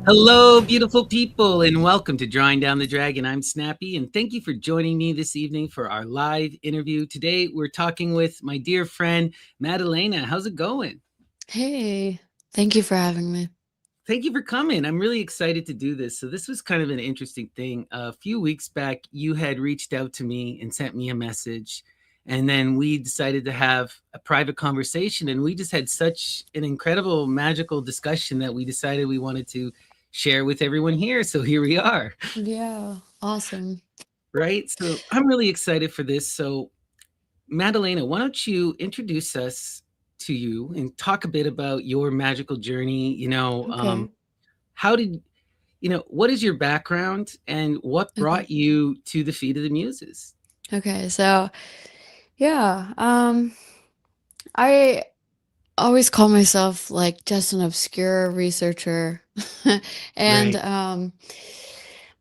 Hello, beautiful people, and welcome to Drawing Down the Dragon. I'm Snappy, and thank you for joining me this evening for our live interview. Today, we're talking with my dear friend, Maddalena. How's it going? Hey, thank you for having me. Thank you for coming. I'm really excited to do this. So, this was kind of an interesting thing. A few weeks back, you had reached out to me and sent me a message. And then we decided to have a private conversation. And we just had such an incredible, magical discussion that we decided we wanted to share with everyone here. So, here we are. Yeah, awesome. Right? So I'm really excited for this. So, Maddalena, why don't you introduce us to you and talk a bit about your magical journey? Okay, How did, what is your background and what okay, brought you to the feet of the Muses? okay. So, yeah, I always call myself like just an obscure researcher, and Right.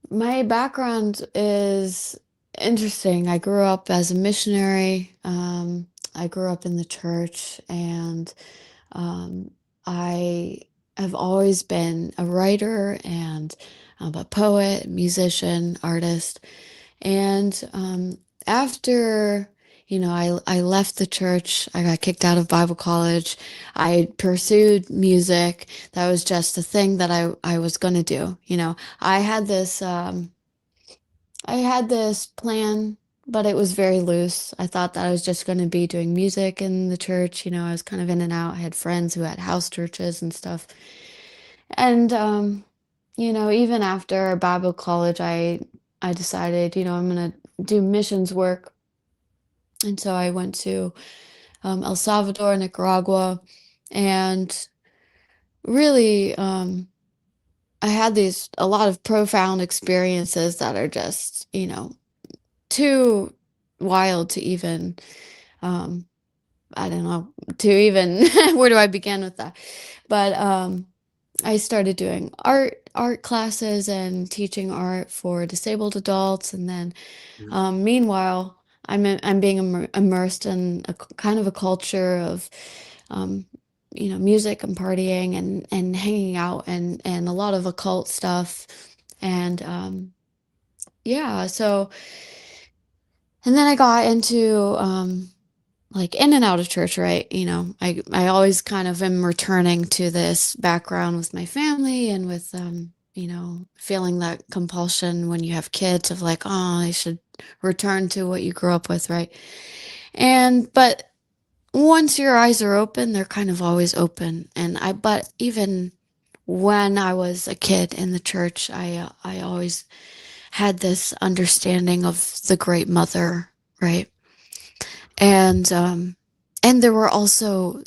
my background is interesting. I grew up as a missionary. I grew up in the church, and Um, I have always been a writer and a poet, musician, artist. And after, I left the church, I got kicked out of Bible college. I pursued music. That was just a thing that I was going to do. I had this plan, but it was very loose. I thought that I was just going to be doing music in the church. I was kind of in and out. I had friends who had house churches and stuff. And even after Bible college, I decided, I'm going to do missions work. And so I went to El Salvador, Nicaragua, and really I had these a lot of profound experiences that are just, too wild to even um I don't know, to even where do I begin with that? But I started doing art classes and teaching art for disabled adults, and then Mhm. meanwhile I'm being immersed in kind of a culture of um music and partying and hanging out and a lot of occult stuff. And yeah, so and then I got into like in and out of church, right? I always kind of am returning to this background with my family and with feeling that compulsion when you have kids of like, oh, I should return to what you grew up with, right? And but once your eyes are open, they're kind of always open. But even when I was a kid in the church, I always had this understanding of the Great Mother, right? And there were also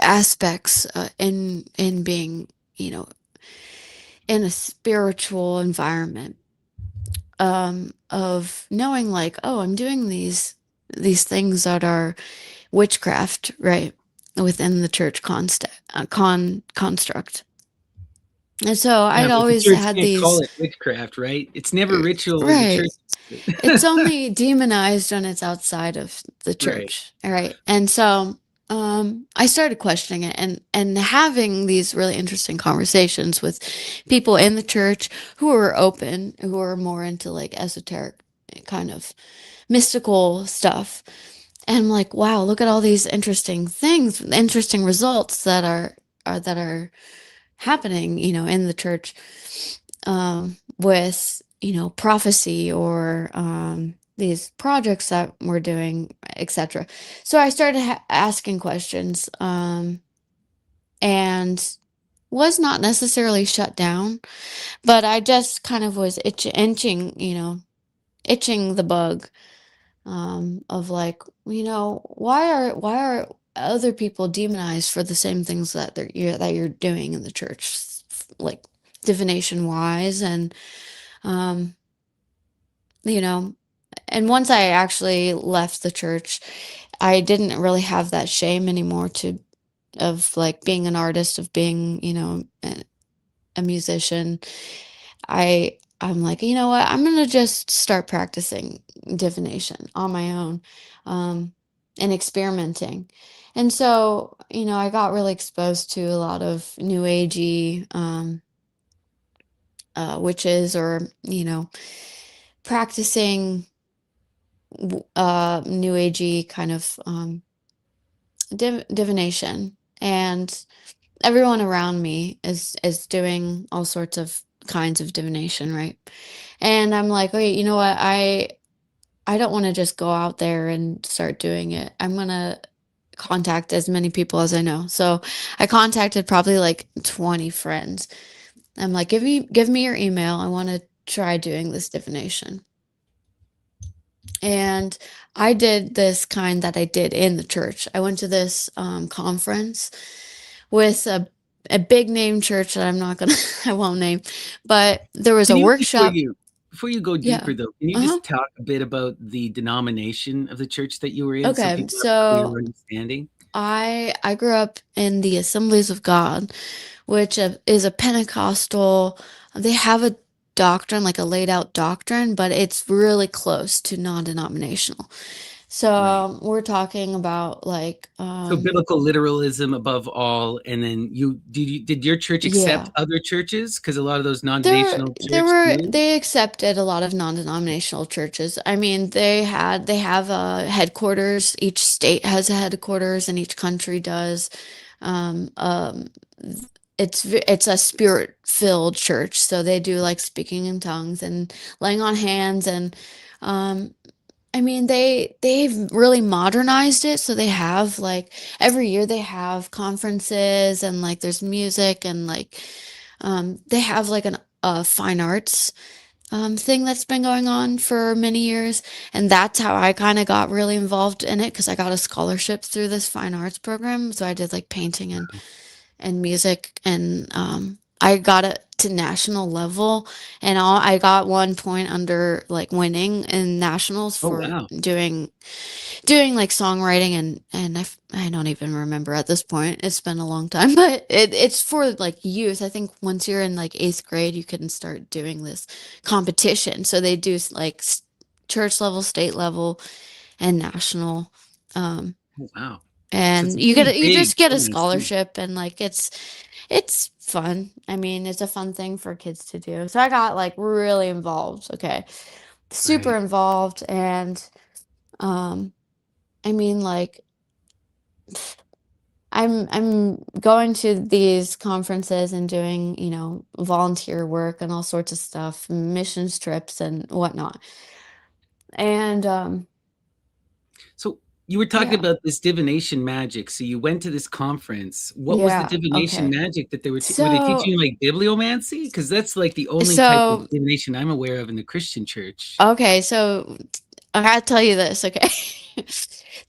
aspects in being, you know, in a spiritual environment, of knowing like, oh, I'm doing these things that are witchcraft, right, within the church construct. And so Yeah, I'd but the always church had can't call these, it witchcraft, right? It's never ritual in the right. church. It's only demonized when it's outside of the Right. church. All right. And so I started questioning it and having these really interesting conversations with people in the church who were open, who were more into like esoteric kind of mystical stuff. And I'm like, wow, look at all these interesting things, interesting results that are happening, in the church, with, prophecy or these projects that we're doing, etc. So I started asking questions, and was not necessarily shut down, but I just kind of was itching the bug, of like, why are other people demonized for the same things that you're doing in the church, like divination wise, and um, you know, and once I actually left the church, I didn't really have that shame anymore to of like being an artist, of being, a musician. I'm like, you know what? I'm gonna just start practicing divination on my own, um, and experimenting. And so, I got really exposed to a lot of new agey, witches or, practicing new agey kind of divination. And everyone around me is doing all sorts of kinds of divination, right? And I'm like, "Wait, you know what? I don't wanna just go out there and start doing it. I'm gonna contact as many people as I know." So, I contacted probably, like, 20 friends. I'm like, "Give me your email. I wanna try doing this divination." And I did this kind that I did in the church. I went to this, conference with a big name church that I'm not gonna I won't name, but there was Can a you workshop. before you go Yeah. deeper though, can you Uh-huh. just talk a bit about the denomination of the church that you were in so Okay, people have a clear so understanding? I grew up in the Assemblies of God, which is a Pentecostal. They have a doctrine, like a laid out doctrine, but it's really close to non-denominational. Right. So we're talking about like, So biblical literalism above all, and then did your church accept yeah. other churches? Because a lot of those There non-denominational there church were do? they accepted a lot of non-denominational churches. I mean, they have a headquarters. Each state has a headquarters and each country does. Um, um, it's a spirit-filled church, so they do like speaking in tongues and laying on hands and um I mean, they've really modernized it, so they have, like every year they have conferences and, like, there's music and, like, they have, like, a fine arts, thing that's been going on for many years, and that's how I kinda got really involved in it because I got a scholarship through this fine arts program, so I did, like, painting and music, and I got it to national level, and I got 1 point under like winning in nationals Oh, for wow. doing like songwriting and I don't even remember at this point. It's been a long time, but it's for like youth. I think once you're in like eighth grade, you can start doing this competition. So they do like church level, state level, and national. Um, Oh, wow. So it's a and pretty you big just get a organization. scholarship and like it's fun. I mean, it's a fun thing for kids to do. So I got like really involved. Okay. Super Right. involved and um I mean like I'm going to these conferences and doing, volunteer work and all sorts of stuff, missions trips and whatnot. And So you were talking yeah. about this divination magic. So you went to this conference. What was the Yeah. divination Okay. magic that were they So teaching you like bibliomancy? Because that's like the only type of so divination I'm aware of in the Christian church. okay, so I gotta tell you this, okay?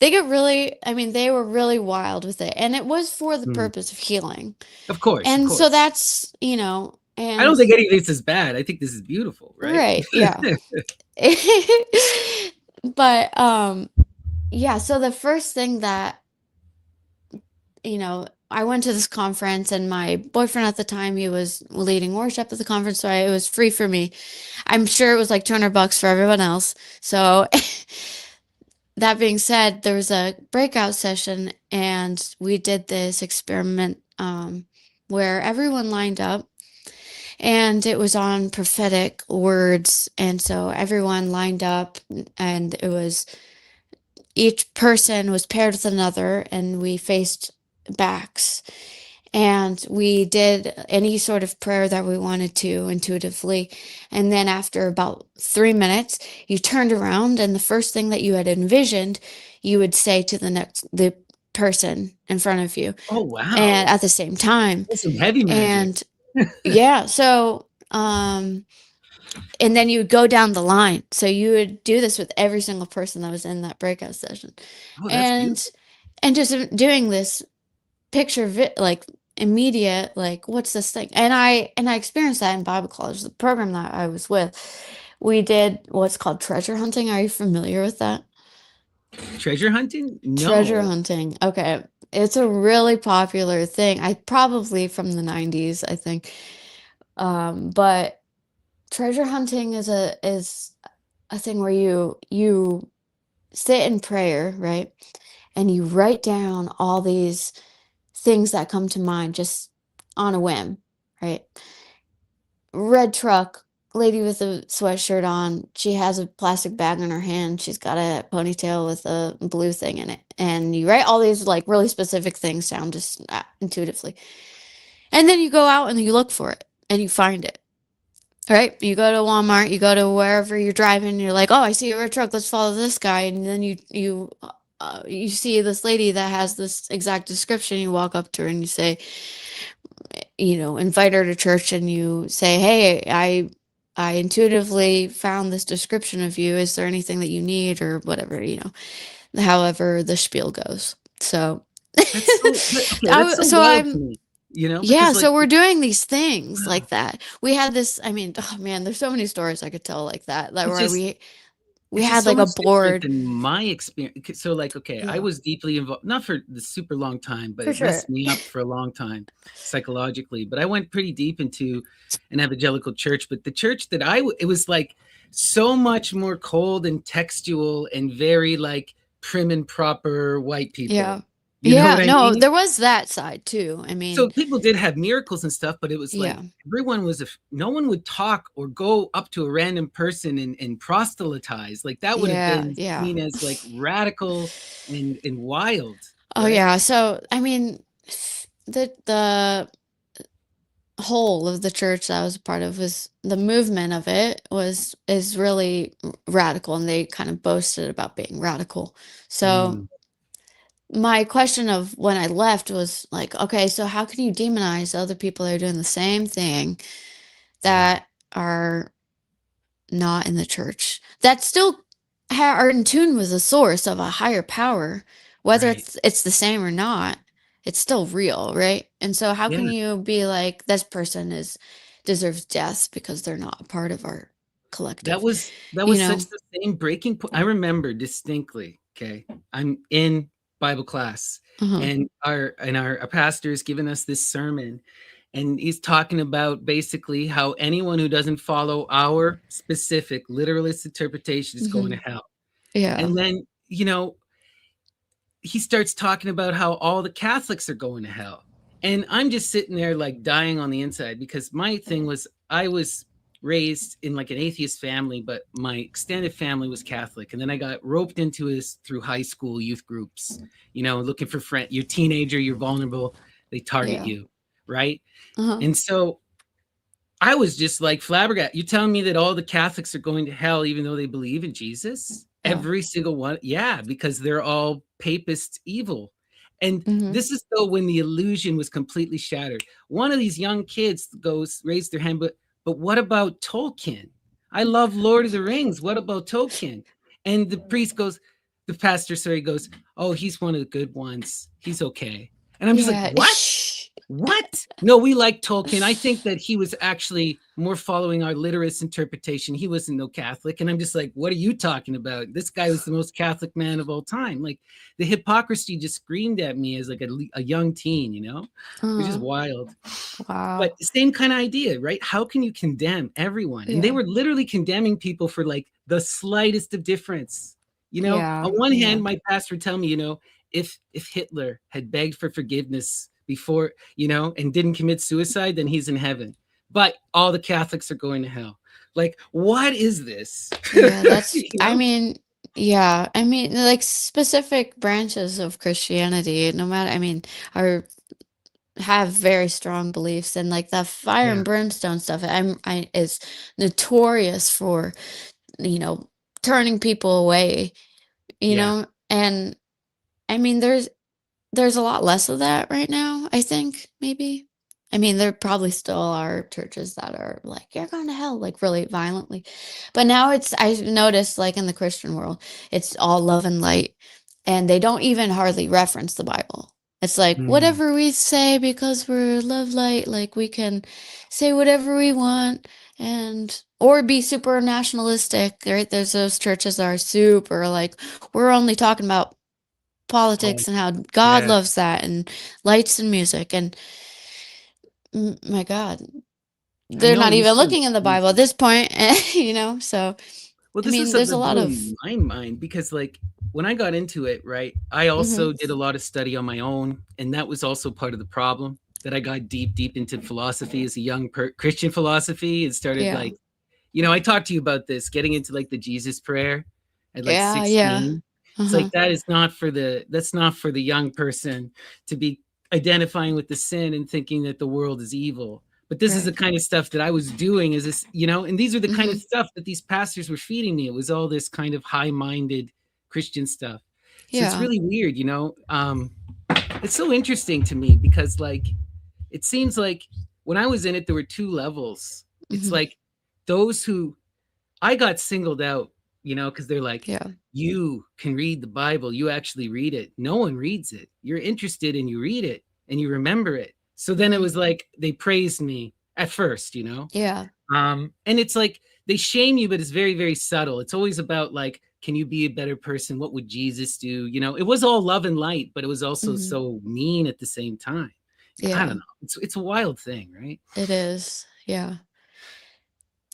I mean, they were really wild with it, and it was for the Mm. purpose of healing. Of course, of And so course. that's, I don't and think any of this is bad. I think this is beautiful, right? right, yeah. But yeah, so the first thing that, I went to this conference and my boyfriend at the time, he was leading worship at the conference, so it was free for me. I'm sure it was like $200 for everyone else. So that being said, there was a breakout session and we did this experiment where everyone lined up and it was on prophetic words. And so everyone lined up and it was each person was paired with another and we faced backs and we did any sort of prayer that we wanted to intuitively. And then after about 3 minutes, you turned around, and the first thing that you had envisioned, you would say to the person in front of you, Oh, and wow. at the same time. That's some heavy magic. And yeah, so and then you would go down the line. So you would do this with every single person that was in that breakout session, Oh, that's and beautiful. just doing this like immediate like what's this thing and I experienced that in Bible college, the program that I was with. We did what's called treasure hunting. Are you familiar with that? Treasure hunting? Treasure No. hunting, okay. It's a really popular thing. I probably from the 90s, I think. But treasure hunting is a thing where you sit in prayer, right, and you write down all these things that come to mind just on a whim, right? red truck, lady with a sweatshirt on. She has a plastic bag in her hand. She's got a ponytail with a blue thing in it. And you write all these like really specific things down just intuitively. And then you go out and you look for it and you find it. Right? You go to Walmart, you go to wherever you're driving, and you're like, "Oh, I see a red truck. Let's follow this guy." And then you see this lady that has this exact description. You walk up to her and you say, invite her to church, and you say, "Hey, I intuitively found this description of you. Is there anything that you need or whatever?" However the spiel goes. So, That's so okay, that's so so wild to I'm me, yeah, because, like, so we're doing these things wow, like that. We had this, I mean, oh man, there's so many stories I could tell like that. Like it's where just we it's just had so like a much different board. than my experience. So, like, okay, I Yeah, was deeply involved, not for the super long time, but for it sure. messed me up for a long time psychologically. But I went pretty deep into an evangelical church. But the church that it was like so much more cold and textual and very like prim and proper white Yeah. people. You know what Yeah, I no, mean? there was that side too. I mean, So people did have miracles and stuff, but it was like yeah. everyone was, no one would talk or go up to a random person and proselytize. Like that would have Yeah, been yeah. seen as like radical and wild, Oh right? yeah. So, I mean, the whole of the church that I was a part of was the movement of it was is really radical, and they kind of boasted about being radical. So Mm, my question of when I left was like, okay, so how can you demonize other people that are doing the same thing yeah, that are not in the church that still are in tune with the source of a higher power, whether right. it's the same or not, it's still real, right? And so how Yeah. can you be like this person is deserves death because they're not a part of our That collective, was that you was such know? the same breaking point. I remember distinctly. Okay, I'm in Bible class, Uh-huh. and our pastor is giving us this sermon, and he's talking about basically how anyone who doesn't follow our specific literalist interpretation is going to Hmm. hell. Yeah. And then he starts talking about how all the Catholics are going to hell. And I'm just sitting there like dying on the inside because my thing was I was raised in like an atheist family, but my extended family was Catholic. And then I got roped into this through high school youth groups, looking for friends. You're a teenager, you're vulnerable, they target Yeah. you, right? Uh-huh. And so I was just like flabbergasted. You telling me that all the Catholics are going to hell even though they believe in Jesus? Yeah. Every single one. Yeah, because they're all papist evil. And Hmm. this is though when the illusion was completely shattered. One of these young kids goes, raised their hand, but what about Tolkien? I love Lord of the Rings. What about Tolkien? And the pastor, sorry, goes, oh, he's one of the good ones. He's okay. And I'm just like, Yeah. what? What? No, we like Tolkien. I think that he was actually more following our literist interpretation. He wasn't no Catholic. And I'm just like, what are you talking about? This guy was the most Catholic man of all time. Like the hypocrisy just screamed at me as like a young teen, which is Uh-huh. wild. But Wow. same kind of idea, right? How can you condemn everyone? And they Yeah. were literally condemning people for like the slightest of difference. On Yeah. one Yeah. hand, my pastor would tell me, if Hitler had begged for forgiveness before, and didn't commit suicide, then he's in heaven. But all the Catholics are going to hell. Like, what is this? Yeah, that's, you I know? mean, yeah, I mean, like specific branches of Christianity, no matter, I mean, are have very strong beliefs, and like the fire Yeah, and brimstone stuff, I is notorious for, you know, turning people away, yeah. and I mean, there's a lot less of that right now, I think, maybe. I mean, there probably still are churches that are like, "You're going to hell," like, really violently. But now I've noticed, like, in the Christian world, it's all love and light, and they don't even hardly reference the Bible. It's like, Mm. whatever we say because we're love light, like, we can say whatever we want and or be super nationalistic, right? There's those churches that are super, like, "We're only talking about Oh, politics and how God yes. loves that and lights and music," and my God, I they're know. not You even said, looking in the Bible at this point, so, well, I this is mean, there's something a that lot blew of my mind because, like, when I got into it, right, I mhm, also did a lot of study on my own, and that was also part of the problem. that I got deep into philosophy as a young Christian philosophy and started Yeah. like, you know, I talked to you about this, getting into like the Jesus prayer at like Yeah, yeah. 16. It's like Uh-huh. that's not for the young person to be identifying with the sin and thinking that the world is evil. But this is the Right. kind of stuff that I was doing as this, you know, and these are the kind of Mhm. stuff that these pastors were feeding me. It was all this kind of high-minded Christian stuff. So it's Yeah. really weird, you know. It's so interesting to me because like it seems like when I was in it, there were two levels. It's Mhm. like those who I got singled out, you know, because they're like, Yeah. you can read the Bible, you actually read it. No one reads it. You're interested and you read it and you remember it. So then it Mhm. was like they praised me at first, you know. Yeah. And it's like they shame you, but it's very, very subtle. It's always about like, can you be a better person? What would Jesus do? You know, it was all love and light, but it was also Mhm. so mean at the same time. I Yeah. don't know. It's a wild thing, right? It is. Yeah.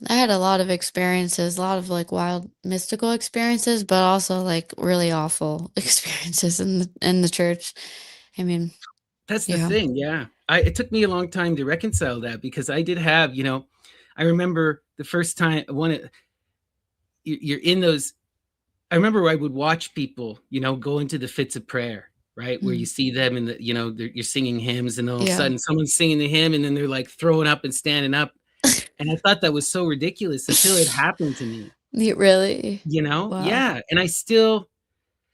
I had a lot of experiences, a lot of like wild mystical experiences, but also like really awful experiences in the church. I mean, That's the yeah. thing. Yeah. It took me a long time to reconcile that because I did have, you know, I remember the first time you're in those. I remember I would watch people, you know, go into the fits of prayer, right? Where you Mm. see them and you know, you're singing hymns and all of a Yeah. sudden someone's singing the hymn and then they're like throwing up and standing up. And I thought that was so ridiculous until it happened to me, Really? you know? Wow. Yeah. And I still,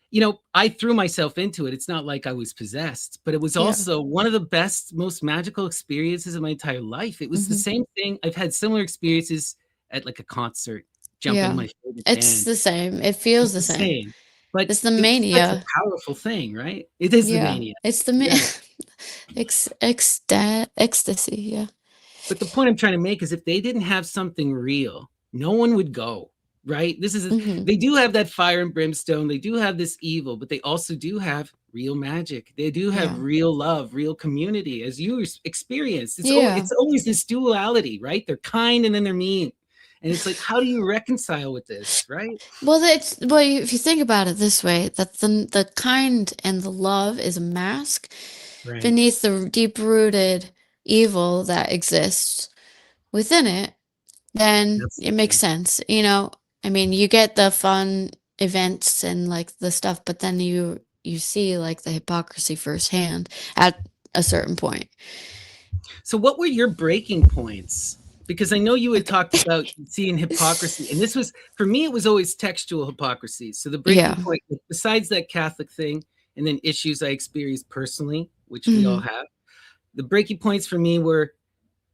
you know, I threw myself into it. It's not like I was possessed, but it was Yeah. also one of the best, most magical experiences of my entire life. It was the Mhm. same thing. I've had similar experiences at like a concert, jumping to Yeah. my favorite It's band. the same. It feels It's the the same. same, but It's the it was such a mania. powerful thing, right? It is the Yeah. mania. It's the Yeah. ecstasy. Yeah. But the point I'm trying to make is if they didn't have something real, no one would go, right? Mhm. They do have that fire and brimstone, they do have this evil, but they also do have real magic. They do have Yeah. real love, real community, as you experienced. Yeah. It's always this duality, right? They're kind and then they're mean. And it's like, how do you reconcile with this, right? Well, if you think about it this way, that the kind and the love is a mask Right. beneath the deep-rooted evil that exists within it, then it makes Absolutely. sense, you know? I mean, you get the fun events and, like, the stuff, but then you see, like, the hypocrisy firsthand at a certain point. So, what were your breaking points? Because I know you had Okay. talked about seeing hypocrisy, and this was for me. It was always textual hypocrisy. So the breaking Yeah. point, besides that Catholic thing, and then issues I experienced personally, which we all Mhm. have, the breaking points for me were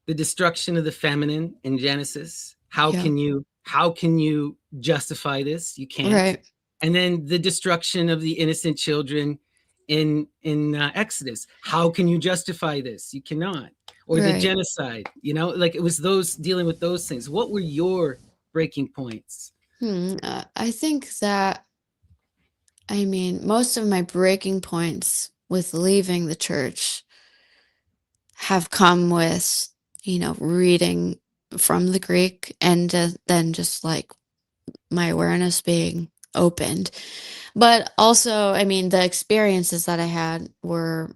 the destruction of the feminine in Genesis. Yeah. How can you justify this? You can't. Right. And then the destruction of the innocent children in Exodus. How can you justify this? You cannot. Or the Right. genocide. You know, like it was those dealing with those things. What were your breaking points? I think that I mean, most of my breaking points with leaving the church have come with, reading from the Greek and then just like my awareness being opened. But also, I mean, the experiences that I had were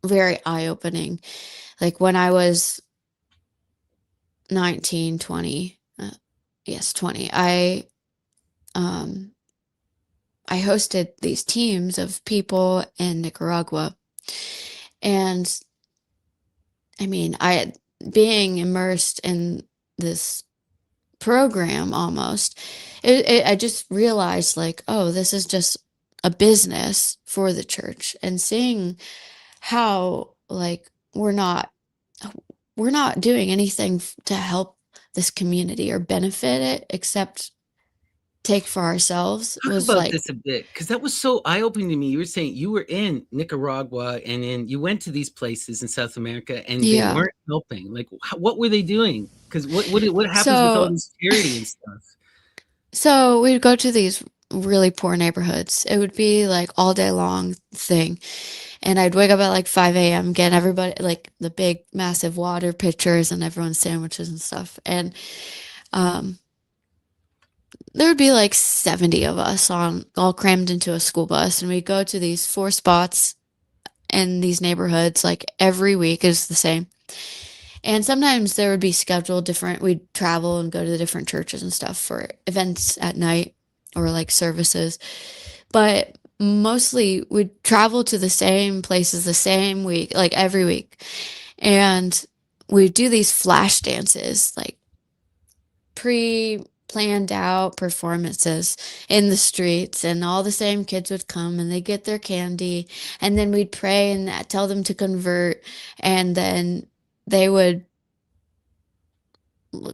very eye-opening. Like when I was 19, 20, yes, 20, um, I hosted these teams of people in Nicaragua. And I mean, being immersed in this program almost, I just realized like, oh, this is just a business for the church, and seeing how like we're not doing anything to help this community or benefit it except take for ourselves Talk was about like, this a bit because that was so eye-opening to me. You were saying you were in Nicaragua and then you went to these places in South America and they yeah. weren't helping. Like, what were they doing? Because what happens with all So this charity and stuff? we'd go to these really poor neighborhoods. It would be like all day long thing. And I'd wake up at like 5 a.m., get everybody like the big massive water pitchers and everyone's sandwiches and stuff. And um there would be like 70 of us on all crammed into a school bus, and we'd go to these four spots in these neighborhoods, like every week is the same. And sometimes there would be scheduled different, we'd travel and go to the different churches and stuff for events at night or like services. But mostly we'd travel to the same places the same week, like every week. And we'd do these flash dances, like pre-planned out performances in the streets, and all the same kids would come and they get their candy, and then we'd pray and tell them to convert, and then they would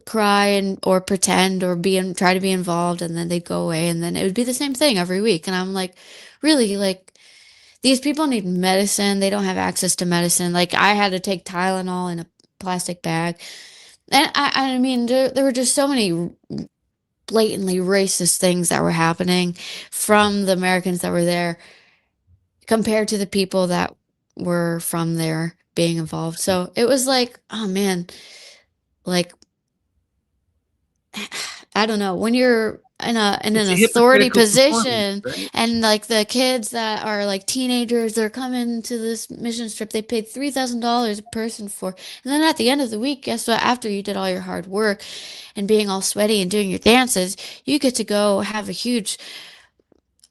cry and or pretend or try to be involved, and then they'd go away, and then it would be the same thing every week. And I'm like, really, like, these people need medicine, they don't have access to medicine. Like, I had to take Tylenol in a plastic bag. And I mean, there were just so many blatantly racist things that were happening from the Americans that were there compared to the people that were from there being involved. So it was like, oh man, like, I don't know, when you're in an It's a authority hypocritical performance, position, right? and like the kids that are like teenagers, they're coming to this mission trip they paid $3,000 a person for. And then at the end of the week, guess what? After you did all your hard work and being all sweaty and doing your dances, you get to go have a huge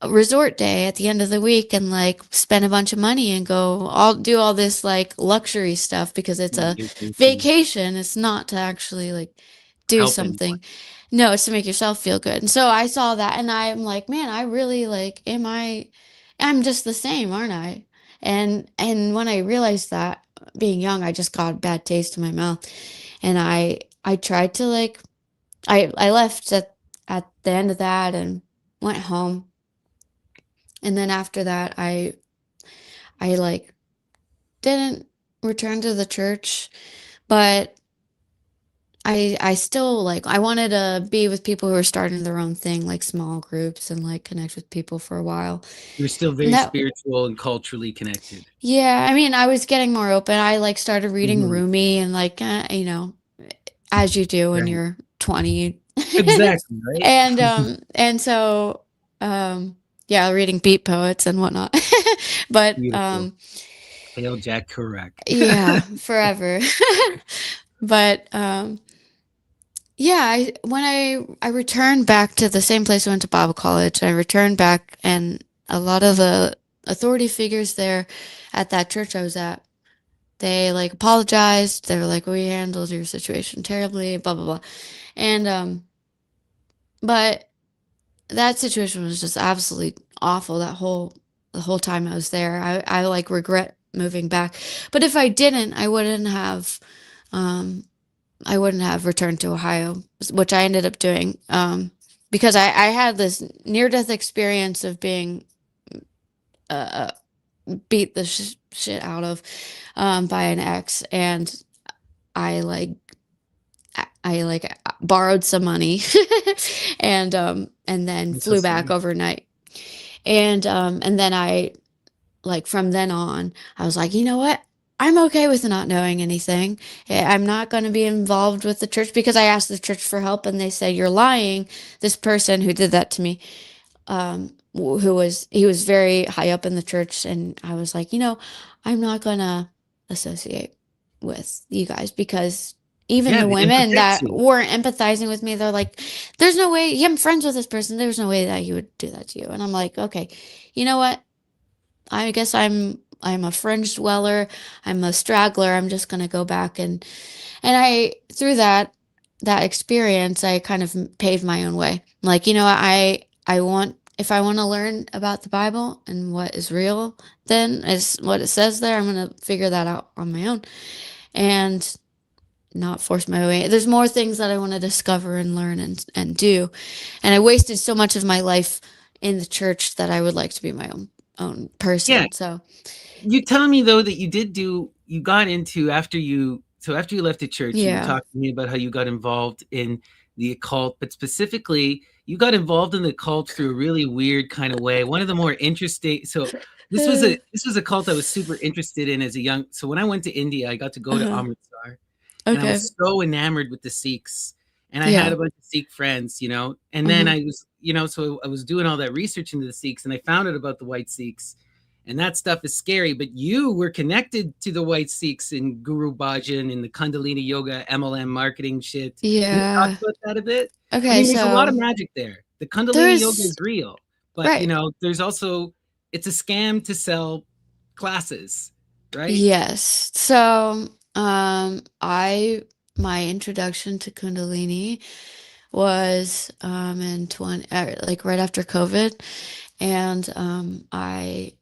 resort day at the end of the week and like spend a bunch of money and go all do all this like luxury stuff because it's a Vacation, vacation. It's not to actually like do help anyone. something. No, it's to make yourself feel good. And so I saw that and I'm like, man, I really like, I'm just the same, aren't I? And when I realized that, being young, I just got a bad taste in my mouth. And I tried to like, I left at the end of that and went home. And then after that, I like didn't return to the church, but I still like I wanted to be with people who are starting their own thing, like small groups, and like connect with people for a while. You're still And very that, spiritual and culturally connected. yeah, I mean, I was getting more open. I like started reading Mhm. Rumi and like as you do when Right. you're 20. Exactly, right? And so yeah, reading beat poets and whatnot. But Beautiful. Hail Jack Kerouac. yeah, forever. But yeah, when I returned back to the same place I went to Bible college, I returned back, and a lot of the authority figures there at that church I was at, they like apologized. They were like, "We handled your situation terribly," blah blah blah. And but that situation was just absolutely awful. The whole time I was there, I like regret moving back. But if I didn't, um, I wouldn't have returned to Ohio, which I ended up doing, because I had this near death experience of being uh, beat the shit out of by an ex, and I like I like borrowed some money and then I'm so flew back sorry. overnight. And then I like from then on, I was like, you know what? I'm okay with not knowing anything. I'm not going to be involved with the church because I asked the church for help and they said, you're lying. This person who did that to me, he was very high up in the church. And I was like, I'm not going to associate with you guys because even Yeah, the and women protects that you. weren't empathizing with me, they're like, there's no way, I'm friends with this person. There's no way that he would do that to you. And I'm like, okay, you know what? I guess I'm a fringe dweller. I'm a straggler. I'm just gonna go back and I through that experience, I kind of paved my own way. Like, I want if I want to learn about the Bible and what is real, then is what it says there. I'm gonna figure that out on my own and not force my way. There's more things that I want to discover and learn and do. And I wasted so much of my life in the church that I would like to be my own Yeah. person. So You telling me though that you got into after you left the church, you were yeah. talking to me about how you got involved in the occult, but specifically you got involved in the occult through a really weird kind of way. One of the more interesting so this was a cult I was super interested in as a young so when I went to India, I got to go to Uh-huh. Amritsar and I Okay. was so enamored with the Sikhs. And I had Yeah. a bunch of Sikh friends, and then Uh-huh. I was, so I was doing all that research into the Sikhs and I found out about the white Sikhs and that stuff is scary. But you were connected to the white Sikhs in Guru Bhajan and the Kundalini Yoga MLM marketing shit. Can you talk Yeah. about that a bit? I Okay, mean, there's a lot so of magic there. The Kundalini Yoga there's is real, but right. there's also it's a scam to sell classes, right? Yes. So, I my introduction to Kundalini was in 20 like right after COVID, and I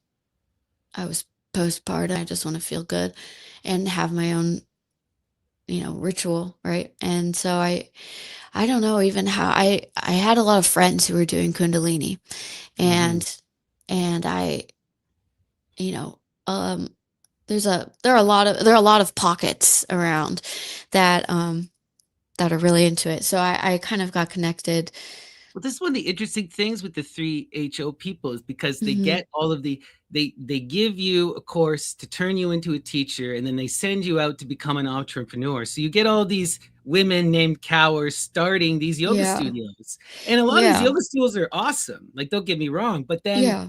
was postpartum. I just want to feel good and have my own, ritual, right? And so I don't know even how I had a lot of friends who were doing Kundalini, Mm-hmm. and you know, um there are a lot of pockets around that that are really into it. So I kind of got connected. Well, this is one of the interesting things with the 3HO people is because they Hmm. get all of they give you a course to turn you into a teacher, and then they send you out to become an entrepreneur. So you get all these women named Cowers starting these yoga Yeah. studios. And a lot of these Yeah. yoga studios are awesome. Like, don't get me wrong, but then, Yeah.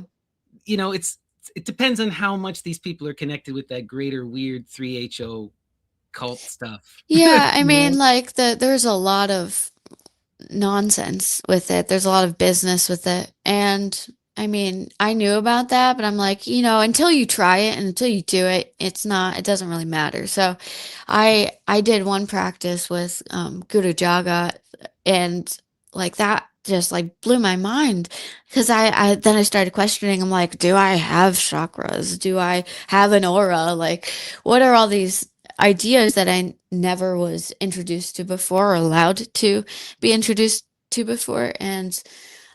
it depends on how much these people are connected with that greater weird 3HO cult stuff. Yeah, I You mean, know? like there's a lot of nonsense with it. There's a lot of business with it. And I mean, I knew about that, but I'm like, until you try it and until you do it, it doesn't really matter. So I did one practice with Guru Jaga, and like that just like blew my mind, because I then I started questioning. I'm like, do I have chakras? Do I have an aura? Like, what are all these ideas that I never was introduced to before or allowed to be introduced to before? And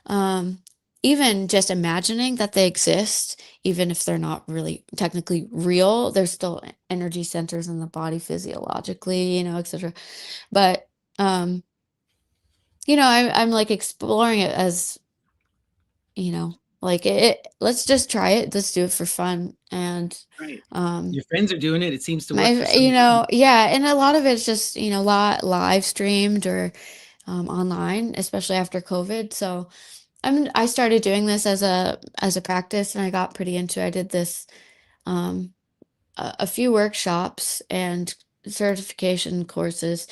um, even just imagining that they exist, even if they're not really technically real, they're still energy centers in the body physiologically, etc. But um, I'm like exploring it as, like let's just try it. Let's do it for fun. And Right. um, Your friends are doing it. It seems to work for my, some of them. yeah, and a lot of it's just, live streamed or online, especially after COVID. So I started doing this as a practice, and I got pretty into it. I did this um, a few workshops and certification courses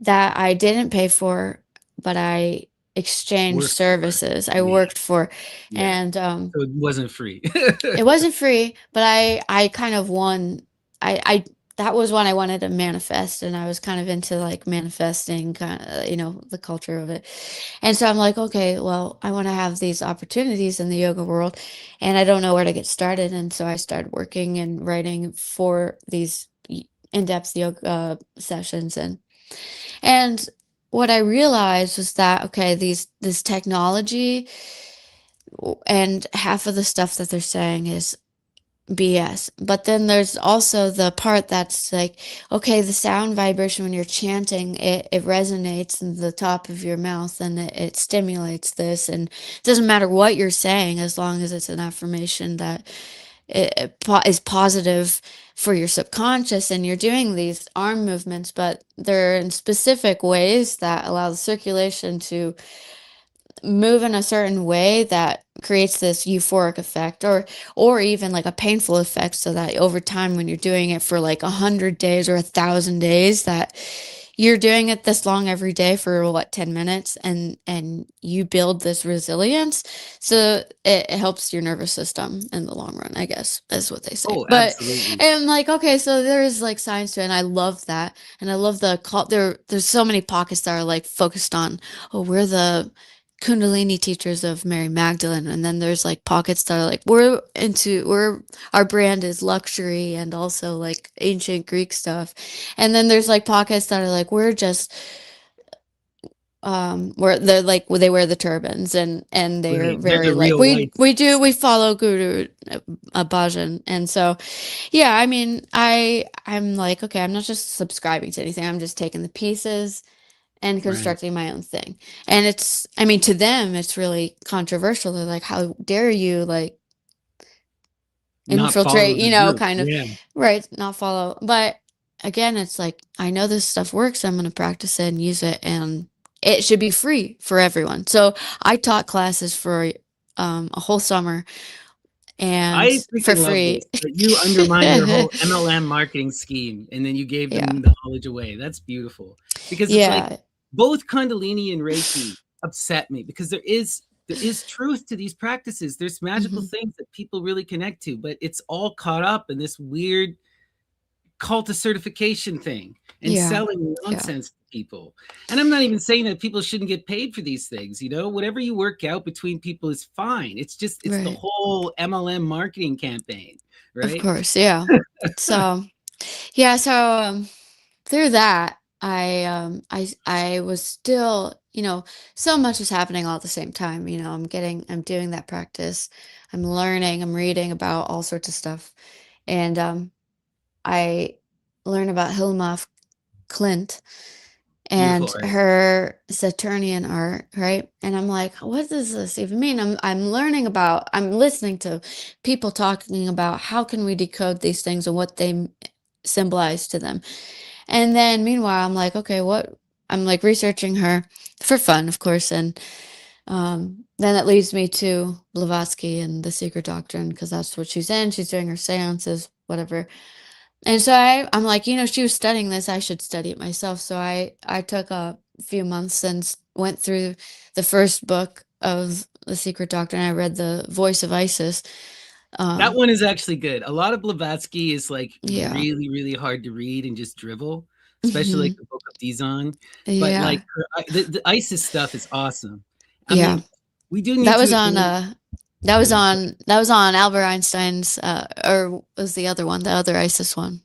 that I didn't pay for, but I exchanged Work for. services. I Yeah. worked for, Yeah. and So it wasn't free. it wasn't free, but I kind of won. I that was when I wanted to manifest, and I was kind of into like manifesting, kind of, the culture of it. And so I'm like, okay, well, I want to have these opportunities in the yoga world, and I don't know where to get started. And so I started working and writing for these in-depth yoga sessions, and what I realized was that, okay, this technology and half of the stuff that they're saying is BS. But then there's also the part that's like, okay, the sound vibration when you're chanting, it resonates in the top of your mouth, and it stimulates this. And it doesn't matter what you're saying as long as it's an affirmation that is positive for your subconscious. And you're doing these arm movements, but they're in specific ways that allow the circulation to move in a certain way that creates this euphoric effect, or even like a painful effect, so that over time, when you're doing it for like 100 days or 1,000 days, that you're doing it this long every day for what, 10 minutes, and you build this resilience. So it helps your nervous system in the long run, I guess, is what they say. Oh, But absolutely. I'm like, okay, so there's like science to it, and I love that. And I love there's so many pockets that are like focused on, oh, we're the Kundalini teachers of Mary Magdalene. And then there's like pockets that are like, our brand is luxury and also like ancient Greek stuff. And then there's like pockets that are like, we're just where they're like, well, they wear the turbans, and they're Right. They're very the like, real white Sikhs. we follow Guru Bhajan. And so yeah, I mean, I'm like, okay, I'm not just subscribing to anything, I'm just taking the pieces and Right. constructing my own thing. And I mean, to them, it's really controversial. They're like, how dare you like Not follow infiltrate, the group. kind of, Yeah. right, not follow. But again, it's like, I know this stuff works. I'm going to practice it and use it, and it should be free for everyone. So I taught classes for a whole summer and I for freaking love free. this, that you undermine their whole MLM marketing scheme, and then you gave Yeah. them the knowledge away. That's beautiful. Because it's like Yeah. both Kundalini and Reiki upset me because there is truth to these practices. There's magical Hmm. things that people really connect to, but it's all caught up in this weird cult of certification thing and Yeah. selling Yeah. nonsense to people. And I'm not even saying that people shouldn't get paid for these things. Whatever you work out between people is fine. It's the Right. whole MLM marketing campaign, Of right? course. Yeah. So, yeah. So, through that, I was still, so much is happening all at the same time. I'm doing that practice. I'm learning, I'm reading about all sorts of stuff. And I learn about Hilma Clint Beautiful and art. her Saturnian art, right? And I'm like, what does this even mean? I'm listening to people talking about how can we decode these things and what they symbolize to them. And then meanwhile, I'm like, okay, what? I'm like researching her for fun, of course, and then it leads me to Blavatsky and the Secret Doctrine because that's what she's in. She's doing her seances, whatever. And so I'm like, she was studying this. I should study it myself. So I took a few months and went through the first book of the Secret Doctrine. I read the Voice of Isis. That Um, one is actually good. A lot of Blavatsky is like yeah. really, really hard to read and just drivel, especially like Hmm. the Book of Dizon. But like Yeah. the ISIS stuff is awesome. I Yeah. mean, we do That need was to on acknowledge. Yeah, that was on Albert Einstein's or was the other one, the other ISIS one.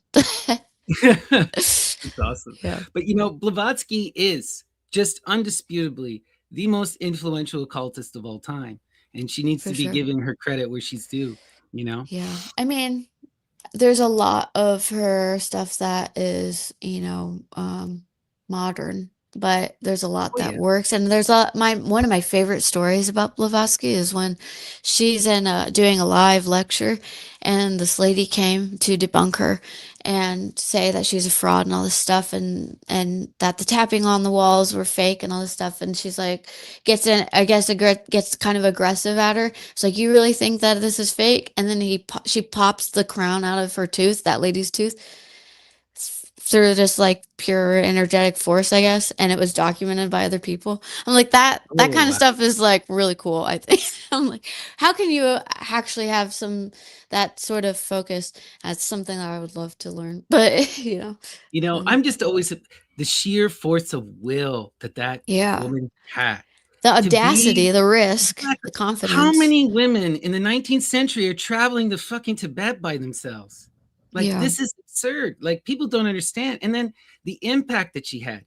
it's awesome. Yeah, But Blavatsky is just undisputably the most influential occultist of all time, and she needs for to be sure. given her credit where she's due. You know? Yeah. I mean, there's a lot of her stuff that is, modern, but there's a lot Oh that yeah. works. And there's one of my favorite stories about Blavatsky is when she's in doing a live lecture, and this lady came to debunk her and say that she's a fraud and all this stuff, and that the tapping on the walls were fake and all this stuff. And she's like, gets in, I guess, gets kind of aggressive at her. It's like, you really think that this is fake? And then she pops the crown out of her tooth, that lady's tooth, through just like pure energetic force, I guess. And it was documented by other people. I'm like, that Oh kind of wow. stuff is like really cool, I think. I'm like, how can you actually have that sort of focus? That's something that I would love to learn. But um, I'm just always the sheer force of will that yeah, woman had the to be audacity, the risk, exactly. the How confidence. many women in the 19th century are traveling to fucking Tibet by themselves? Like Yeah. this is absurd. Like people don't understand. And then the impact that she had.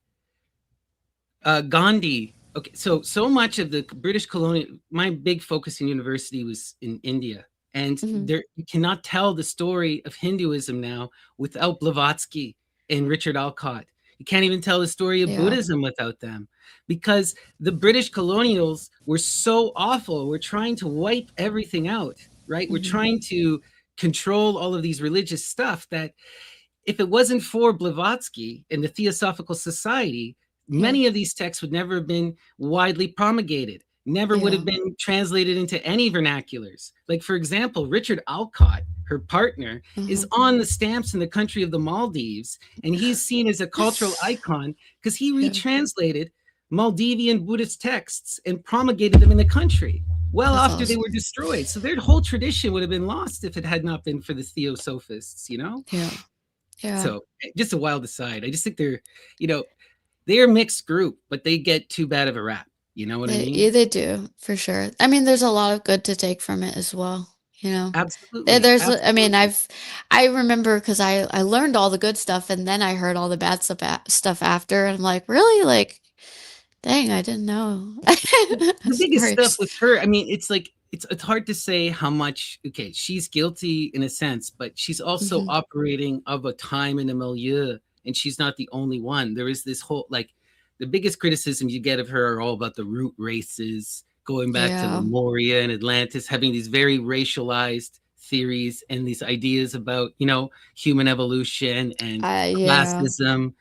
Gandhi. Okay, so much of the British colonial. My big focus in university was in India, and Hmm. there you cannot tell the story of Hinduism now without Blavatsky and Richard Alcott. You can't even tell the story of Yeah. Buddhism without them, because the British colonials were so awful. We're trying to wipe everything out, right? We're Hmm. trying to control all of these religious stuff that if it wasn't for Blavatsky and the Theosophical Society, Yeah. many of these texts would never have been widely promulgated, never would Yeah. have been translated into any vernaculars. Like, for example, Richard Alcott, her partner, is Uh-huh. on the stamps in the country of the Maldives, and he's seen as a cultural icon because he Yeah. retranslated Maldivian Buddhist texts and promulgated them in the country well That's after they awesome. were destroyed. So their whole tradition would have been lost if it had not been for the Theosophists. Yeah. Yeah. So just a wild aside. I just think you know, they're a mixed group, but they get too bad of a rap. You know what I Yeah, mean? they do, for sure. I mean, there's a lot of good to take from it as well, you know? Absolutely. I mean, Absolutely. I remember because I learned all the good stuff and then I heard all the bad stuff after. And I'm like, really? Like, dang, I didn't know. The biggest Sorry. stuff with her, I mean, it's like it's hard to say how much. Okay, she's guilty in a sense, but she's also Hmm. operating of a time and a milieu, and she's not the only one. There is this whole like the biggest criticisms you get of her are all about the root races, going back to Yeah. Lemuria and Atlantis, having these very racialized theories and these ideas about human evolution and Yeah. classism.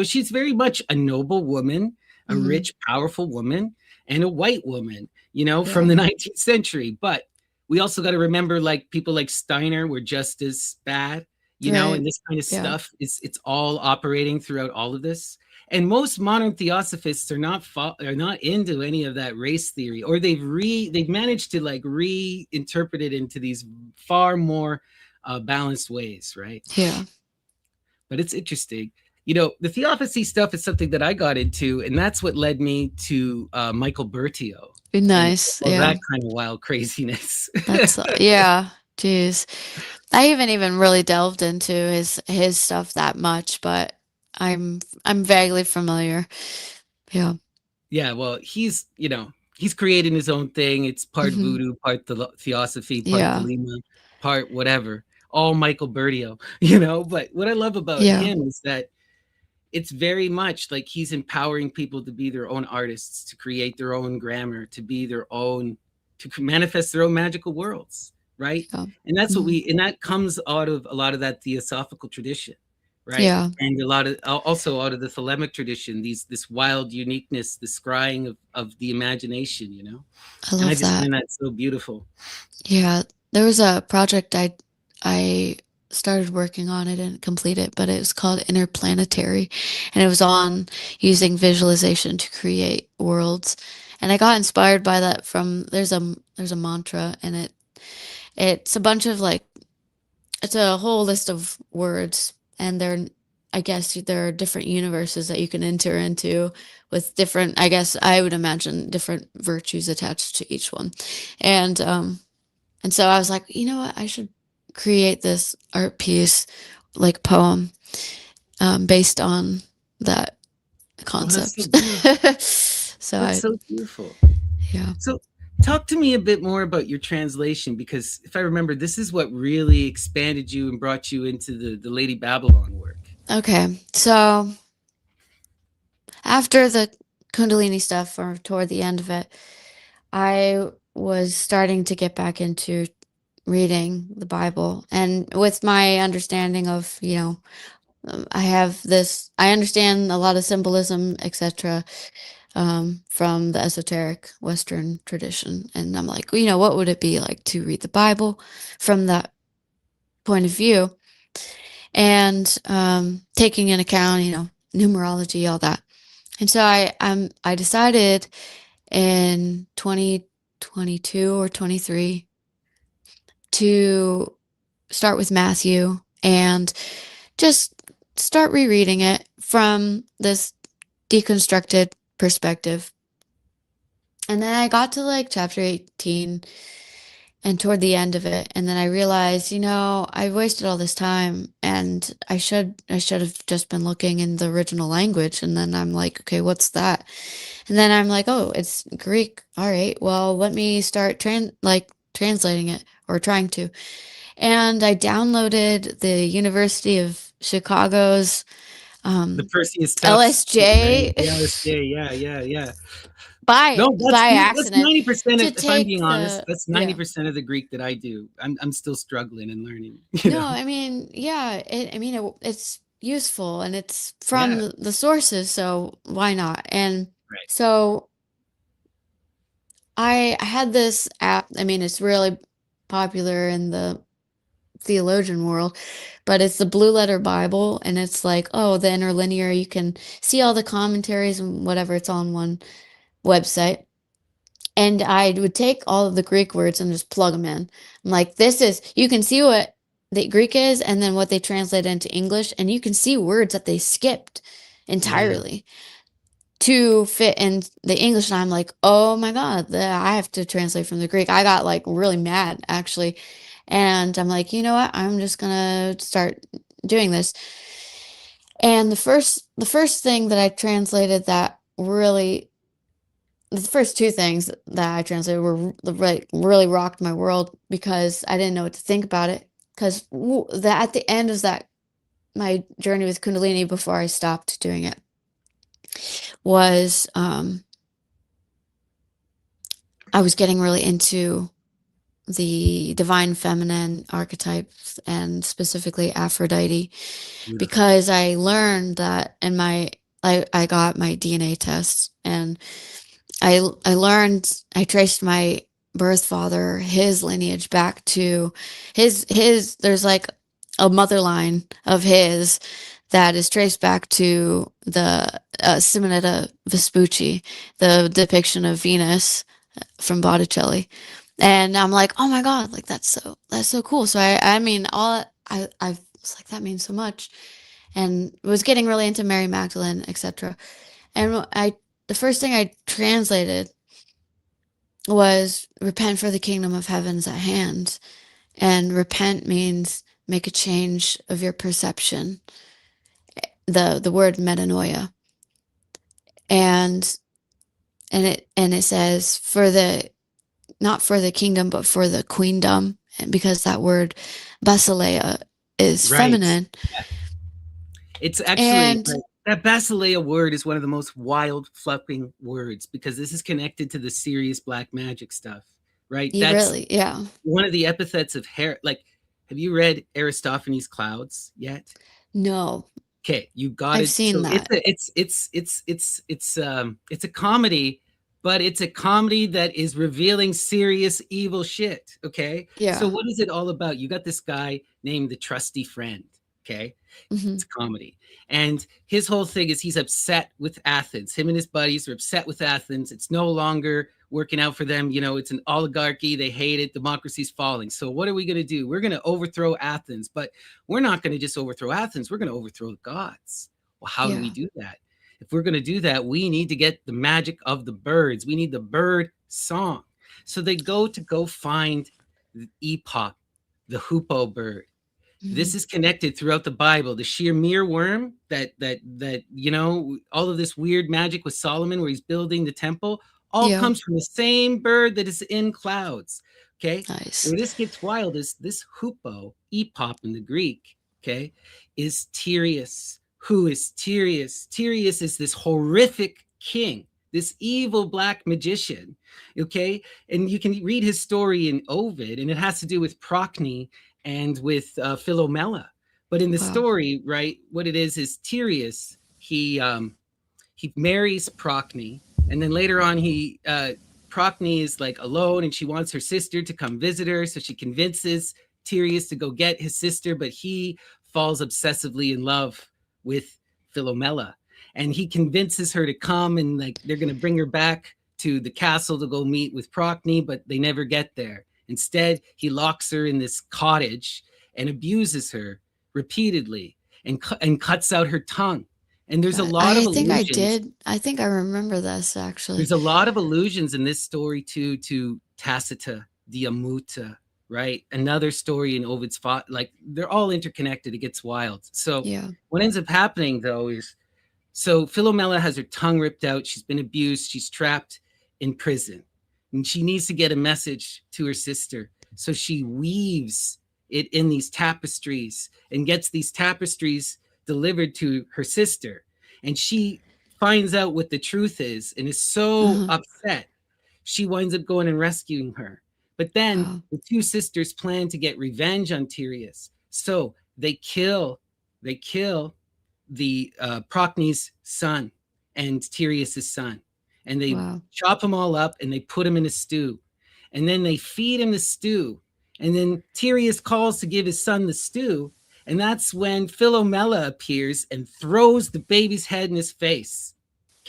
She's very much a noble woman, a Hmm. rich, powerful woman, and a white woman, from Yeah. the 19th century. But we also got to remember, like, people like Steiner were just as bad, Right. and this kind of Yeah. stuff is, it's all operating throughout all of this. And most modern theosophists are not into any of that race theory, or they've managed to like reinterpret it into these far more balanced ways, right? Yeah. But it's interesting. The theosophy stuff is something that I got into, and that's what led me to Michael Bertio and Nice. all Yeah. that kind of wild craziness. That's yeah. Jeez. I haven't even really delved into his stuff that much, but I'm vaguely familiar. Yeah. Yeah, well, he's creating his own thing. It's part Hmm. voodoo, part theosophy, part Yeah. Thelema, part whatever. All Michael Bertio, But what I love about Yeah. him is that it's very much like he's empowering people to be their own artists, to create their own grammar, to be their own, to manifest their own magical worlds, right? Yeah. And that's Hmm. and that comes out of a lot of that theosophical tradition, right? Yeah. And a lot of also out of the thelemic tradition, this wild uniqueness, the scrying of the imagination, I And I love just that. find that so beautiful. Yeah. There was a project I started working on. I didn't complete it, but it was called Interplanetary, and it was on using visualization to create worlds. And I got inspired by that from there's a mantra, and it's a bunch of like it's a whole list of words, and I guess there are different universes that you can enter into with different, I guess I would imagine different virtues attached to each one. And so I was like, you know what, I should create this art piece, like poem, based on that Oh, that's so concept. beautiful. So That's I, so beautiful. yeah. So, talk to me a bit more about your translation, because if I remember, this is what really expanded you and brought you into the Lady Babylon work. Okay. So after the Kundalini stuff, or toward the end of it, I was starting to get back into reading the Bible. And with my understanding of, I understand a lot of symbolism, etc., from the esoteric Western tradition. And I'm like, what would it be like to read the Bible from that point of view? And taking in account, numerology, all that. And so I decided in 2022 or 23 to start with Matthew and just start rereading it from this deconstructed perspective. And then I got to like chapter 18 and toward the end of it, and then I realized, I wasted all this time, and I should have just been looking in the original language. And then I'm like, okay, what's that? And then I'm like, oh, it's Greek. All right, well, let me start translating it, or trying to. And I downloaded the University of Chicago's The um, Perseus Tufts, right? LSJ The LSJ, yeah, yeah, yeah. by No, by that's accident 90% to of, if I'm take being honest, the that's yeah. 90% of the Greek that I do. I'm still struggling and learning, No, I mean, yeah, it's useful, and it's from Yeah, the sources, so why not? And right. so I had this app. I mean, it's really popular in the theologian world, but it's the Blue Letter Bible, and it's like, oh, the interlinear, you can see all the commentaries and whatever, it's on one website. And I would take all of the Greek words and just plug them in. I'm like, you can see what the Greek is and then what they translate into English. And you can see words that they skipped Yeah, entirely to fit in the English. And I'm like, oh my God, I have to translate from the Greek. I got like really mad, actually. And I'm like, you know what? I'm just going to start doing this. And the first thing that I translated that really the first two things that I translated were really rocked my world, because I didn't know what to think about it. Because at the end of that, my journey with Kundalini before I stopped doing it was I was getting really into the divine feminine archetypes, and specifically Aphrodite, beautiful. because I learned that I got my DNA test, and I traced my birth father, his lineage back to there's like a mother line of his that is traced back to the Simonetta Vespucci, the depiction of Venus from Botticelli. And I'm like, oh my God, like that's so cool. So I mean, I was like, that means so much, and was getting really into Mary Magdalene, etc. And the first thing I translated was repent, for the kingdom of heaven's at hand. And repent means make a change of your perception. The word metanoia. And it says for the, not for the kingdom, but for the queendom, because that word basileia is Right. feminine. Yeah. It's actually And that basileia word is one of the most wild, fluffing words because this is connected to the serious black magic stuff, right? you That's really, yeah. one of the epithets of hair. Like, have you read Aristophanes' Clouds yet? No, Okay, you got I've it. seen So that. it's a comedy, but it's a comedy that is revealing serious evil shit. Okay, so Yeah. what is it all about? You got this guy named the Trusty Friend. Okay, Hmm. it's comedy. And his whole thing is he's upset with Athens. Him and his buddies are upset with Athens. It's no longer working out for them. You know, it's an oligarchy. They hate it. Democracy's falling. So what are we going to do? We're going to overthrow Athens, but we're not going to just overthrow Athens. We're going to overthrow the gods. Well, how do we Yeah. do that? If we're going to do that, we need to get the magic of the birds. We need the bird song. So they go find the epop, the hoopoe bird. Hmm. This is connected throughout the Bible. The sheer mearworm, that you know, all of this weird magic with Solomon, where he's building the temple, all Yeah. comes from the same bird that is in clouds. Okay, Nice. where this gets wild is this hoopoe, epop in the Greek. Okay, is Tereus. Who is Tereus? Tereus is this horrific king, this evil black magician. Okay, and you can read his story in Ovid, and it has to do with Procne and with Philomela. But in the Wow. story, right, what it is Tereus. He marries Procne, and then later on, Procne is like alone, and she wants her sister to come visit her, so she convinces Tereus to go get his sister, but he falls obsessively in love with Philomela, and he convinces her to come, and like they're gonna bring her back to the castle to go meet with Procne, but they never get there. Instead, he locks her in this cottage and abuses her repeatedly and cuts out her tongue. And there's a Okay. lot of I think I allusions. did. I think I remember this actually. There's a lot of allusions in this story to Tacita, Diamuta, right? Another story in Ovid's like they're all interconnected. It gets wild. So Yeah. what ends up happening though is so Philomela has her tongue ripped out. She's been abused. She's trapped in prison. And she needs to get a message to her sister. So she weaves it in these tapestries and gets these tapestries delivered to her sister. And she finds out what the truth is and is so Uh-huh. upset. She winds up going and rescuing her. But then Wow. the two sisters plan to get revenge on Tereus. So they kill the Procne's son and Tereus's son, and they Wow. chop them all up and they put them in a stew, and then they feed him the stew, and then Tereus calls to give his son the stew, and that's when Philomela appears and throws the baby's head in his face.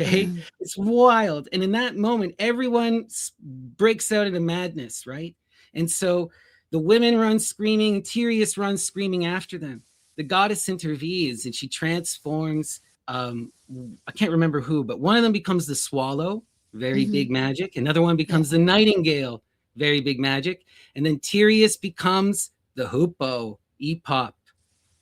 Okay, Damn. it's wild, and in that moment, everyone breaks out into madness, right? And so the women run screaming, Tereus runs screaming after them. The goddess intervenes and she transforms. I can't remember who, but one of them becomes the swallow, very Hmm. big magic. Another one Yeah. becomes the nightingale, very big magic. And then Tereus becomes the hoopoe, epop.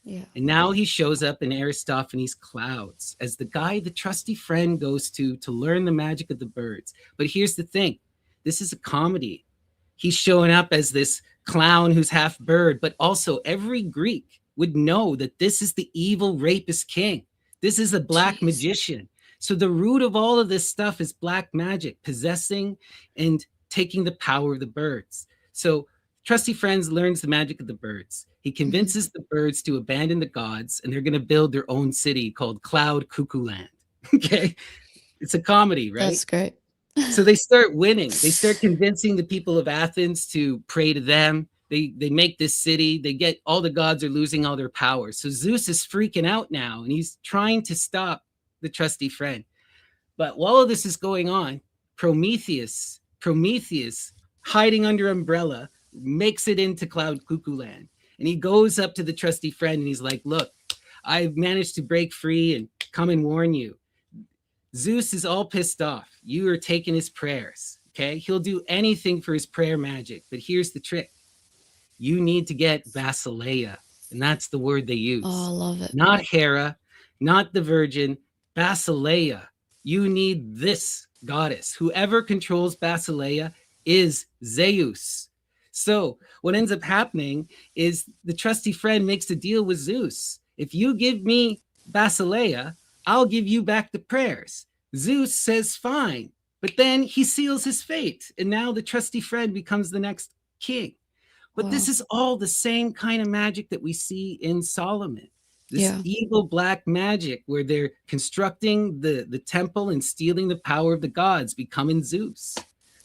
Yeah. And now he shows up in Aristophanes' Clouds as the guy the trusty friend goes to learn the magic of the birds. But here's the thing, this is a comedy. He's showing up as this clown who's half bird, but also every Greek would know that this is the evil rapist king. This is a black Jeez. magician. So the root of all of this stuff is black magic, possessing and taking the power of the birds. So Trusty Friends learns the magic of the birds. He Hmm. convinces the birds to abandon the gods, and they're going to build their own city called Cloud Cuckoo Land. Okay, it's a comedy, right? That's great. So they start winning. They start convincing the people of Athens to pray to them. They make this city. They get all the gods are losing all their power. So Zeus is freaking out now, and he's trying to stop the trusty friend. But while all this is going on, Prometheus, hiding under umbrella, makes it into Cloud Cuckoo Land. And he goes up to the trusty friend and he's like, look, I've managed to break free and come and warn you. Zeus is all pissed off. You are taking his prayers. Okay. He'll do anything for his prayer magic. But here's the trick: you need to get Basileia. And that's the word they Oh, I use. love it. Not Hera, not the Virgin, Basileia. You need this goddess. Whoever controls Basileia is Zeus. So what ends up happening is the trusty friend makes a deal with Zeus. If you give me Basileia, I'll give you back the prayers. Zeus says fine, but then he seals his fate, and now the trusty friend becomes the next king. But this Wow. is all the same kind of magic that we see in Solomon. This Yeah. evil black magic where they're constructing the temple and stealing the power of the gods, becoming Zeus.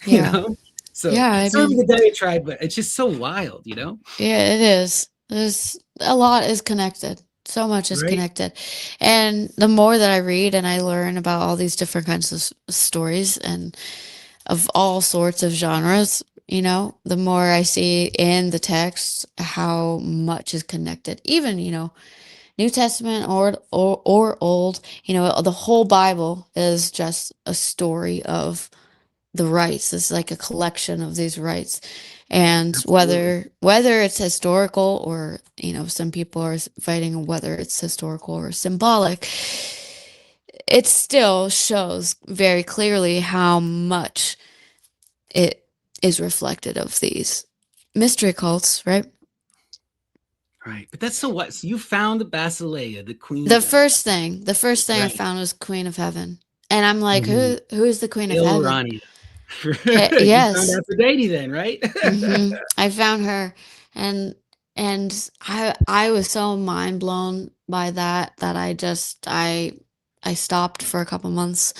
You Yeah. know? So Yeah. I sorry mean, the diatribe, but it's just so wild, you know? yeah, it is. There's a lot is connected. So much is Right? connected. And the more that I read and I learn about all these different kinds of stories and of all sorts of genres, the more I see in the text how much is connected. Even, New Testament or Old, the whole Bible is just a story of the rites. It's like a collection of these rites. And Absolutely. whether it's historical or, some people are fighting whether it's historical or symbolic, it still shows very clearly how much it is reflected of these mystery cults, right? Right. But that's so what? So you found the Basileia, the queen The of them. first thing I Right. found was Queen of Heaven. And I'm like, Mm-hmm. who is the Queen of Hail Heaven? Urania. You found Yes. Aphrodite then, right? I found her, and I was so mind blown by that I stopped for a couple months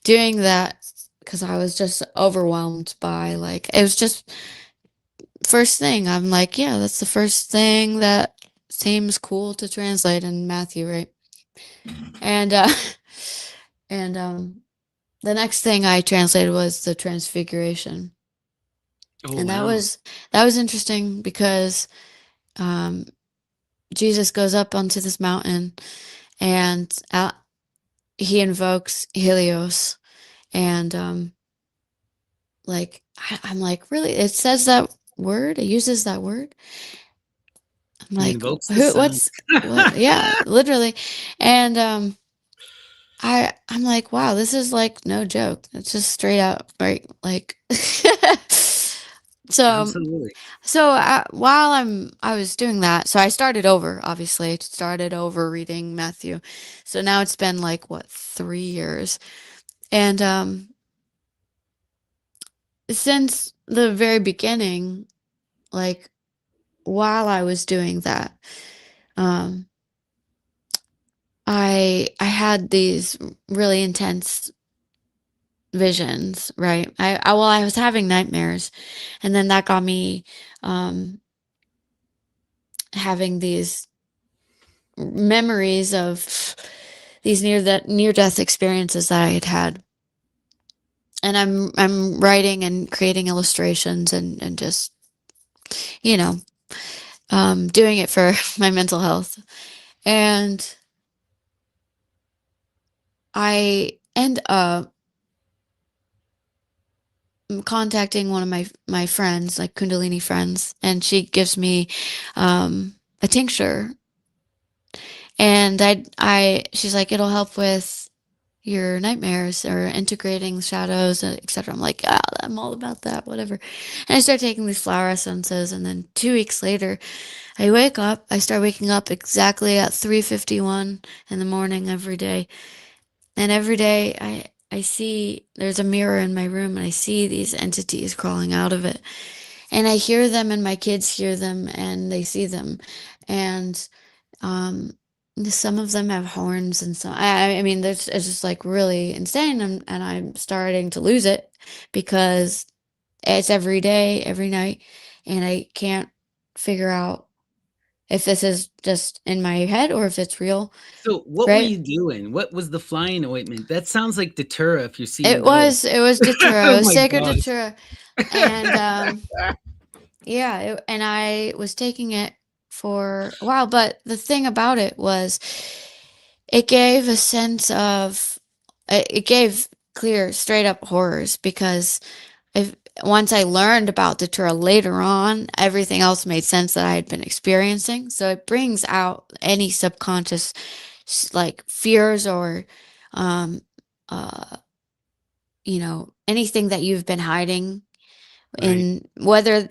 doing that because I was just overwhelmed by, like, it was just first thing. I'm like, yeah, that's the first thing that seems cool to translate in Matthew, right? And and the next thing I translated was the Transfiguration. Oh, And wow. that was interesting because um, Jesus goes up onto this mountain and he invokes Helios. And I'm like, really? It says that word? It uses that word? I'm He like, invokes the who, sun. what's, what? Yeah, literally. And I'm like, wow, this is like no joke. It's just straight out, right? Like, so Absolutely. while I was doing that, so I started over, obviously. I started over reading Matthew. So now it's been like what, 3 years. And since the very beginning, like while I was doing that, um I had these really intense visions, right? I was having nightmares, and then that got me um having these memories of these near death experiences that I had had. And I'm writing and creating illustrations and just, you know, doing it for my mental health. And I end up contacting one of my friends, like Kundalini friends, and she gives me a tincture. And she's like, it'll help with your nightmares or integrating shadows, etc. I'm like, ah, I'm all about that, whatever. And I start taking these flower essences, and then 2 weeks later, I start waking up exactly at 3:51 in the morning every day. And every day I see there's a mirror in my room and I see these entities crawling out of it. And I hear them and my kids hear them and they see them. And um some of them have horns and some I mean there's it's just like really insane and I'm starting to lose it because it's every day, every night, and I can't figure out if this is just in my head or if it's real, So what were right? you doing? What was the flying ointment? That sounds like Datura if you're seeing It ghosts. was it was Datura, Oh it was my sacred gosh. Datura, and yeah, and I was taking it for a while, but the thing about it was it gave a sense of it gave clear straight up horrors because if once I learned about Datura later on, everything else made sense that I had been experiencing. So it brings out any subconscious like fears or um uh anything that you've been hiding Right. in whether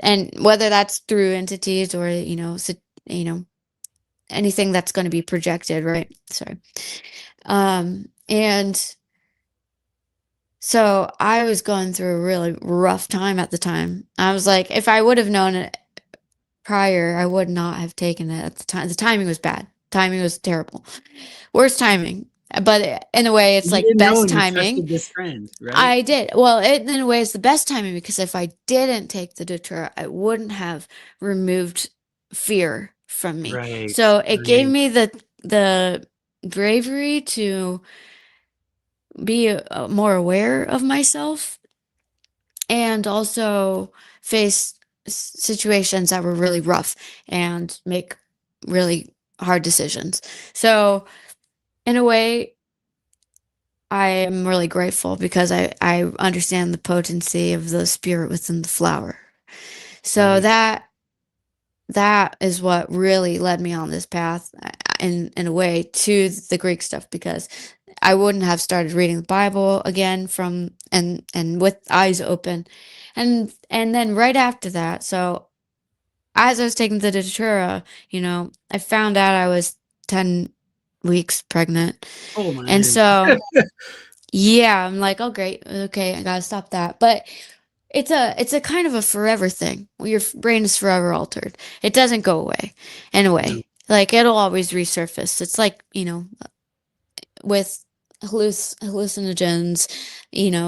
that's through entities or you know anything that's going to be projected, right? Sorry. And so I was going through a really rough time at the time. I was like, if I would have known it prior, I would not have taken it at the time. The timing was bad. Timing was terrible. Worst timing. But in a way, it's You like didn't know best and you timing. trusted this friend, right? I did. Well, in a way, it's the best timing because if I didn't take the Datura, I wouldn't have removed fear from me. Right, So it gave right, me the bravery to be more aware of myself and also face situations that were really rough and make really hard decisions. So in a way, I am really grateful because I understand the potency of the spirit within the flower. So right. that is what really led me on this path in a way to the Greek stuff because I wouldn't have started reading the Bible again from and with eyes open. And then right after that, so as I was taking the Datura, I found out I was 10 weeks pregnant. Oh, And man. so yeah, I'm like, "Oh, great. Okay, I gotta stop that." But it's a kind of a forever thing. Your brain is forever altered. It doesn't go away in a No. way. Like it'll always resurface. It's like, with hallucinogens,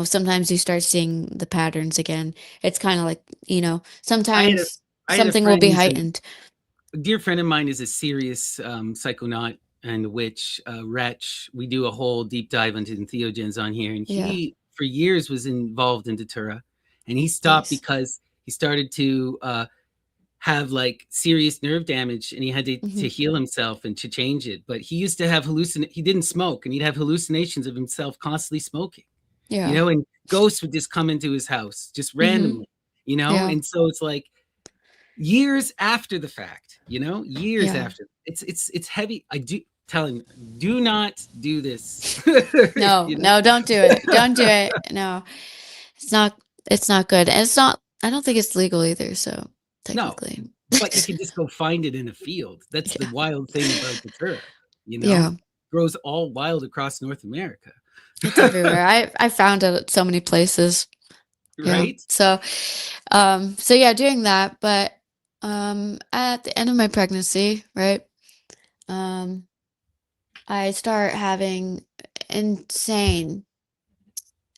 sometimes you start seeing the patterns again. It's kind of like, I had a sometimes I had a something will friend be who's heightened. a dear friend of mine is a serious, psychonaut and witch, wretch. We do a whole deep dive into entheogens on here, and Yeah. he, for years, was involved in Datura, and he stopped Nice. because he started to, have like serious nerve damage and he had to Hmm. heal himself and to change it. But he used to have he didn't smoke and he'd have hallucinations of himself constantly smoking, Yeah. and ghosts would just come into his house just Hmm. randomly, Yeah. and so it's like years after the fact, years Yeah. after. It's heavy. I do tell him, do not do this. No, you know? no, don't do it. Don't do it. No. It's not it's not good. And it's not I don't think it's legal either, so No, technically. but you can just go find it in a field. That's the Yeah. wild thing about Datura, you know? Yeah. Grows all wild across North America. It's everywhere. I found it at so many places. Yeah. Right? So yeah, doing that, but at the end of my pregnancy, right? Um I start having insane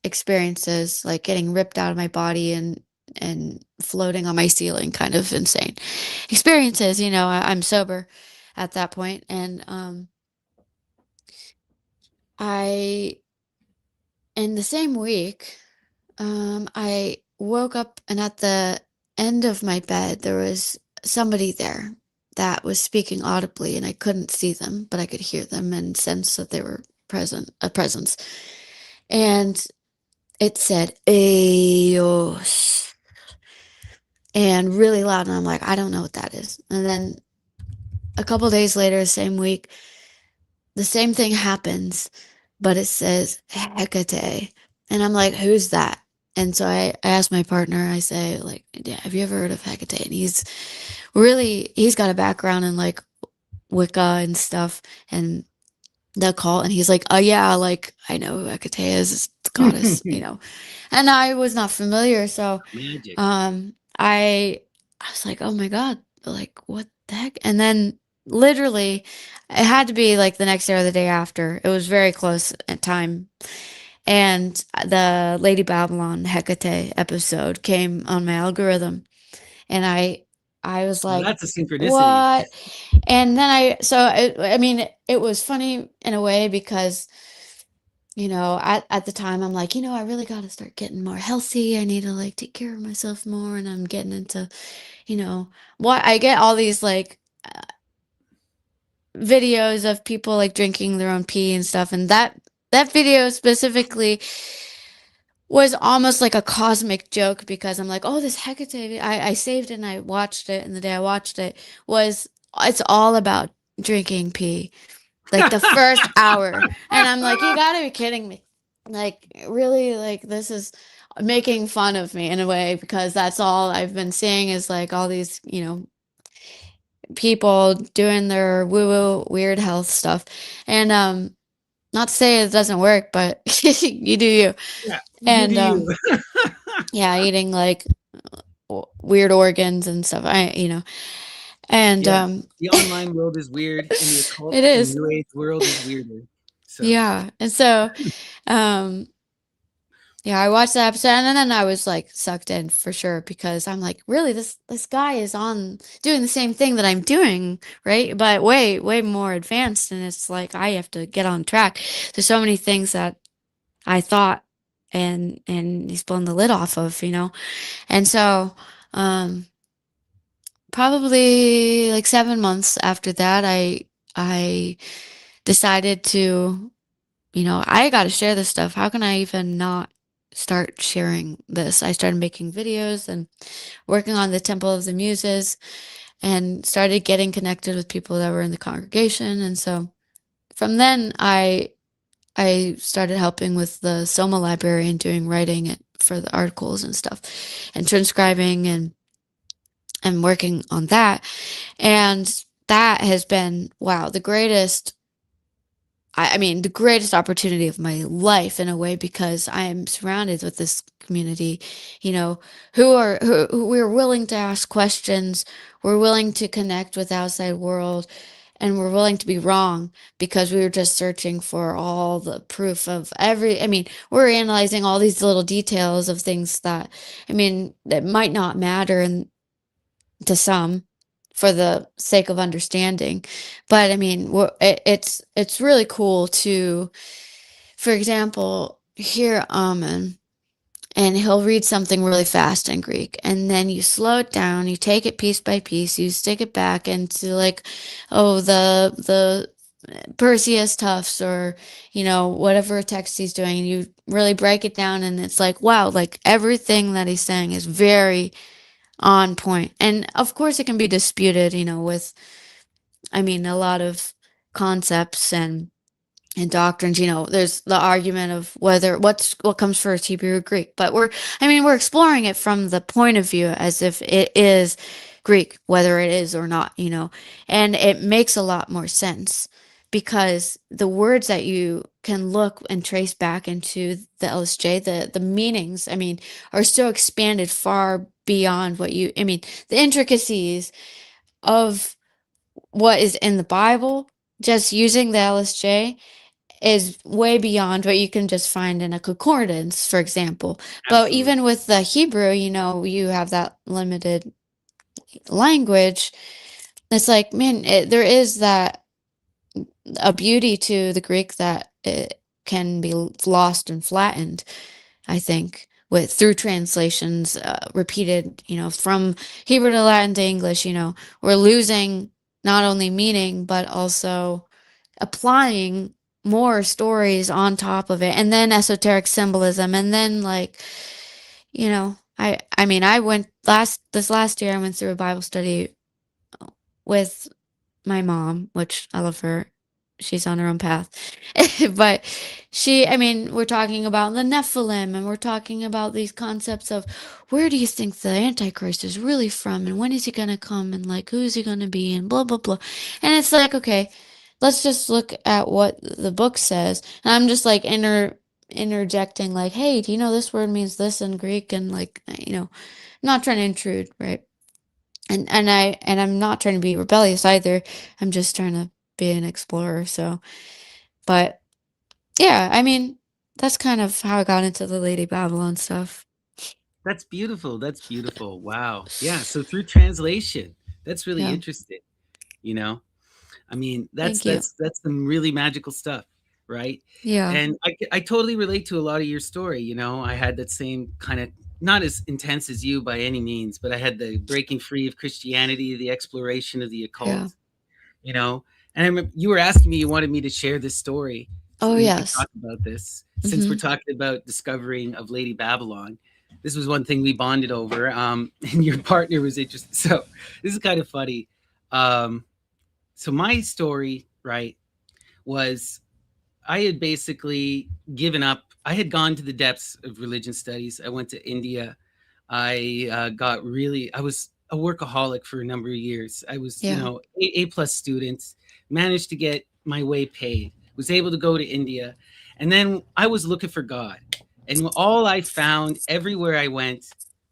experiences like getting ripped out of my body and floating on my ceiling, kind of insane experiences. I'm sober at that point, and I in the same week, I woke up and at the end of my bed there was somebody there that was speaking audibly, and I couldn't see them, but I could hear them and sense that they were a presence. And it said "Eos" and really loud, and I'm like, I don't know what that is. And then a couple days later, same week, the same thing happens, but it says Hecate. And I'm like, who's that? And so I asked my partner, I say, like, "Yeah, have you ever heard of Hecate?" And he's got a background in like Wicca and stuff and the occult. And he's like, oh, yeah, like, I know who Hecate is, it's the goddess. And I was not familiar. So Magic. I was like, oh my God, like, what the heck? And then literally, it had to be like the next day or the day after. It was very close at time. And the Lady Babylon Hecate episode came on my algorithm, and I was Well, like, that's a synchronicity. what? And then I mean, it was funny in a way because, at the time I'm like, I really got to start getting more healthy. I need to like take care of myself more. And I'm getting into, what I get all these like videos of people like drinking their own pee and stuff. And that video specifically was almost like a cosmic joke because I'm like, oh, this Hecate, I saved it and I watched it. And the day I watched it it's all about drinking pee, like the first hour. And I'm like, you gotta be kidding me. Like, really, like, this is making fun of me in a way because that's all I've been seeing is like all these, people doing their woo woo weird health stuff. And, not to say it doesn't work, but you do you. Yeah, you do And, you. yeah, eating like weird organs and stuff. And Yeah, the online world is weird, and the occult it and is. New Age world is weirder. So Yeah. And so, um, yeah, I watched that episode and then I was like sucked in for sure because I'm like, really, this guy is on doing the same thing that I'm doing, right? But way, way more advanced. And it's like I have to get on track. There's so many things that I thought and he's blown the lid off of, And so, um, probably like 7 months after that, I decided to, I got to share this stuff. How can I even not start sharing this? I started making videos and working on the Temple of the Muses and started getting connected with people that were in the congregation. And so from then, I started helping with the Soma library and doing writing for the articles and stuff and transcribing and working on that. And that has been, wow, I mean, the greatest opportunity of my life in a way because I am surrounded with this community, who we're willing to ask questions, we're willing to connect with the outside world, and we're willing to be wrong because we were just searching for all the proof of I mean, we're analyzing all these little details of things that, I mean, that might not matter to some for the sake of understanding. But I mean, it's really cool to, for example, hear Amen, and he'll read something really fast in Greek, and then you slow it down, you take it piece by piece, you stick it back into like, oh, the Perseus Tufts or whatever text he's doing, and you really break it down, and it's like, wow, like everything that he's saying is very on point. And of course, it can be disputed, with, I mean, a lot of concepts and doctrines, there's the argument of what comes first, Hebrew or Greek. But we're exploring it from the point of view as if it is Greek, whether it is or not, and it makes a lot more sense because the words that you can look and trace back into the LSJ, the meanings, I mean, are so expanded far beyond I mean, the intricacies of what is in the Bible, just using the LSJ is way beyond what you can just find in a concordance, for example. But absolutely. even with the Hebrew, you have that limited language. It's like, man, there is that a beauty to the Greek that it can be lost and flattened, I think, with through translations, repeated, from Hebrew to Latin to English, we're losing not only meaning, but also applying more stories on top of it, and then esoteric symbolism, and then like, I mean, I went this last year, I went through a Bible study with my mom, which I love her. She's on her own path. But I mean, we're talking about the Nephilim and we're talking about these concepts of where do you think the Antichrist is really from and when is he going to come and like who's he going to be and blah, blah, blah. And it's like, okay, let's just look at what the book says. And I'm just like interjecting, like, hey, do you know this word means this in Greek? And like, I'm not trying to intrude, right? And I'm not trying to be rebellious either. I'm just trying to be an explorer. So, but yeah, I mean, that's kind of how I got into the Lady Babylon stuff. That's beautiful. That's beautiful. Wow. Yeah. So through translation, that's really Yeah. interesting. You know, I mean, Thank you. that's some really magical stuff, right? Yeah. And I totally relate to a lot of your story. You know, I had that same kind of, not as intense as you by any means, but I had the breaking free of Christianity, the exploration of the Yeah. occult. You know, and I remember you were asking me, you wanted me to share this story, Oh, and we could yes. talk about this since we're Mhm. talking about discovering of Lady Babylon. This was one thing we bonded over, and your partner was interested. So this is kind of funny. Um, so my story, right, was I had basically given up. I had gone to the depths of religion studies. I went to India. I got really, I was a workaholic for a number of years. I was, Yeah. A plus student, managed to get my way paid, was able to go to India. And then I was looking for God. And all I found everywhere I went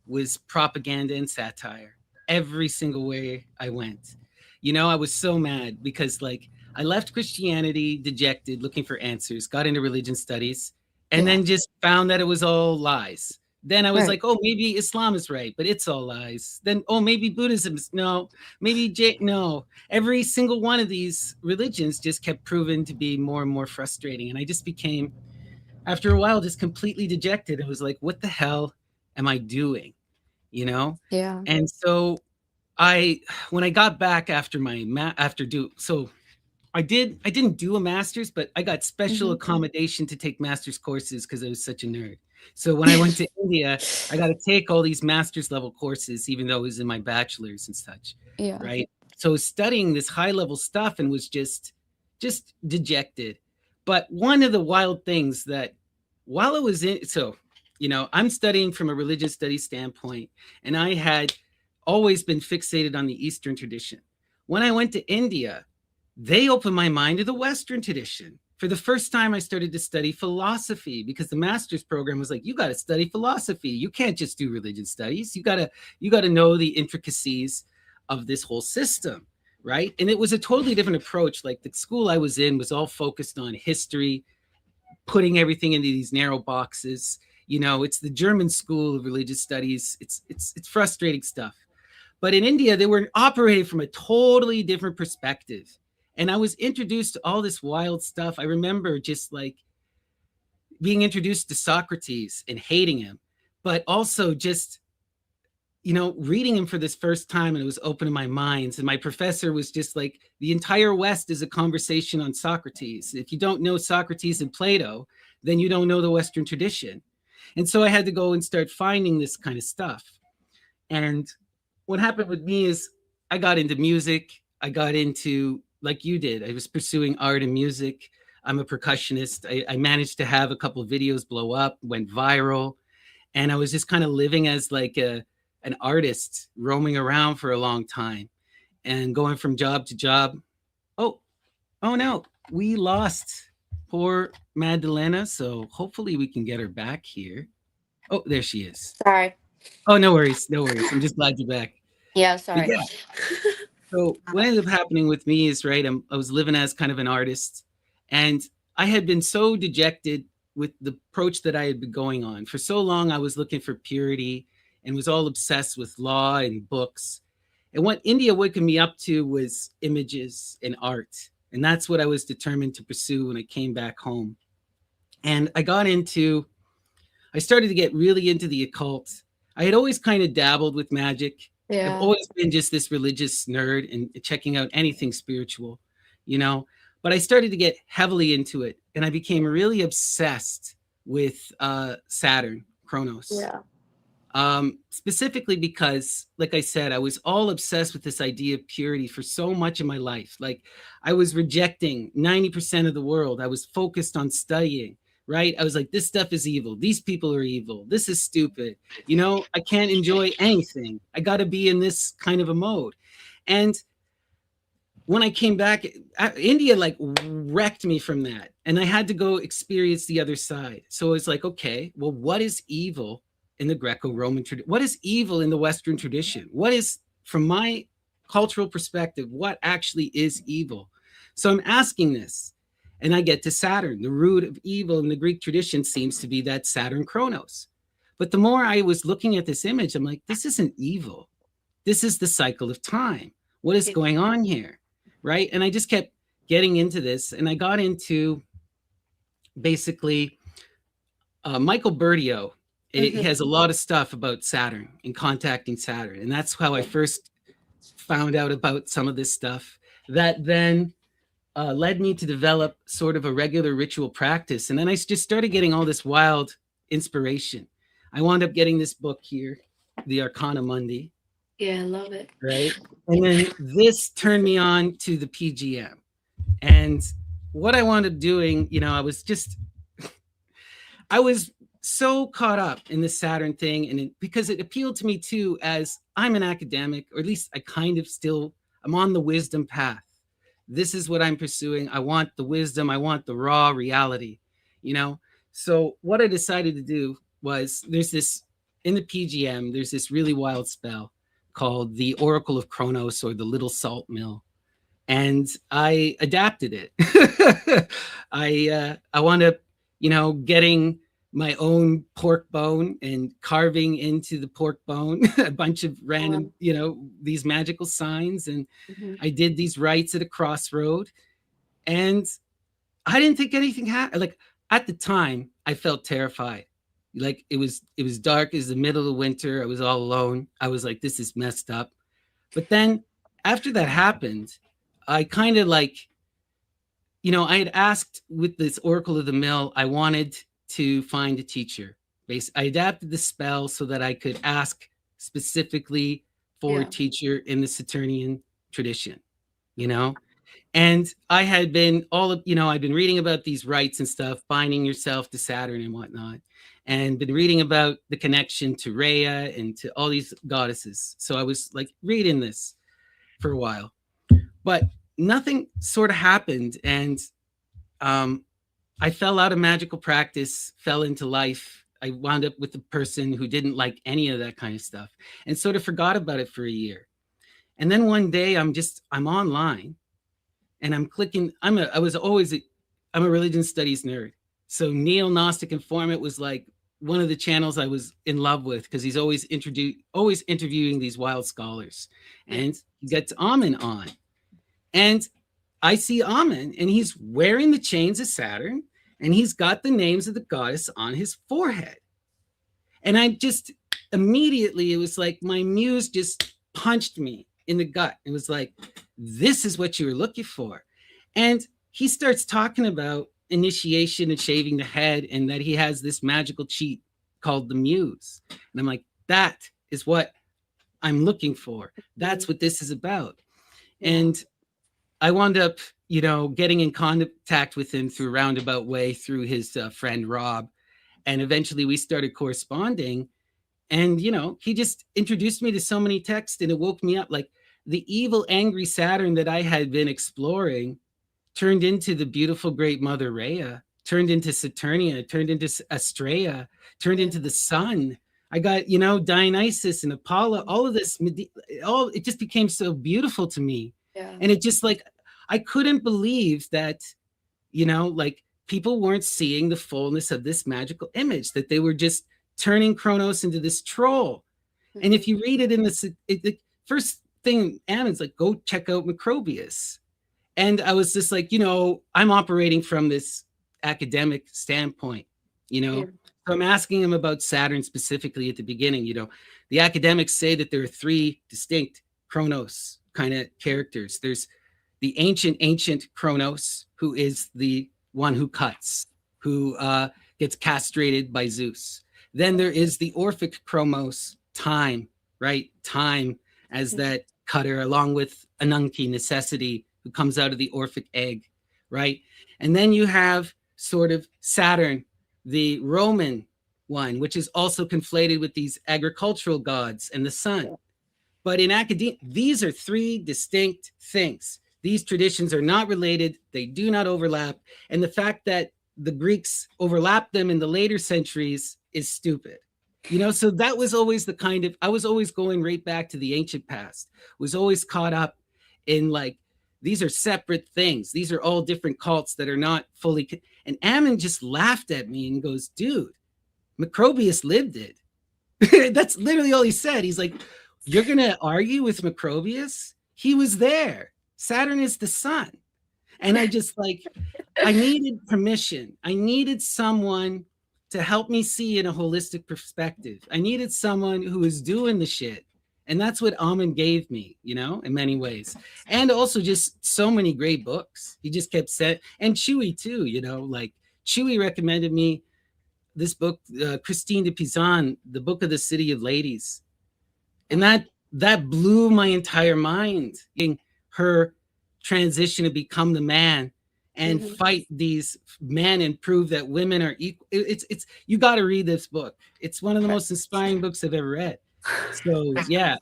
was propaganda and satire. Every single way I went. I was so mad because, like, I left Christianity dejected, looking for answers, got into religion studies, and Yeah. then just found that it was all lies. Then I was Right. like, oh, maybe Islam is right, but it's all lies. Then, oh, maybe Buddhism is no, maybe no. Every single one of these religions just kept proving to be more and more frustrating. And I just became, after a while, just completely dejected. It was like, what the hell am I doing? You know? Yeah. And so when I got back after my, after do, so I didn't do a master's, but I got special Mhm. accommodation to take master's courses because I was such a nerd. So when I went to India, I got to take all these master's level courses, even though it was in my bachelor's and such, Yeah. right? So studying this high level stuff and was just dejected. But one of the wild things that while I was in, so I'm studying from a religious studies standpoint, and I had always been fixated on the Eastern tradition. When I went to India, they opened my mind to the Western tradition. For the first time, I started to study philosophy because the master's program was like, you got to study philosophy. You can't just do religion studies. You got to know the intricacies of this whole system, right? And it was a totally different approach. Like the school I was in was all focused on history, putting everything into these narrow boxes. It's the German school of religious studies. It's frustrating stuff. But in India, they were operating from a totally different perspective. And I was introduced to all this wild stuff. I remember just like being introduced to Socrates and hating him, but also just, reading him for this first time, and it was opening my minds. And my professor was just like, the entire West is a conversation on Socrates. If you don't know Socrates and Plato, then you don't know the Western tradition. And so I had to go and start finding this kind of stuff. And what happened with me is I got into music. I got into, like you did, I was pursuing art and music. I'm a percussionist. I managed to have a couple of videos blow up, went viral. And I was just kind of living as like an artist, roaming around for a long time and going from job to job. Oh, oh no, we lost poor Maddalena. So hopefully we can get her back here. Oh, there she is. Sorry. Oh, no worries. No worries. I'm just glad you're back. Yeah, But sorry. yeah, so what ended up happening with me is, right, I was living as kind of an artist, and I had been so dejected with the approach that I had been going on. For so long, I was looking for purity and was all obsessed with law and books. And what India wakened me up to was images and art. And that's what I was determined to pursue when I came back home. And I started to get really into the occult. I had always kind of dabbled with magic. I've Yeah. always been just this religious nerd and checking out anything spiritual, you know. But I started to get heavily into it, and I became really obsessed with Saturn, Chronos. Yeah. Specifically because, like I said, I was all obsessed with this idea of purity for so much of my life. Like I was rejecting 90% of the world. I was focused on studying, right? I was like, this stuff is evil. These people are evil. This is stupid. I can't enjoy anything. I got to be in this kind of a mode. And when I came back, India like wrecked me from that. And I had to go experience the other side. So it's like, okay, well, what is evil in the Greco-Roman tradition? What is evil in the Western tradition? What is from my cultural perspective, what actually is evil? So I'm asking this, and I get to Saturn. The root of evil in the Greek tradition seems to be that Saturn Chronos. But the more I was looking at this image, I'm like, this isn't evil. This is the cycle of time. What is Yeah. going on here? Right. And I just kept getting into this, and I got into basically Michael Bertio. He has a lot of stuff about Saturn and contacting Saturn. And that's how I first found out about some of this stuff. That then led me to develop sort of a regular ritual practice. And then I just started getting all this wild inspiration. I wound up getting this book here, The Arcana Mundi. Yeah, I love it. Right. And then this turned me on to the PGM. And what I wound up doing, I was so caught up in the Saturn thing, and because it appealed to me too, as I'm an academic, or at least I kind of still, I'm on the wisdom path. This is what I'm pursuing. I want the wisdom. I want the raw reality, you know? So what I decided to do was, there's this, in the PGM, there's this really wild spell called the Oracle of Kronos, or the Little Salt Mill. And I adapted it. I wound up, getting my own pork bone and carving into the pork bone a bunch of random, these magical signs. And I did these rites at a crossroad, and I didn't think anything happened. Like, at the time, I felt terrified. Like, it was dark. It was the middle of the winter. I was all alone. I was like, this is messed up. But then after that happened, I kind of I had asked with this Oracle of the Mill, I wanted to find a teacher. I adapted the spell so that I could ask specifically for a teacher in the Saturnian tradition, And I had been I'd been reading about these rites and stuff, binding yourself to Saturn and whatnot, and been reading about the connection to Rhea and to all these goddesses. So I was like reading this for a while, but nothing sort of happened. And I fell out of magical practice, fell into life. I wound up with a person who didn't like any of that kind of stuff, and sort of forgot about it for a year. And then one day I'm online, and I'm clicking. I'm a religion studies nerd. So Neo-Gnostic Informant was like one of the channels I was in love with, because he's always interviewing these wild scholars. And he gets Amen on. And I see Amen, and he's wearing the chains of Saturn, and he's got the names of the goddess on his forehead. And I just immediately, it was like my muse just punched me in the gut. It was like, this is what you were looking for. And he starts talking about initiation and shaving the head, and that he has this magical cheat called the Muse. And I'm like, that is what I'm looking for. That's what this is about. And I wound up, getting in contact with him through a roundabout way through his friend Rob. And eventually we started corresponding. And, he just introduced me to so many texts, and it woke me up. Like, the evil, angry Saturn that I had been exploring turned into the beautiful great mother Rhea, turned into Saturnia, turned into Astraea, turned into the sun. I got, Dionysus and Apollo, all of this, it just became so beautiful to me. Yeah. And it just I couldn't believe that, people weren't seeing the fullness of this magical image, that they were just turning Kronos into this troll. Mm-hmm. And if you read it in the first thing, Amen's like, go check out Macrobius. And I was just like, I'm operating from this academic standpoint, So I'm asking him about Saturn specifically at the beginning. The academics say that there are three distinct Kronos kind of characters. There's the ancient Kronos, who is the one who cuts, who gets castrated by Zeus. Then there is the Orphic Kronos, time, right? Time as that cutter, along with Anunki, necessity, who comes out of the Orphic egg, right? And then you have sort of Saturn, the Roman one, which is also conflated with these agricultural gods and the sun. But in academia, these are three distinct things. These traditions are not related. They do not overlap. And the fact that the Greeks overlapped them in the later centuries is stupid. So that was always the kind of, I was always going right back to the ancient past, was always caught up in like, these are separate things. These are all different cults that are not fully. And Ammon just laughed at me and goes, dude, Macrobius lived it. That's literally all he said. He's like, you're going to argue with Macrobius? He was there. Saturn is the sun. And I just like, I needed permission. I needed someone to help me see in a holistic perspective. I needed someone who was doing the shit. And that's what Amen gave me, in many ways. And also just so many great books. He just kept saying, and Chewy too, like Chewy recommended me this book, Christine de Pizan, The Book of the City of Ladies. And that blew my entire mind. Her transition to become the man and fight these men and prove that women are equal. It's you got to read this book. It's one of the most inspiring books I've ever read. So yeah,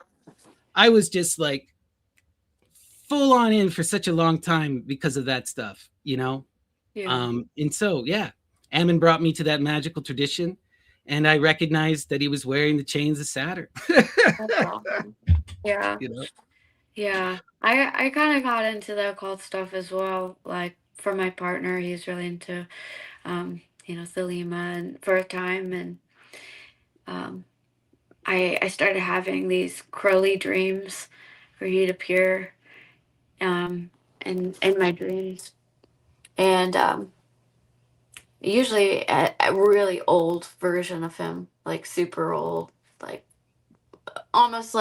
I was just like full on in for such a long time because of that stuff, Yeah. And so yeah, Ammon brought me to that magical tradition, and I recognized that he was wearing the chains of Saturn. That's awesome. Yeah. you know, Yeah. I kind of got into the occult stuff as well. Like for my partner, he's really into Thelema and for a time, and um I started having these Crowley dreams where he'd appear in my dreams. And usually a really old version of him, like super old, like almost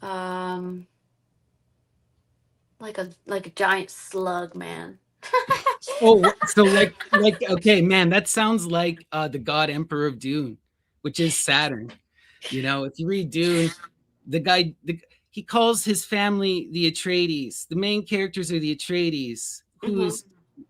um like a giant slug man. Oh, so like okay, man, that sounds like the God Emperor of Dune, which is Saturn. If you read Dune, he calls his family the Atreides. The main characters are the Atreides, Mhm.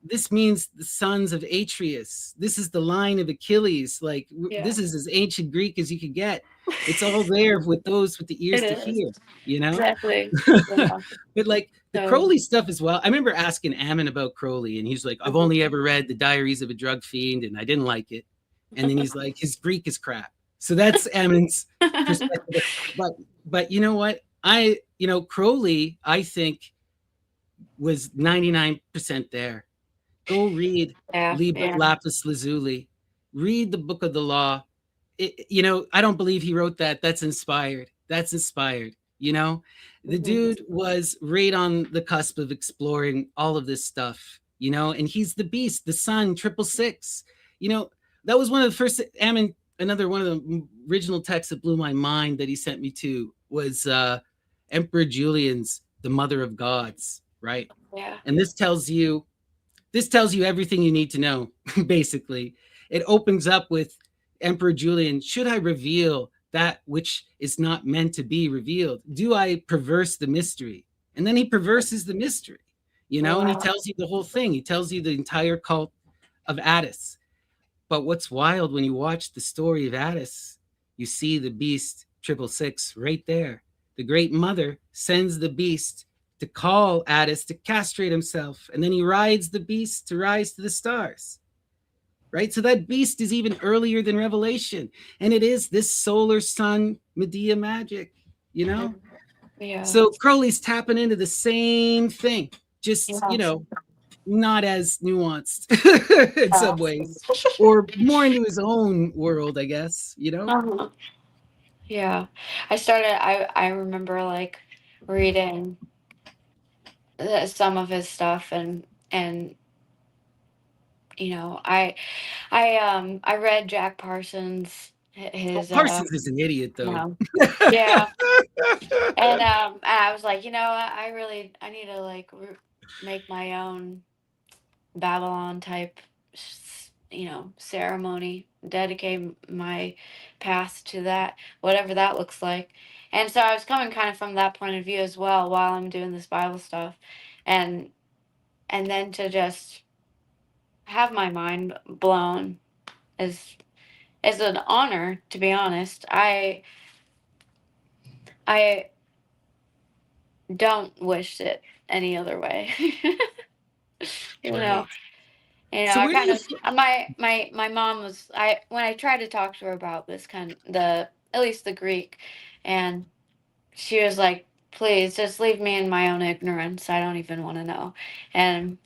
this means the sons of Atreus. This is the line of Achilles. Like Yeah. this is as ancient Greek as you could get. It's all there with those with the It ears to is. hear, you know? Exactly. Yeah. But like the So, Crowley stuff as well. I remember asking Ammon about Crowley, and he's like, I've mhm. only ever read the Diaries of a Drug Fiend, and I didn't like it. And then he's like, his Greek is crap. So that's Ammon's perspective. But you know what? Crowley, I think, was 99% there. Go read Yeah, Liber yeah. Lapis Lazuli. Read the Book of the Law. I don't believe he wrote that. That's inspired. That's inspired. The Mhm. dude was right on the cusp of exploring all of this stuff, and he's the beast, the sun, 666. That was one of the first, another one of the original texts that blew my mind that he sent me to was Emperor Julian's The Mother of Gods, right? Yeah. And this tells you everything you need to know, basically. It opens up with Emperor Julian, should I reveal that which is not meant to be revealed? Do I perverse the mystery? And then he perverses the mystery, and he Wow. tells you the whole thing. He tells you the entire cult of Attis. But what's wild when you watch the story of Attis, you see the beast 666 right there. The great mother sends the beast to call Attis to castrate himself, and then he rides the beast to rise to the stars. Right? So that beast is even earlier than Revelation. And it is this solar sun Medea magic, you know? Yeah. So Crowley's tapping into the same thing, just, Yeah. not as nuanced in Yeah. some ways, or more into his own world, I guess. Uh-huh. Yeah. I remember like reading some of his stuff, and I read Jack Parsons Well, his Parsons is an idiot, though. yeah. Yeah. And I was like, I really I need to like make my own Babylon type ceremony, dedicate my past to that, whatever that looks like. And so I was coming kind of from that point of view as well while I'm doing this Bible stuff. And then to just have my mind blown is an honor, to be honest. I don't wish it any other way. you know. Right. So I where do kind you of my mom was I when I tried to talk to her about this kind the at least the Greek, and she was like, "Please just leave me in my own ignorance. I don't even want to know." And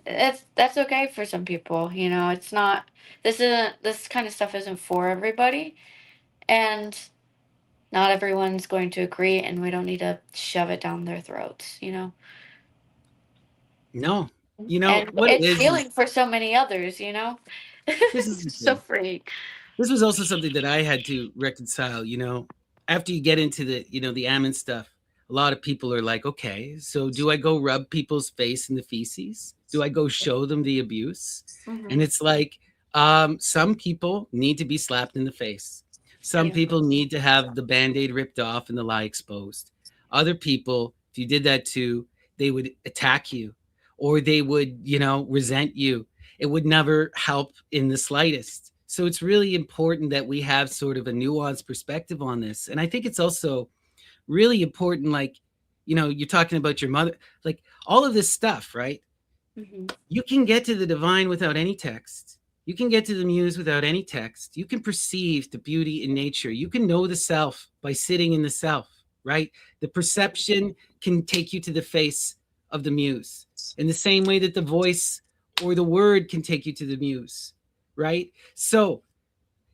that's okay for some people. It's not. This kind of stuff isn't for everybody, and not everyone's going to agree, and we don't need to shove it down their throats. No, you know And what it it's is. healing for so many others. This is It's the just so thing. freeing. This was also something that I had to reconcile. After you get into the Ammon stuff, a lot of people are like, okay, so do I go rub people's face in the feces? Do I go show them the abuse? And Hmm. it's like, some people need to be slapped in the face. Some Yeah. people need to have the band-aid ripped off and the lie exposed. Other people, if you did that too, they would attack you, or they would, resent you. It would never help in the slightest. So it's really important that we have sort of a nuanced perspective on this. And I think it's also really important, like, you're talking about your mother, like all of this stuff, right? Hmm. You can get to the divine without any text. You can get to the muse without any text. You can perceive the beauty in nature. You can know the self by sitting in the self, right? The perception can take you to the face of the muse in the same way that the voice or the word can take you to the muse, right? So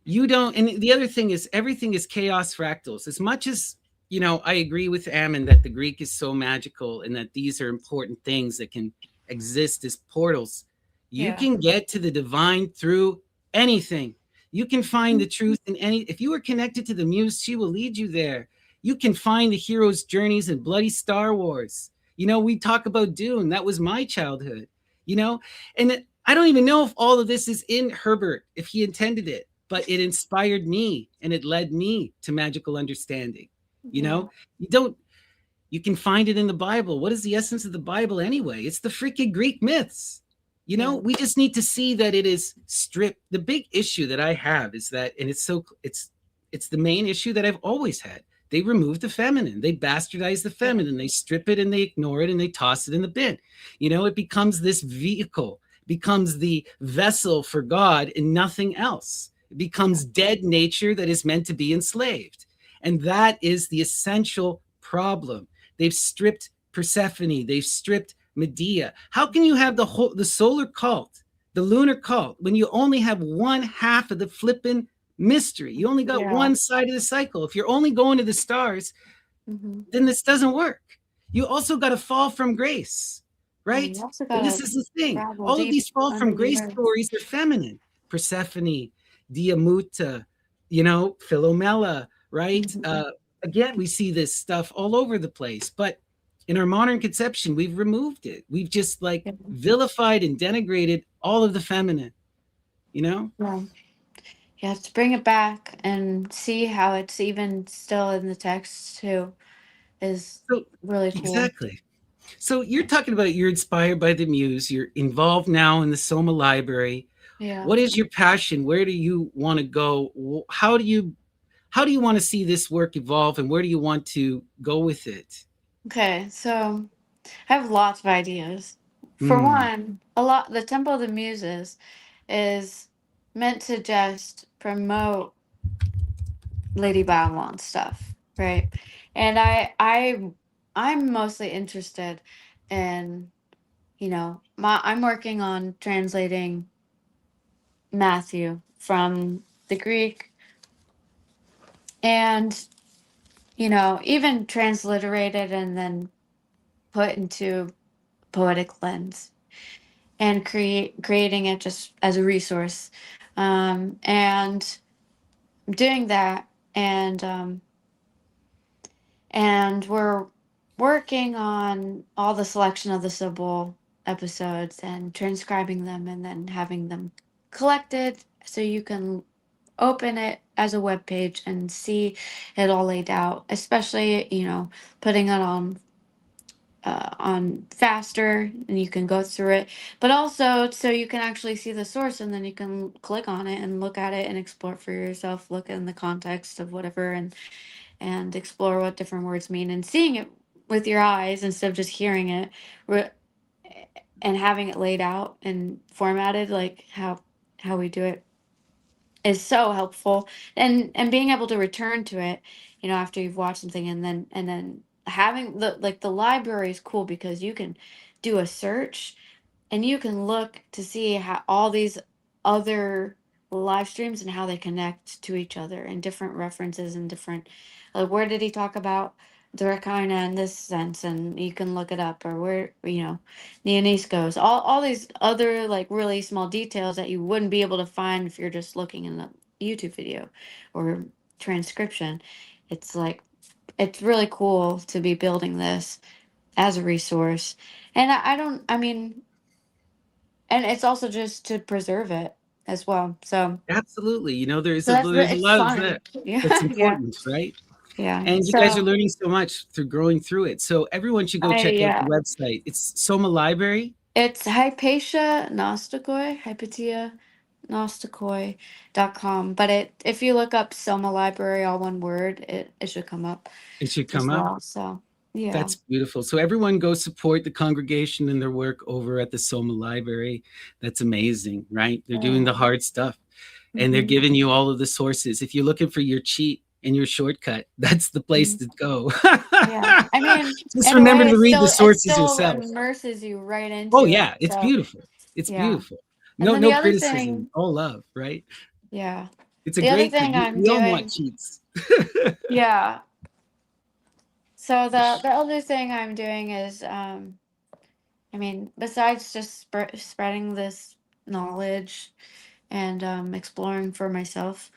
you don't, and the other thing is everything is chaos fractals. As much as, I agree with Ammon that the Greek is so magical and that these are important things that can exist as portals. You Yeah. can get to the divine through anything. You can find the truth in any, if you are connected to the muse, she will lead you there. You can find the hero's journeys in bloody Star Wars. We talk about Dune. That was my childhood, you know, and I don't even know if all of this is in Herbert, if he intended it, but it inspired me and it led me to magical understanding. You Yeah. know, you don't, you can find it in the Bible. What is the essence of the Bible anyway? It's the freaking Greek myths. Yeah. We just need to see that it is stripped. The big issue that I have is that, and it's the main issue that I've always had. They remove the feminine. They bastardize the Yeah. feminine. They strip it and they ignore it and they toss it in the bin. It becomes this vehicle, becomes the vessel for God and nothing else. It becomes dead nature that is meant to be enslaved. And that is the essential problem. They've stripped Persephone. They've stripped Medea. How can you have the solar cult, the lunar cult, when you only have one half of the flippin' mystery? You only got Yeah. one side of the cycle. If you're only going to the stars, Hmm. then this doesn't work. You also got to fall from grace, And right? you also And this gotta is the thing. travel All of deep these fall from under the grace earth. stories are feminine. Persephone, Diamuta, Philomela, right? Hmm. Again, we see this stuff all over the place, but in our modern conception, we've removed it. We've just like Yeah. vilified and denigrated all of the feminine, you know? Yeah. You have to bring it back and see how it's even still in the text too. Is So, really cool. exactly. So you're talking about you're inspired by the muse, you're involved now in the Soma Library. Yeah. What is your passion? Where do you want to go? How do you want to see this work evolve and where do you want to go with it? Okay, so I have lots of ideas. For Hmm. one, the Temple of the Muses is meant to just promote Lady Babylon stuff, right? And I'm mostly interested in, I'm working on translating Matthew from the Greek and, even transliterated and then put into poetic lens and creating it just as a resource. And doing that, and we're working on all the selection of the Sybil episodes and transcribing them and then having them collected so you can open it as a web page and see it all laid out, especially, putting it on faster and you can go through it, but also so you can actually see the source and then you can click on it and look at it and explore for yourself, look in the context of whatever, and explore what different words mean and seeing it with your eyes instead of just hearing it. and having it laid out and formatted like how we do it is so helpful, and being able to return to it, after you've watched something, and then having the library is cool because you can do a search and you can look to see how all these other live streams and how they connect to each other and different references and different, like, where did he talk about Durkheim in this sense, and you can look it up, or where, Neonice goes, all these other like really small details that you wouldn't be able to find if you're just looking in the YouTube video or transcription. It's like, it's really cool to be building this as a resource. And I don't, I mean, and it's also just to preserve it as well. Absolutely. So that's there's a it's lot of fun. that that's Yeah, yeah, important, right? yeah. And you guys are So learning so much through growing through it. So everyone should go I check out the yeah, website. It's Soma Library. it's Hypatia Gnostikoi, Hypatia Gnostikoi.com. But if you look up Soma Library, all one word, it should come up It should as come up. well. So yeah. That's beautiful. So everyone go support the congregation and their work over at the Soma Library. That's amazing, right? They're doing the Yeah. hard stuff and they're Mhm. giving you all of the sources. If you're looking for your cheat and your shortcut, that's the place Mhm. to go. Yeah. I mean, Just in a remember way, to read the it sources still yourself. immerses you right Oh into it. yeah, it's So beautiful. It's yeah. beautiful. And No, then the no other criticism, thing, all love, right? yeah. It's a The other great thing I'm we all want doing, cheats. yeah. So the other thing I'm doing is, I mean, besides just spreading this knowledge and exploring for myself,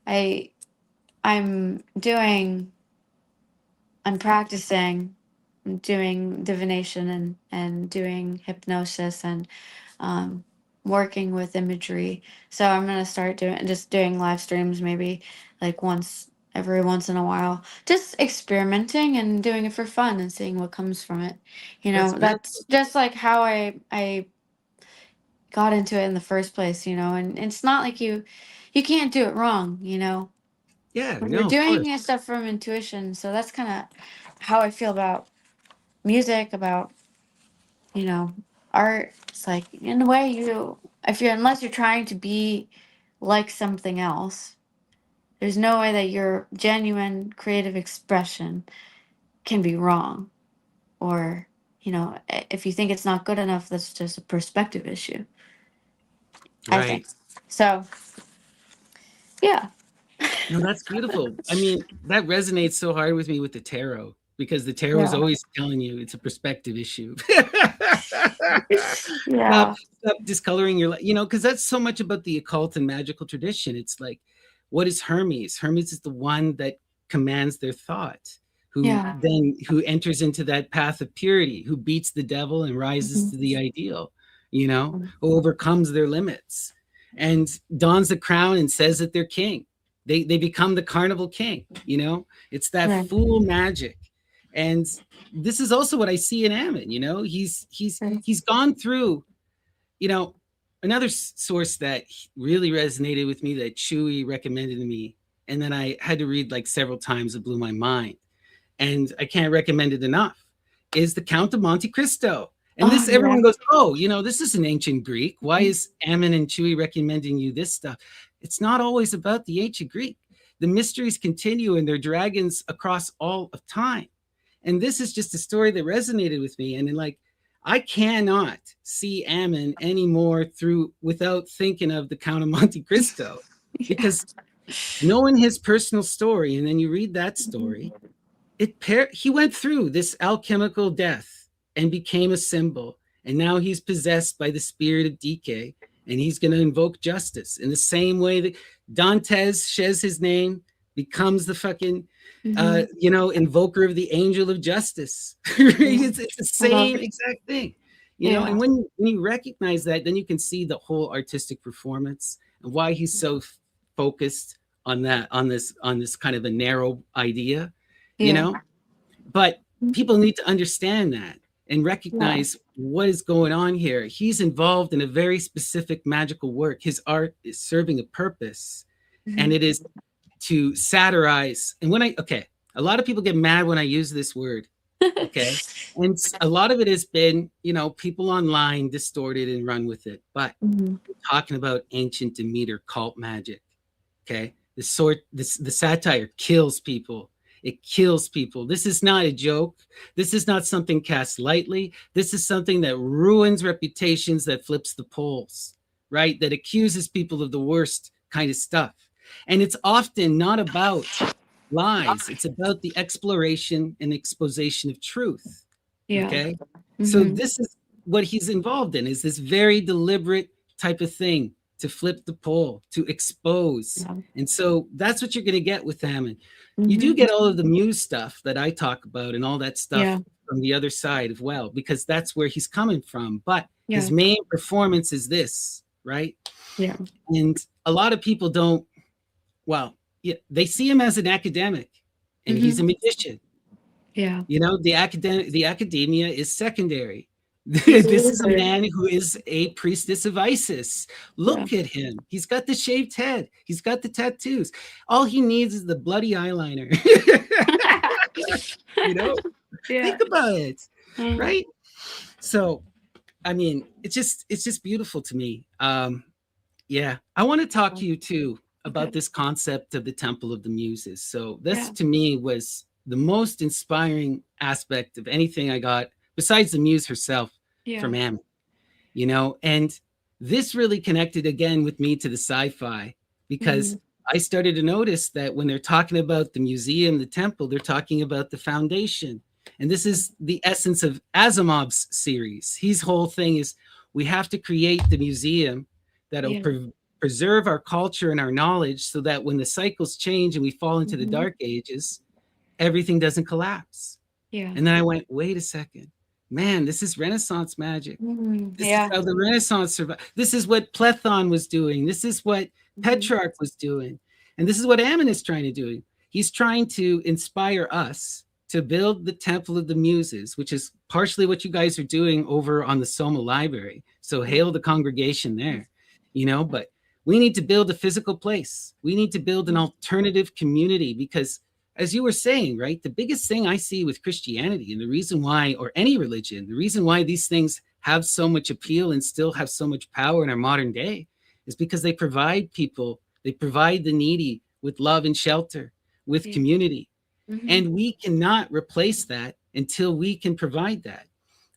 I I'm doing I'm practicing, I'm doing divination and doing hypnosis and um, working with imagery. So I'm gonna start doing live streams, maybe like every once in a while, just experimenting and doing it for fun and seeing what comes from it. That's That's beautiful. just like how I got into it in the first place. And it's not like you can't do it wrong. Yeah, When you're no, of doing course. your stuff from intuition. So that's kind of how I feel about music, about you know, art. It's like, in a way, if you're unless you're trying to be like something else, there's no way that your genuine creative expression can be wrong. Or, if you think it's not good enough, that's just a perspective issue, I think. Right. So, yeah. No, that's beautiful. I mean, that resonates so hard with me with the tarot because the tarot is Yeah. always telling you it's a perspective issue. Yeah. Stop discoloring your life, because that's so much about the occult and magical tradition. It's like, what is Hermes? Hermes is the one that commands their thought, Yeah. who enters into that path of purity, who beats the devil and rises Mhm. to the ideal, who overcomes their limits and dons the crown and says that they're king. They become the carnival king. It's that Right. fool magic. And this is also what I see in Ammon. He's gone through, you know, another source that really resonated with me that Chewy recommended to me, and then I had to read like several times. It blew my mind, and I can't recommend it enough. Is the Count of Monte Cristo? And Oh, this, yeah. everyone goes, oh, this is an ancient Greek. Why is Ammon and Chewy recommending you this stuff? It's not always about the ancient Greek. The mysteries continue, and they're dragons across all of time. And this is just a story that resonated with me. And then, like, I cannot see Ammon anymore without thinking of the Count of Monte Cristo, Yeah. because knowing his personal story, and then you read that story, he went through this alchemical death and became a symbol, and now he's possessed by the spirit of decay, and he's going to invoke justice in the same way that Dantes shares his name, becomes the fucking Hmm. invoker of the angel of justice. Yeah. It's the I love same it. exact thing. Yeah. And when you recognize that, then you can see the whole artistic performance and why he's so focused on this kind of a narrow idea, you Yeah. know but people need to understand that and Yeah. recognize what is going on here. He's involved in a very specific magical work. His art is serving a purpose, and Mhm. it is to satirize. And a lot of people get mad when I use this word. Okay. And a lot of it has been, people online distorted and run with it. But Mhm. we're talking about ancient Demeter cult magic. Okay. The satire kills people. It kills people. This is not a joke. This is not something cast lightly. This is something that ruins reputations, that flips the polls, right? That accuses people of the worst kind of stuff. And it's often not about lies. It's about the exploration and exposition of truth. Yeah. Okay. So Mhm. this is what he's involved in, is this very deliberate type of thing to flip the poll, to expose. Yeah. And so that's what you're going to get with Hammond. You do Mhm. get all of the Muse stuff that I talk about and all that stuff Yeah. from the other side as well, because that's where he's coming from. But his Yeah. main performance is this, right? Yeah. And a lot of people don't, well, yeah, they see him as an academic, and he's a Mhm. magician. Yeah. The academia is secondary. He's a This is a wizard. man who is a priestess of Isis. Yeah. Look at him. He's got the shaved head. He's got the tattoos. All he needs is the bloody eyeliner. you know, Yeah. think about it, Mhm. right? So, I mean, it's just beautiful to me. Yeah, I want to talk to you too about Okay. this concept of the Temple of the Muses. So this Yeah. to me was the most inspiring aspect of anything I got, besides the muse herself, Yeah. from Ammon, and this really connected again with me to the sci-fi, because Mhm. I started to notice that when they're talking about the museum, the temple, they're talking about the foundation. And this is the essence of Asimov's series. His whole thing is, we have to create the museum that'll Yeah. preserve our culture and our knowledge, so that when the cycles change and we fall into the Mhm. dark ages, everything doesn't collapse. Yeah. And then I went, wait a second, man, this is Renaissance magic. Mhm. This is Yeah. how the Renaissance survived. This is what Plethon was doing. This is what Mhm. Petrarch was doing. And this is what Ammon is trying to do. He's trying to inspire us to build the Temple of the Muses, which is partially what you guys are doing over on the Soma Library. So Yeah. hail the congregation there, but we need to build a physical place. We need to build an alternative community, because as you were saying, right, the biggest thing I see with Christianity, and the reason why, or any religion, the reason why these things have so much appeal and still have so much power in our modern day, is because they provide the needy with love and shelter, with Yeah. community. Mhm. And we cannot replace that until we can provide that.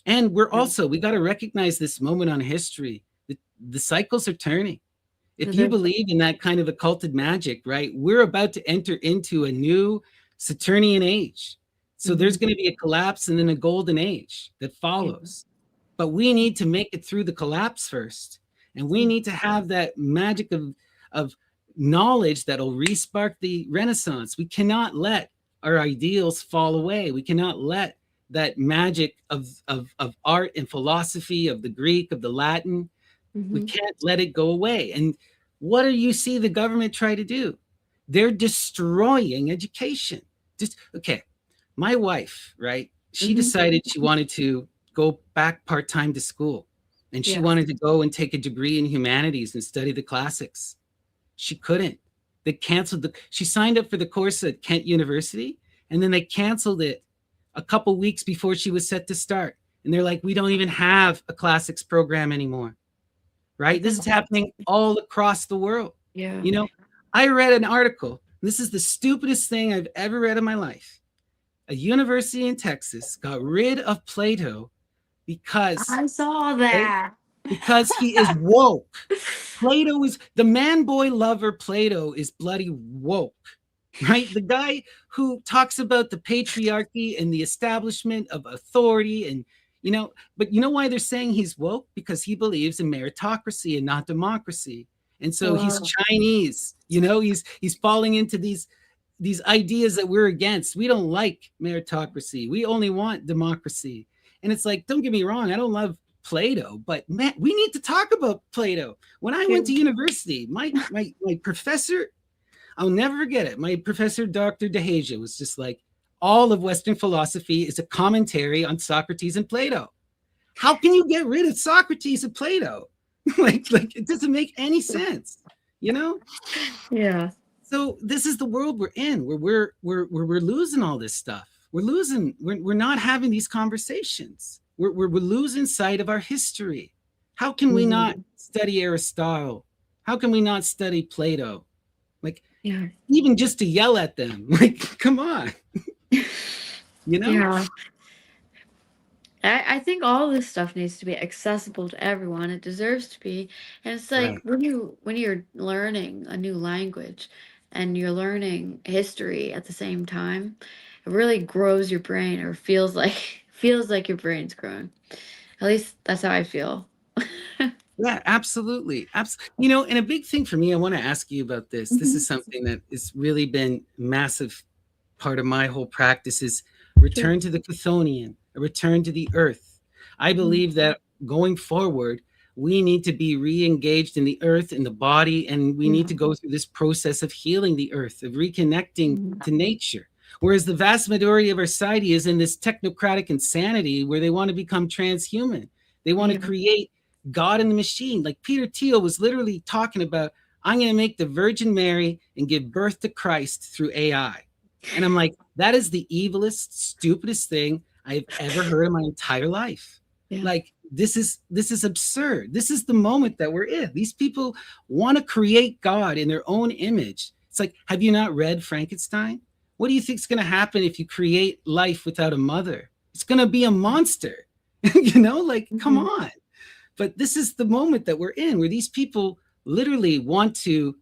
And Yeah. we got to recognize this moment on history. The cycles are turning. If you There's believe in that kind of occulted magic, right, we're about to enter into a new Saturnian age. So there's Mhm. going to be a collapse and then a golden age that Yeah. follows. But we need to make it through the collapse first. And we Mhm. need to have that magic of knowledge that'll respark the Renaissance. We cannot let our ideals fall away. We cannot let that magic of art and philosophy, of the Greek, of the Latin, we Mhm. can't let it go away. And what do you see the government try to do? They're destroying education. Just okay. My wife, right? She Mhm. decided she wanted to go back part-time to school, and she Yeah. wanted to go and take a degree in humanities and study the classics. She couldn't. They canceled she signed up for the course at Kent University, and then they canceled it a couple weeks before she was set to start. And they're like, we don't even have a classics program anymore, right? This is That's happening all across the world. yeah. You know, I read an article. This is the stupidest thing I've ever read in my life. A university in Texas got rid of Plato because I saw okay, that. because he is woke. Plato is the man boy lover. Plato is bloody woke, right? The guy who talks about the patriarchy and the establishment of authority, and but you know why they're saying he's woke? Because he believes in meritocracy and not democracy. And so he's Wow. Chinese, he's falling into these ideas that we're against. We don't like meritocracy. We only want democracy. And it's like, don't get me wrong, I don't love Plato, but man, we need to talk about Plato. When I Yeah. went to university, my professor, I'll never forget it. My professor, Dr. DeHasia, was just like, all of Western philosophy is a commentary on Socrates and Plato. How can you get rid of Socrates and Plato? like it doesn't make any sense, you know? Yeah. So this is the world we're in, where we're losing all this stuff. we're not having these conversations. We're losing sight of our history. How can we not Mhm. study Aristotle? How can we not study Plato? Like, Yeah. even just to yell at them, like, come on, you know? Yeah. I think all this stuff needs to be accessible to everyone. It deserves to be. And it's like Right. when you're learning a new language and you're learning history at the same time, it really grows your brain or feels like feels like your brain's growing. At least that's how I feel. Yeah, absolutely. And a big thing for me, I want to ask you about this. This Mhm. is something that has really been massive part of my whole practice is Sure. return to the Chthonian, a return to the earth. I Mhm. believe that going forward, we need to be re-engaged in the earth, in the body, and we need Yeah. to go through this process of healing the earth, of reconnecting Mhm. to nature. Whereas the vast majority of our society is in this technocratic insanity where they want to become transhuman. They want to Yeah. create God in the machine. Like Peter Thiel was literally talking about, I'm going to make the Virgin Mary and give birth to Christ through AI. And I'm like, that is the evilest, stupidest thing I've ever heard in my entire life. Yeah. Like, this is absurd. This is the moment that we're in. These people want to create God in their own image. It's like, have you not read Frankenstein? What do you think is going to happen if you create life without a mother? It's going to be a monster. Like, come Mhm. on. But this is the moment that we're in, where these people literally want to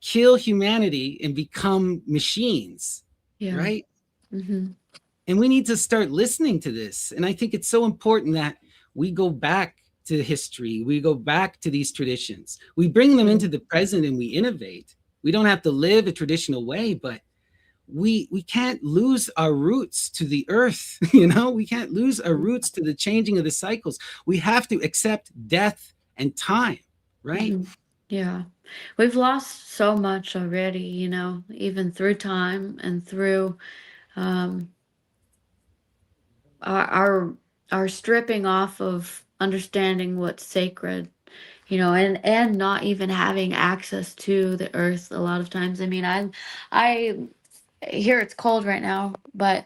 kill humanity and become machines, Yeah. right? Mhm. And we need to start listening to this. And I think it's so important that we go back to history, we go back to these traditions, we bring them Yeah. into the present, and we innovate. We don't have to live a traditional way, but we can't lose our roots to the earth. We can't lose our roots to the changing of the cycles. We have to accept death and time, right? Mhm. Yeah. We've lost so much already, even through time and through um, our, our our stripping off of understanding what's sacred, and not even having access to the earth a lot of times. I mean, I here it's cold right now, but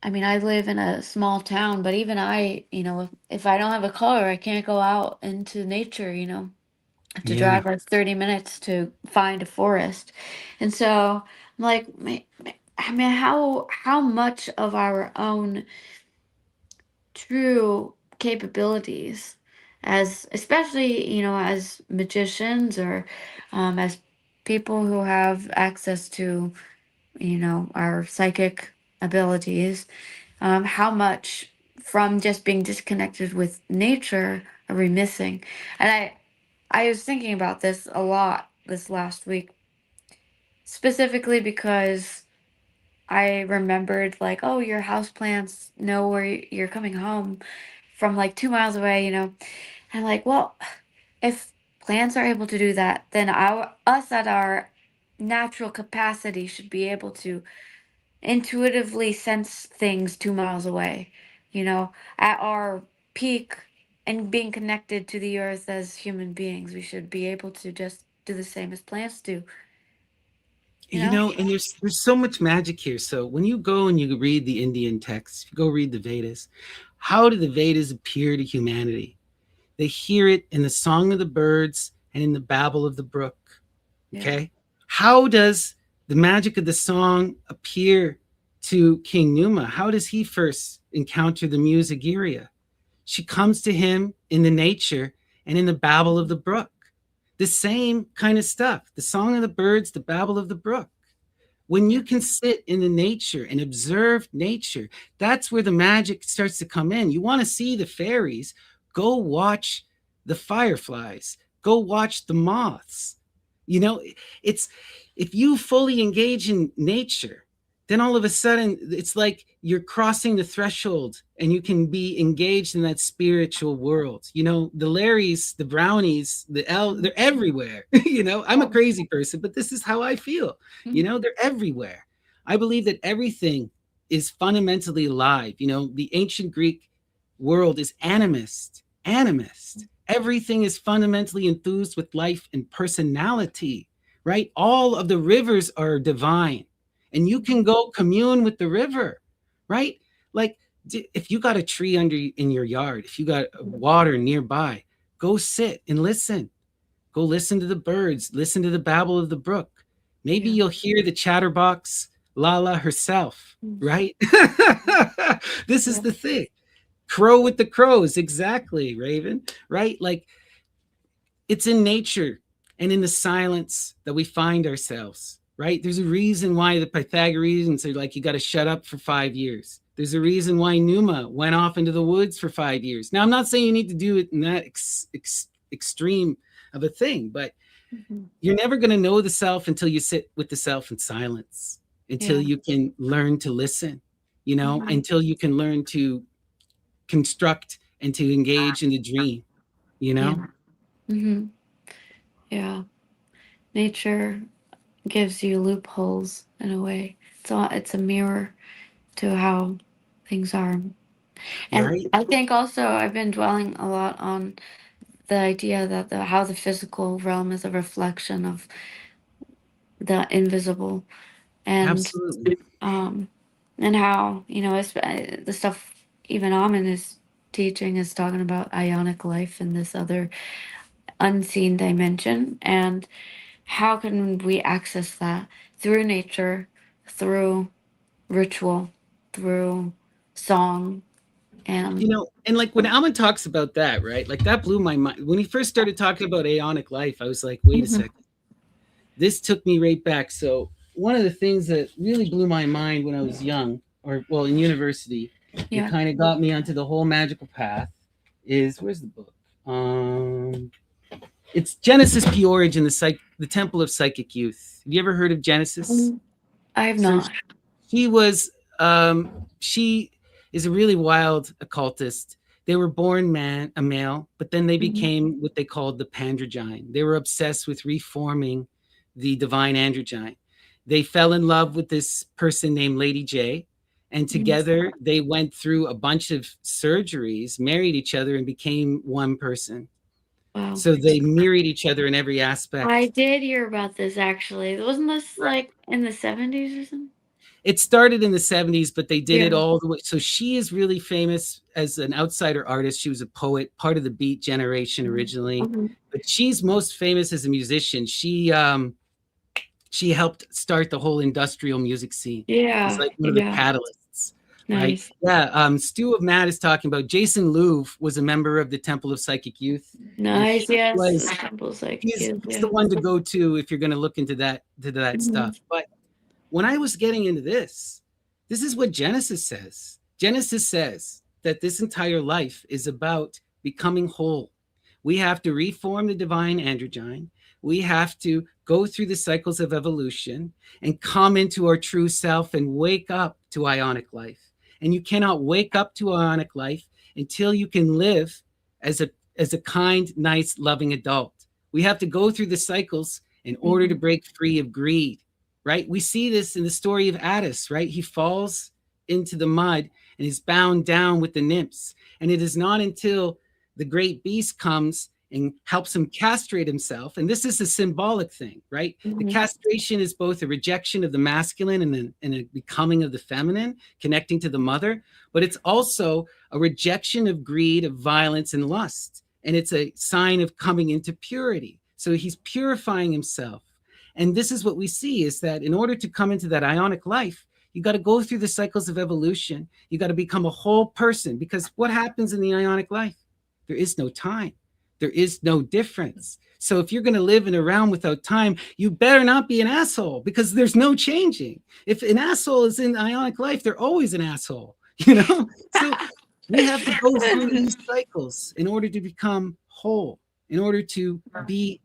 I mean, I live in a small town, but even if I don't have a car, I can't go out into nature, have to Yeah. drive like 30 minutes to find a forest. And so I'm like, I mean, how much of our own true capabilities as especially, as magicians or as people who have access to, our psychic abilities, how much from just being disconnected with nature are we missing? And I was thinking about this a lot this last week, specifically because I remembered like, oh, your houseplants know where you're coming home from like 2 miles away, And like, well, if plants are able to do that, then us at our natural capacity should be able to intuitively sense things 2 miles away, at our peak and being connected to the earth as human beings, we should be able to just do the same as plants do, you know? And there's so much magic here. So when you go and you read the Indian texts, you go read the Vedas, how do the Vedas appear to humanity? They hear it in the song of the birds and in the babble of the brook. Yeah. Okay. How does the magic of the song appear to King Numa? How does he first encounter the muse Agiria? She comes to him in the nature and in the babble of the brook. The same kind of stuff. The song of the birds, the babble of the brook. When Yeah. you can sit in the nature and observe nature, that's where the magic starts to come in. You want to see the fairies, go watch the fireflies, go watch the moths. You know, it's if you fully engage in nature, then all of a sudden it's like you're crossing the threshold and you can be engaged in that spiritual world. The Larrys, the Brownies, they're everywhere. I'm a crazy person, but this is how I feel. They're everywhere. I believe that everything is fundamentally alive. The ancient Greek world is animist, animist. Everything is fundamentally enthused with life and personality, right? All of the rivers are divine, and you can go commune with the river. right? Like if you got a tree under in your yard, if you got water nearby, go sit and listen. Go listen to the birds, listen to the babble of the brook. Maybe Yeah. you'll hear the chatterbox Lala herself, Mm. right? This is Yeah. the thing. Crow with the crows, exactly, Raven, right? Like it's in nature and in the silence that we find ourselves, right? There's a reason why the Pythagoreans are like, you got to shut up for 5 years. There's a reason why Numa went off into the woods for 5 years. Now, I'm not saying you need to do it in that extreme of a thing, but Mhm. you're never going to know the self until you sit with the self in silence, until Yeah. you can learn to listen, Mhm. until you can learn to construct and to engage in the dream, you Yeah. know? Hmm. Yeah. Nature gives you loopholes in a way. It's a mirror to how things are. And Right? I think also I've been dwelling a lot on the idea that how the physical realm is a reflection of the invisible, and Absolutely. um and how, the stuff even Amen is teaching is talking about ionic life in this other unseen dimension, and how can we access that through nature, through ritual, through song, and And like when Alman talks about that, right? Like that blew my mind. When he first started talking about aeonic life, I was like, wait a Mhm. second. This took me right back. So one of the things that really blew my mind when I was young, or well, in university, and Yeah. kind of got me onto the whole magical path is where's the book? Um it's Genesis Peorage and the Temple of Psychic Youth. Have you ever heard of Genesis? I have So not. she was she is a really wild occultist. They were born a male, but then they Mhm. became what they called the Pandragine. They were obsessed with reforming the divine androgyne. They fell in love with this person named Lady J, and Mhm. together they went through a bunch of surgeries, married each other, and became one person. Wow. So they mirrored each other in every I aspect. did hear about this actually. Wasn't this Right. like in the 70s or something? It started in the 70s, but they did it Yeah. all the way. So she is really famous as an outsider artist. She was a poet, part of the Beat generation Mhm. originally, Mhm. but she's most famous as a musician. She helped start the whole industrial music scene. She's Yeah. like one of the Yeah. catalysts, right? Nice. Yeah. Stu of Matt is talking about Jason Louv was a member of the Temple of Psychic Youth, and Nice. Yes. Temple's like, yeah. he's the Yeah. one to go to if you're going to look into that Mhm. stuff. But when I was getting into this is what Genesis says. Genesis says that this entire life is about becoming whole. We have to reform the divine androgyne. We have to go through the cycles of evolution and come into our true self and wake up to ionic life. And you cannot wake up to ionic life until you can live as a kind, nice, loving adult. We have to go through the cycles in order to Mhm. break free of greed, right? We see this in the story of Attis, right? He falls into the mud and is bound down with the nymphs. And it is not until the great beast comes and helps him castrate himself. And this is a symbolic thing, right? The Mhm. castration is both a rejection of the masculine and a becoming of the feminine, connecting to the mother, but it's also a rejection of greed, of violence, and lust. And it's a sign of coming into purity. So he's purifying himself. And this is what we see is that in order to come into that ionic life, you got to go through the cycles of evolution. You got to become a whole person because what happens in the ionic life? There is no time. There is no difference. So if you're going to live in a realm without time, you better not be an asshole because there's no changing. If an asshole is in ionic life, they're always an asshole, you know? So we have to go through these cycles in order to become whole, in order to be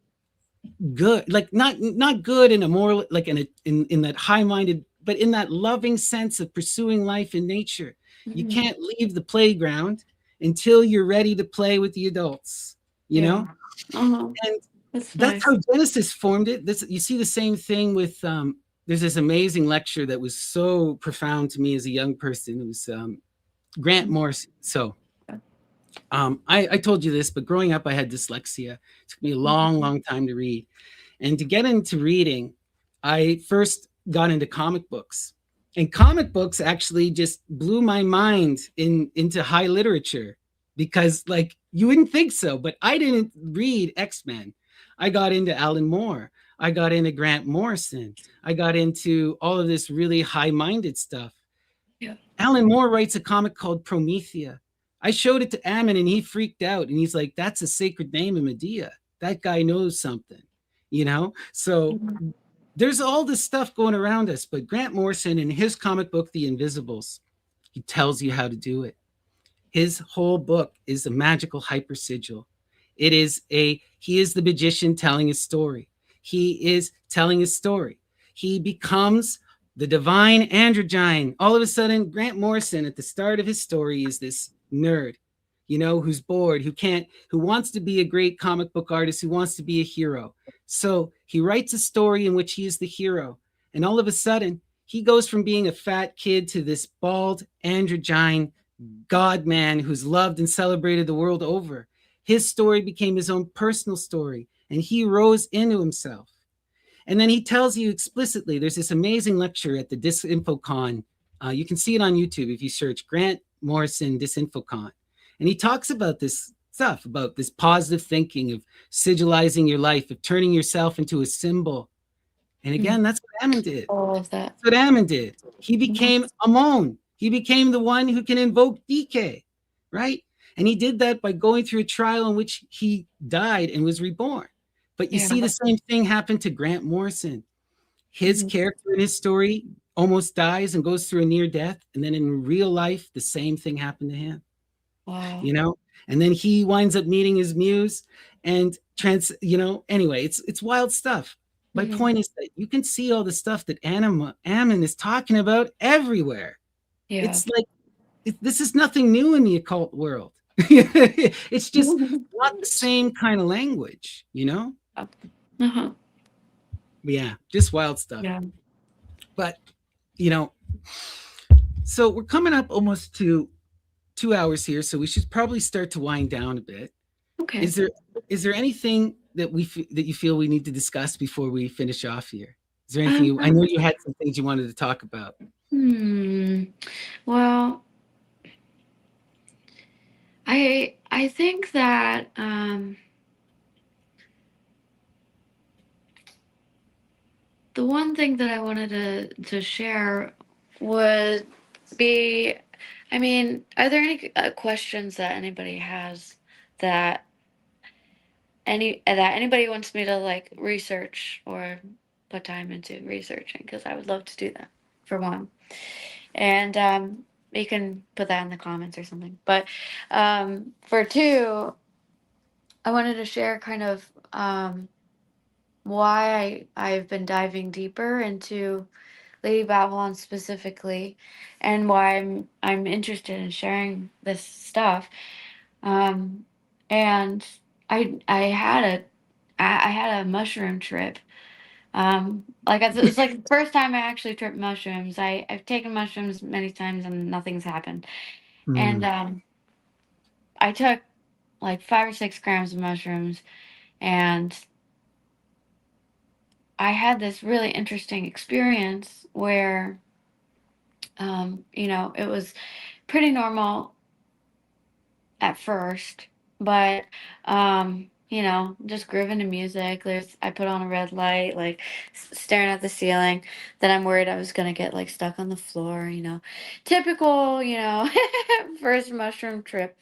good, like not good in a more like in that high-minded, but in that loving sense of pursuing life in nature. You Mhm. can't leave the playground until you're ready to play with the adults, you Yeah. know. Uh-huh. And That's that's nice. how Genesis formed it. This you see the same thing with there's this amazing lecture that was so profound to me as a young person. It was Grant Mhm. Morrison. So I told you this, but growing up I had dyslexia. It took me a long, Mhm. long time to read. And to get into reading, I first got into comic books. And comic books actually just blew my mind into high literature, because like you wouldn't think so, but I didn't read X-Men. I got into Alan Moore. I got into Grant Morrison. I got into all of this really high-minded stuff. Yeah. Alan Moore writes a comic called Promethea. I showed it to Ammon and he freaked out and he's like, that's a sacred name in Medea. That guy knows something, you know? So Mhm. there's all this stuff going around us, but Grant Morrison in his comic book, The Invisibles, he tells you how to do it. His whole book is a magical hyper sigil. He is the magician telling his story. He is telling his story. He becomes the divine androgyne. All of a sudden, Grant Morrison at the start of his story is this nerd, who's bored, who wants to be a great comic book artist, who wants to be a hero. So he writes a story in which he is the hero. And all of a sudden, he goes from being a fat kid to this bald androgyne God man who's loved and celebrated the world over. His story became his own personal story, and he rose into himself. And then he tells you explicitly, there's this amazing lecture at the Disinfocon. You can see it on YouTube if you search Grant Morrison Disinfocon. And he talks about this stuff, about this positive thinking of sigilizing your life, of turning yourself into a symbol. And Mm. again, that's what Ammon did. All of that. That's what Ammon did. He Mhm. became Amon. He became the one who can invoke DK, right? And he did that by going through a trial in which he died and was reborn. But you Yeah. see the same thing happen to Grant Morrison. His Mhm. character in his story almost dies and goes through a near death. And then in real life, the same thing happened to him, Wow. you know? And then he winds up meeting his muse and anyway, it's wild stuff. My Mhm. point is that you can see all the stuff that Ammon is talking about everywhere. Yeah. It's like this is nothing new in the occult world. It's just not the same kind of language, you know? Uh-huh. Yeah, just wild stuff. Yeah. But, you know, so we're coming up almost to 2 hours here, so we should probably start to wind down a bit. Okay. Is there anything that you feel we need to discuss before we finish off here? Is there anything I Um, know you had some things you wanted to talk about. hmm. Well, I think that the one thing that I wanted to share would be, I mean, are there any questions that anybody has that anybody wants me to like research or put time into researching? Because I would love to do that for one. And you can put that in the comments or something. But for two, I wanted to share kind of why I've been diving deeper into Lady Babylon specifically, and why I'm interested in sharing this stuff. Um, and I had I had a mushroom trip. Like it's like the first time I actually tripped mushrooms. I've taken mushrooms many times and nothing's happened. And Mm. I took like 5 or 6 grams of mushrooms, and I had this really interesting experience where, it was pretty normal at first, but, just grooving to music. I put on a red light, like staring at the ceiling. Then I'm worried I was gonna get like stuck on the floor, typical, first mushroom trip.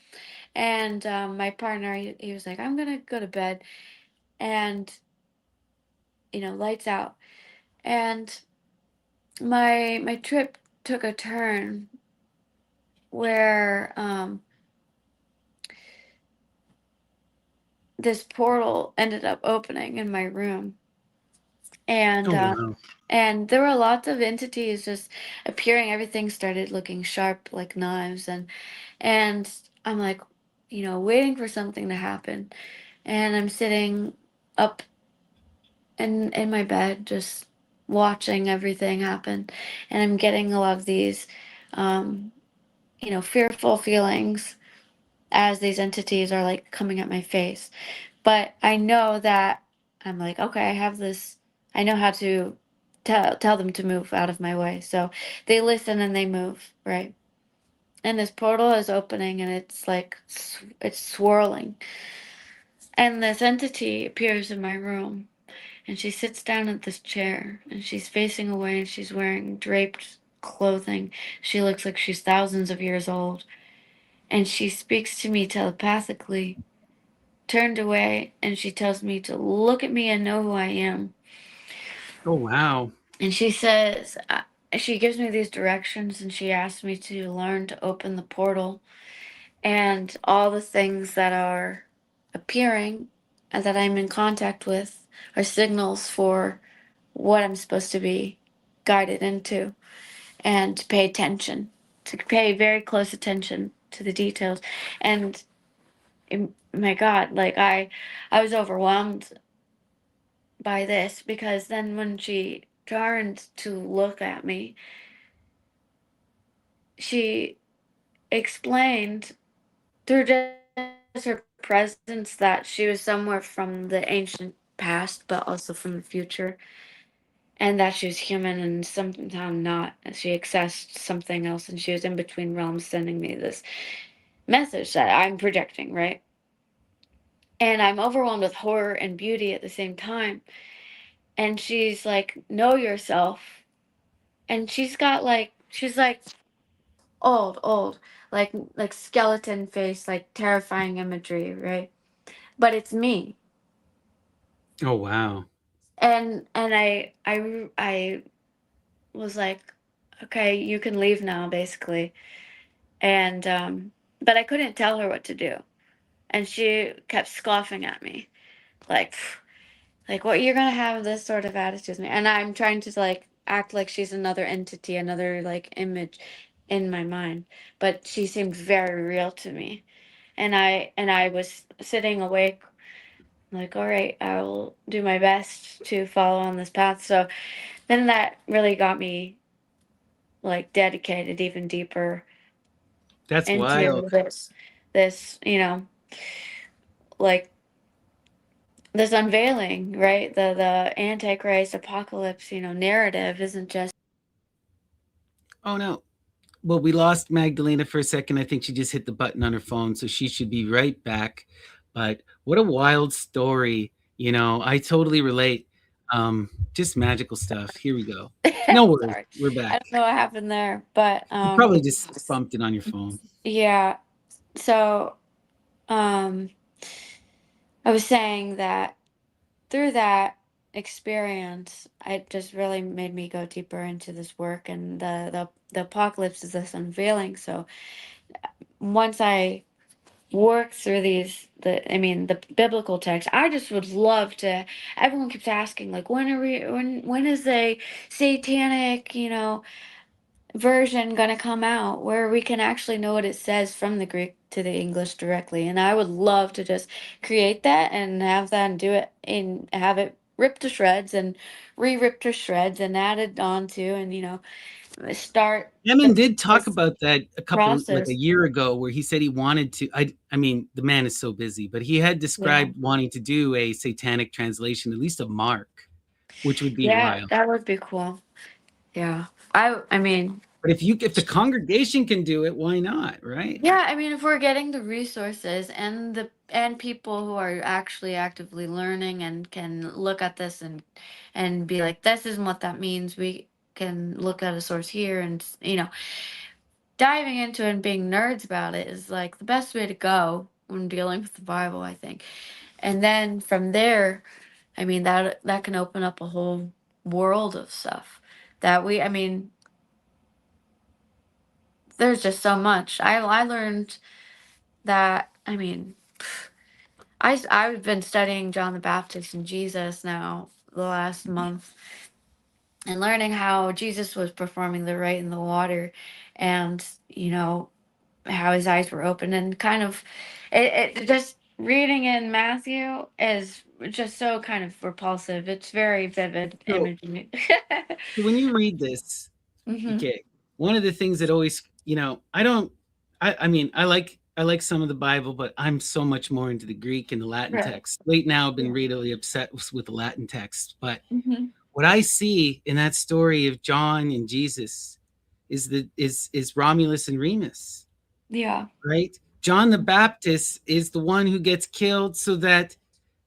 And my partner, he was like, I'm gonna go to bed. And, lights out. And my trip took a turn where this portal ended up opening in my room, and Oh wow. there were lots of entities just appearing. Everything started looking sharp like knives, and I'm like, waiting for something to happen, and I'm sitting up in my bed just watching everything happen, and I'm getting a lot of these um fearful feelings as these entities are like coming at my face. But I know that I'm like, okay, I have this, I know how to tell them to move out of my way. So they listen and they move, right? And this portal is opening and it's like it's swirling. And this entity appears in my room and she sits down at this chair and she's facing away and she's wearing draped clothing. She looks like she's thousands of years old. And she speaks to me telepathically, turned away, and she tells me to look at me and know who I am. Oh, wow. And she says, she gives me these directions and she asks me to learn to open the portal. And all the things that are appearing and that I'm in contact with are signals for what I'm supposed to be guided into, and to pay attention, to pay very close attention to the details. And my God, like I was overwhelmed by this because then when she turned to look at me, she explained through just her presence that she was somewhere from the ancient past, but also from the future, and that she was human and somehow not. She accessed something else, and she was in between realms, sending me this message that I'm projecting, right? And I'm overwhelmed with horror and beauty at the same time. And she's like, "Know yourself," and she's like old, like skeleton face, like terrifying imagery, right? But it's me. Oh, wow. And I was like, okay, you can leave now, basically. And but I couldn't tell her what to do, and she kept scoffing at me, like, like what, you're gonna have this sort of attitude with me, and I'm trying to like act like she's another entity, another like image in my mind, but she seemed very real to me, and I was sitting awake, like, all right, I will do my best to follow on this path. So then that really got me like dedicated even deeper That's wild. into this, like this unveiling, right? The Antichrist apocalypse, narrative isn't just Oh, no. Well, we lost Magdalena for a second. I think she just hit the button on her phone, so she should be right back. But what a wild story. I totally relate. Just magical stuff. Here we go. No worries. sorry. We're I back. don't know what happened there, but You probably just bumped it on your phone. yeah. So um I was saying that through that experience, it just really made me go deeper into this work, and the apocalypse is this unveiling. So once I work through the biblical text, I just would love to. Everyone keeps asking, like, when is a satanic, version gonna come out where we can actually know what it says from the Greek to the English directly? And I would love to just create that and have that and do it and have it ripped to shreds and re-ripped to shreds and added onto, and start Emin did talk this about that like a process. year ago, where he said he wanted to. I mean, the man is so busy, but he had Yeah. described wanting to do a satanic translation, at least of Mark, which would be Yeah, wild. that would be cool. Yeah. I mean, But if the congregation can do it, why not, right? yeah, I mean, if we're getting the resources and people who are actually actively learning and can look at this and be like, this isn't what that means. We can look at a source here, and diving into it and being nerds about it is like the best way to go when dealing with the Bible, I think. And then from there, I mean, that can open up a whole world of stuff that I mean, there's just so much. I learned that, I mean, I've been studying John the Baptist and Jesus now the last month, and learning how Jesus was performing the rite in the water, and how his eyes were open, and kind of it just reading in Matthew is just so kind of repulsive. It's very vivid So imagery. when you read this, Hmm. okay, one of the things that always, I don't, I mean, I like some of the Bible, but I'm so much more into the Greek and the Latin Right. text. Right now, I've been Yeah. really upset with the Latin text, but Hmm. what I see in that story of John and Jesus is Romulus and Remus, Yeah. right? John the Baptist is the one who gets killed so that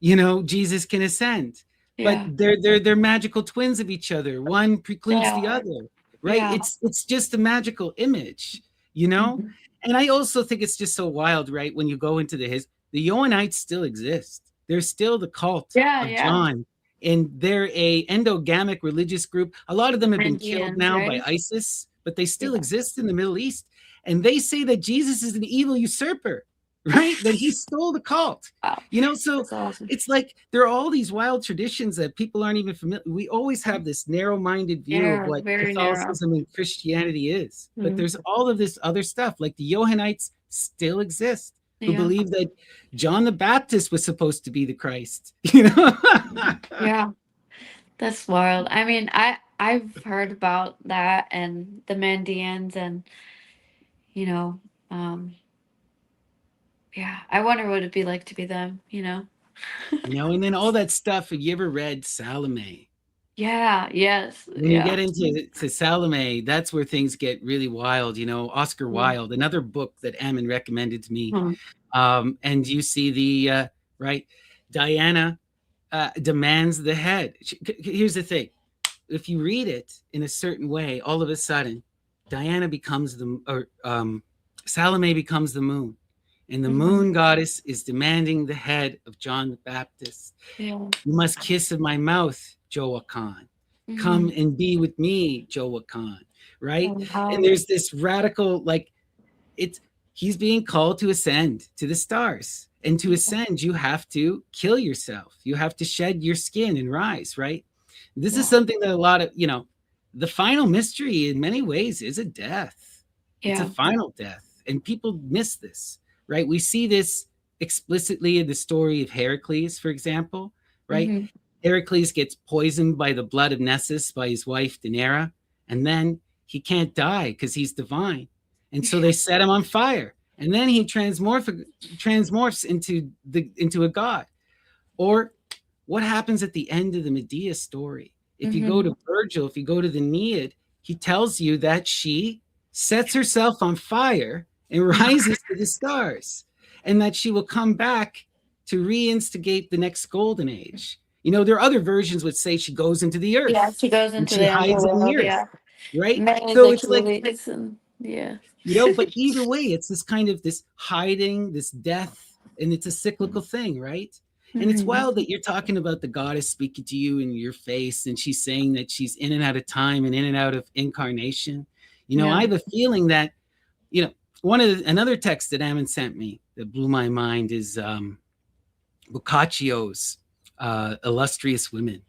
Jesus can ascend. But Yeah. they're magical twins of each other. One They precludes the are. other, right? Yeah. It's just a magical image, you know? Mhm. And I also think it's just so wild, right? When you go into the Johannites still exist. They're still the cult Yeah, of yeah. John, and they're a endogamic religious group. A lot of them have been killed Indians, now by right? ISIS, but they Yeah. still exist in the Middle East. And they say that Jesus is an evil usurper, right? That he stole the cult. Wow. So That's awesome. it's like there are all these wild traditions that people aren't even familiar. We always have this narrow-minded view of Yeah, what very narrow. Catholicism and Christianity is, but Mm. there's all of this other stuff. Like the Johannites still exist, who Yeah. believe that John the Baptist was supposed to be the Christ. You know. Yeah. That's wild. I mean, I've heard about that and the Mandeans and you know, um yeah, I wonder what it'd be like to be them, you know? And then all that stuff. Have you ever read Salome? Yeah, yes, When you yeah. get into Salome, that's where things get really wild. Oscar Mm. Wilde, another book that Ammon recommended to me. Hmm. And you see right, Diana demands the head. Here's the thing: if you read it in a certain way, all of a sudden, Diana becomes Salome becomes the moon, and the Mhm. moon goddess is demanding the head of John the Baptist. Yeah. You must kiss of my mouth, Joachim. Come Mhm. and be with me, Joachim. Right? Oh, And wow. there's this radical, like, it's he's being called to ascend to the stars. And to Yeah. ascend, you have to kill yourself. You have to shed your skin and rise, right? This is Yeah. something that a lot of, the final mystery in many ways is a death. It's a Yeah. final death. And people miss this, right? We see this explicitly in the story of Heracles, for example, right? Mhm. Heracles gets poisoned by the blood of Nessus by his wife Daenerys, and then he can't die because he's divine. And so they set him on fire. And then he transmorphs into a god. Or what happens at the end of the Medea story? If you go Mhm. to Virgil, if you go to the Aeneid, he tells you that she sets herself on fire and rises to the stars, and that she will come back to reinstigate the next golden age. There are other versions which say she goes into the Yeah, earth she goes and into she the hides in the underworld, earth, yeah. right? May So the it's like, Achilles and yeah. but either way, it's this kind of this hiding, this death, and it's a cyclical thing, right? And it's Mhm. wild that you're talking about the goddess speaking to you in your face, and she's saying that she's in and out of time and in and out of incarnation. I Yeah. have a feeling that, another text that Ammon sent me that blew my mind is Boccaccio's Illustrious Women,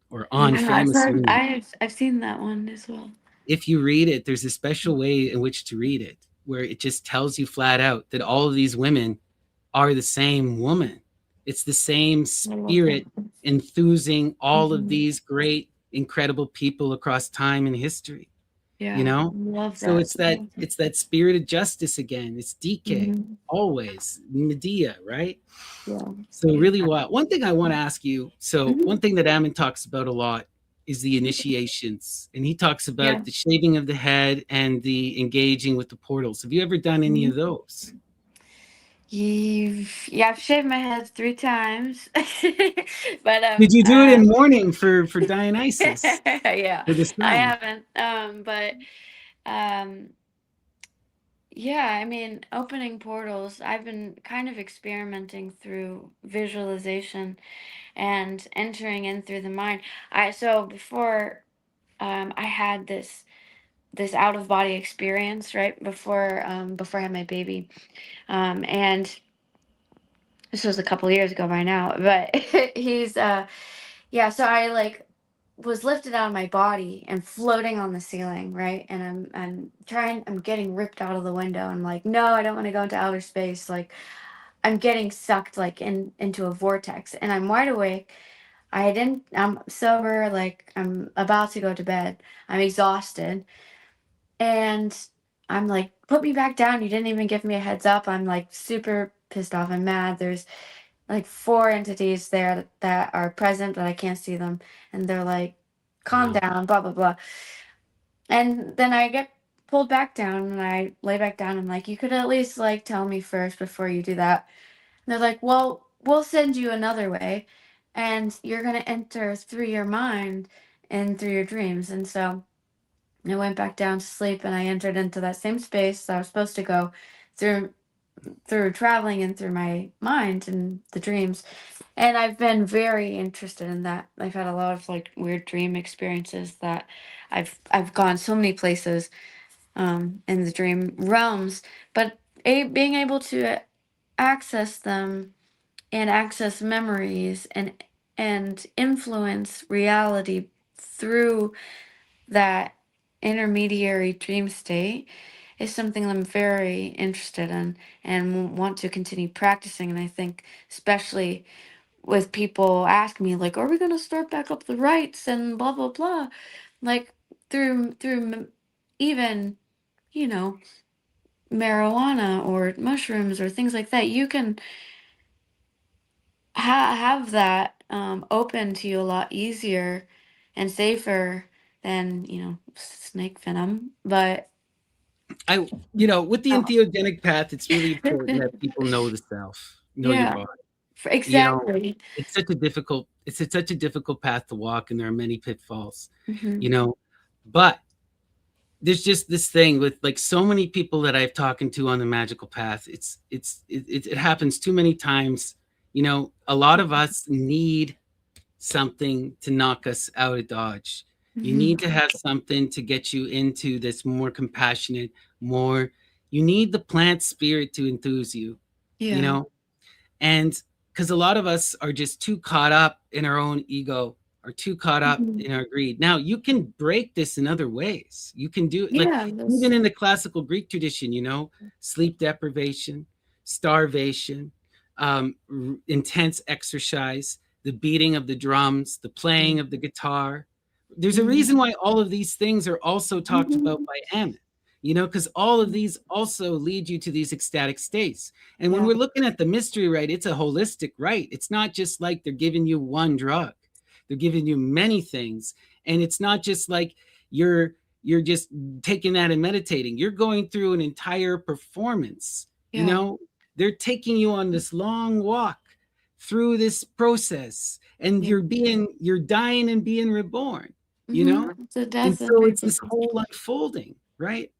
or On Yeah, I've Famous heard Women. I've seen that one as well. If you read it, there's a special way in which to read it, where it just tells you flat out that all of these women are the same woman. It's the same I love that. spirit enthusing all of Mhm. these great, incredible people across time and history. you Yeah, know? love So that. it's that spirit of justice again. It's DK, Mhm. always. Medea, right? Yeah. So really wild. One thing I want to ask you, so Mhm. one thing that Ammon talks about a lot is the initiations. And he talks Yeah. about the shaving of the head and the engaging with the portals. Have you ever done any Mhm. of those? Yeah, I've shaved my head 3 times. But, Did you do it in mourning for Dionysus, yeah, for the I sun? haven't, but, um, yeah, I mean, opening portals, I've been kind of experimenting through visualization and entering in through the mind. So before, I had this out of body experience, right? Before I had my baby. And this was a couple years ago by now, but he's yeah, so I like was lifted out of my body and floating on the ceiling, right? And I'm getting ripped out of the window. I'm like, no, I don't want to go into outer space. Like I'm getting sucked like into a vortex and I'm wide awake. I'm sober, like I'm about to go to bed. I'm exhausted. And I'm like, put me back down. You didn't even give me a heads up. I'm like super pissed off. I'm mad. There's like 4 entities there that are present, but I can't see them. And they're like, calm Wow. down, blah blah blah. And then I get pulled back down and I lay back down. I'm like, you could at least like tell me first before you do that. And they're like, well, we'll send you another way, and you're gonna enter through your mind and through your dreams. And so I went back down to sleep and I entered into that same space I was supposed to go through traveling and through my mind and the dreams. And I've been very interested in that. I've had a lot of like weird dream experiences that I've gone so many places in the dream realms, but being able to access them and access memories and influence reality through that intermediary dream state is something I'm very interested in and want to continue practicing. And I think, especially with people ask me, like, "Are we going to start back up the rights and blah blah blah?" Like even you know marijuana or mushrooms or things like that, you can have that open to you a lot easier and safer than snake venom. But With the oh. entheogenic path, it's really important that people know the self, know your Yeah, body. You know, exactly. it's such a difficult path to walk, and there are many pitfalls. Hmm. You know, but there's just this thing with like so many people that I've talked to on the magical path. It happens too many times. A lot of us need something to knock us out of Dodge. You Hmm. need to have something to get you into this more compassionate, more, you need the plant spirit to enthuse you, you Yeah. know? And because a lot of us are just too caught up in our own ego or too caught up Hmm. in our greed. Now, you can break this in other ways. You can do it like Yeah. even This. in the classical Greek tradition, sleep deprivation, starvation, intense exercise, the beating of the drums, the playing of the guitar. There's a Hmm. reason why all of these things are also talked about Hmm. by Ammon, because all of these also lead you to these ecstatic states. And when Yeah. we're looking at the mystery rite, it's a holistic rite. It's not just like they're giving you one drug. They're giving you many things. And it's not just like you're just taking that and meditating. You're going through an entire performance. Yeah. They're taking you on this long walk through this process, and Yeah. you're dying and being reborn, you know? The And death and so it's rebirth. this whole unfolding, right?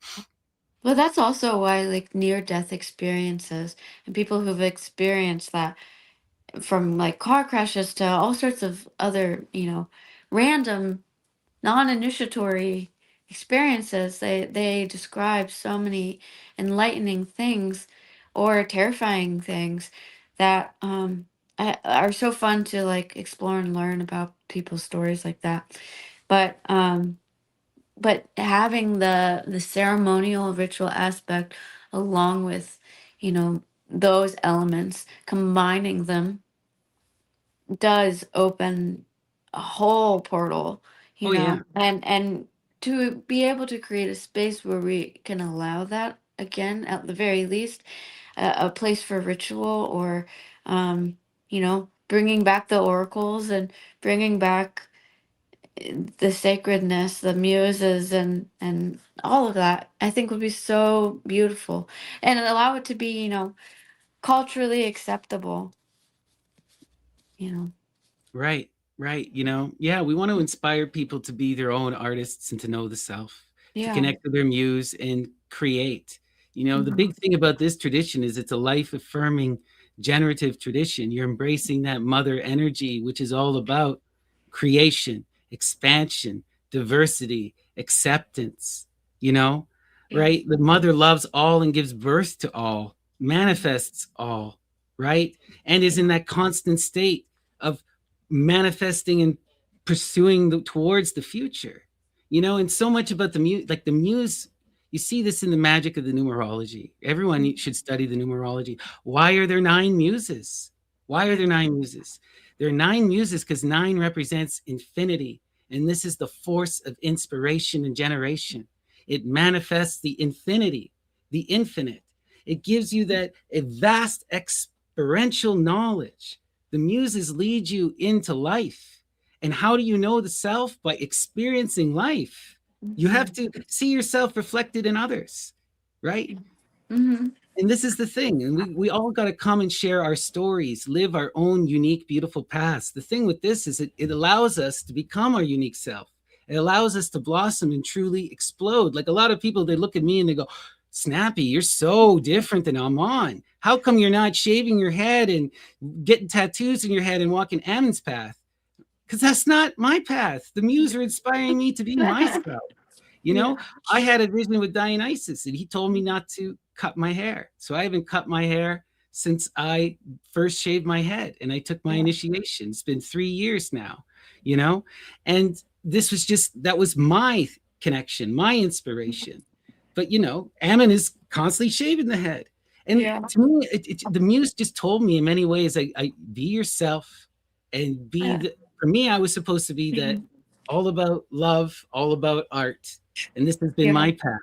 Well, that's also why like near death experiences and people who've experienced that, from like car crashes to all sorts of other, random non-initiatory experiences, they describe so many enlightening things or terrifying things that are so fun to like explore and learn about people's stories like that. But having the ceremonial ritual aspect along with those elements, combining them does open a whole portal, Oh yeah. and to be able to create a space where we can allow that again, at the very least, a place for ritual, or bringing back the oracles and bringing back the sacredness, the muses, and all of that, I think would be so beautiful, and allow it to be, culturally acceptable, you know. Right, right. Yeah, we want to inspire people to be their own artists and to know the self, to Yeah. connect with their muse and create. The Mhm. big thing about this tradition is it's a life affirming, generative tradition. You're embracing that mother energy, which is all about creation, expansion, diversity, acceptance, you know, Yeah. right? The mother loves all and gives birth to all, manifests all, right? And is in Yeah. that constant state of manifesting and pursuing towards the future. And so much about like the muse, you see this in the magic of the numerology. Everyone should study the numerology. Why are there 9 muses? Why are Yeah. there 9 muses? There are 9 muses because 9 represents infinity, and this is the force of inspiration and generation. It manifests the infinity, the infinite. It gives you that a vast experiential knowledge. The muses lead you into life, And how do you know the self? By experiencing life. You have Mhm. to see yourself reflected in others, right? Mhm. And this is the thing. And we all got to come and share our stories, live our own unique, beautiful paths. The thing with this is it allows us to become our unique self. It allows us to blossom and truly explode. Like a lot of people, they look at me and they go, Snappy, you're so different than I'm on. How come you're not shaving your head and getting tattoos in your head and walking Ammon's path? Because that's not my path. The muse are inspiring me to be myself. You know, Yeah. I had a vision with Dionysus, and he told me not to cut my hair. So I haven't cut my hair since I first shaved my head and I took my Yeah. initiation. It's been 3 years now, you know, and this was just that was my connection, my inspiration. But Ammon is constantly shaving the head. And Yeah. to me, the muse just told me in many ways, I be yourself and be Yeah. the. For me, I was supposed to be that all about love, all about art, and this has been Yeah. my path.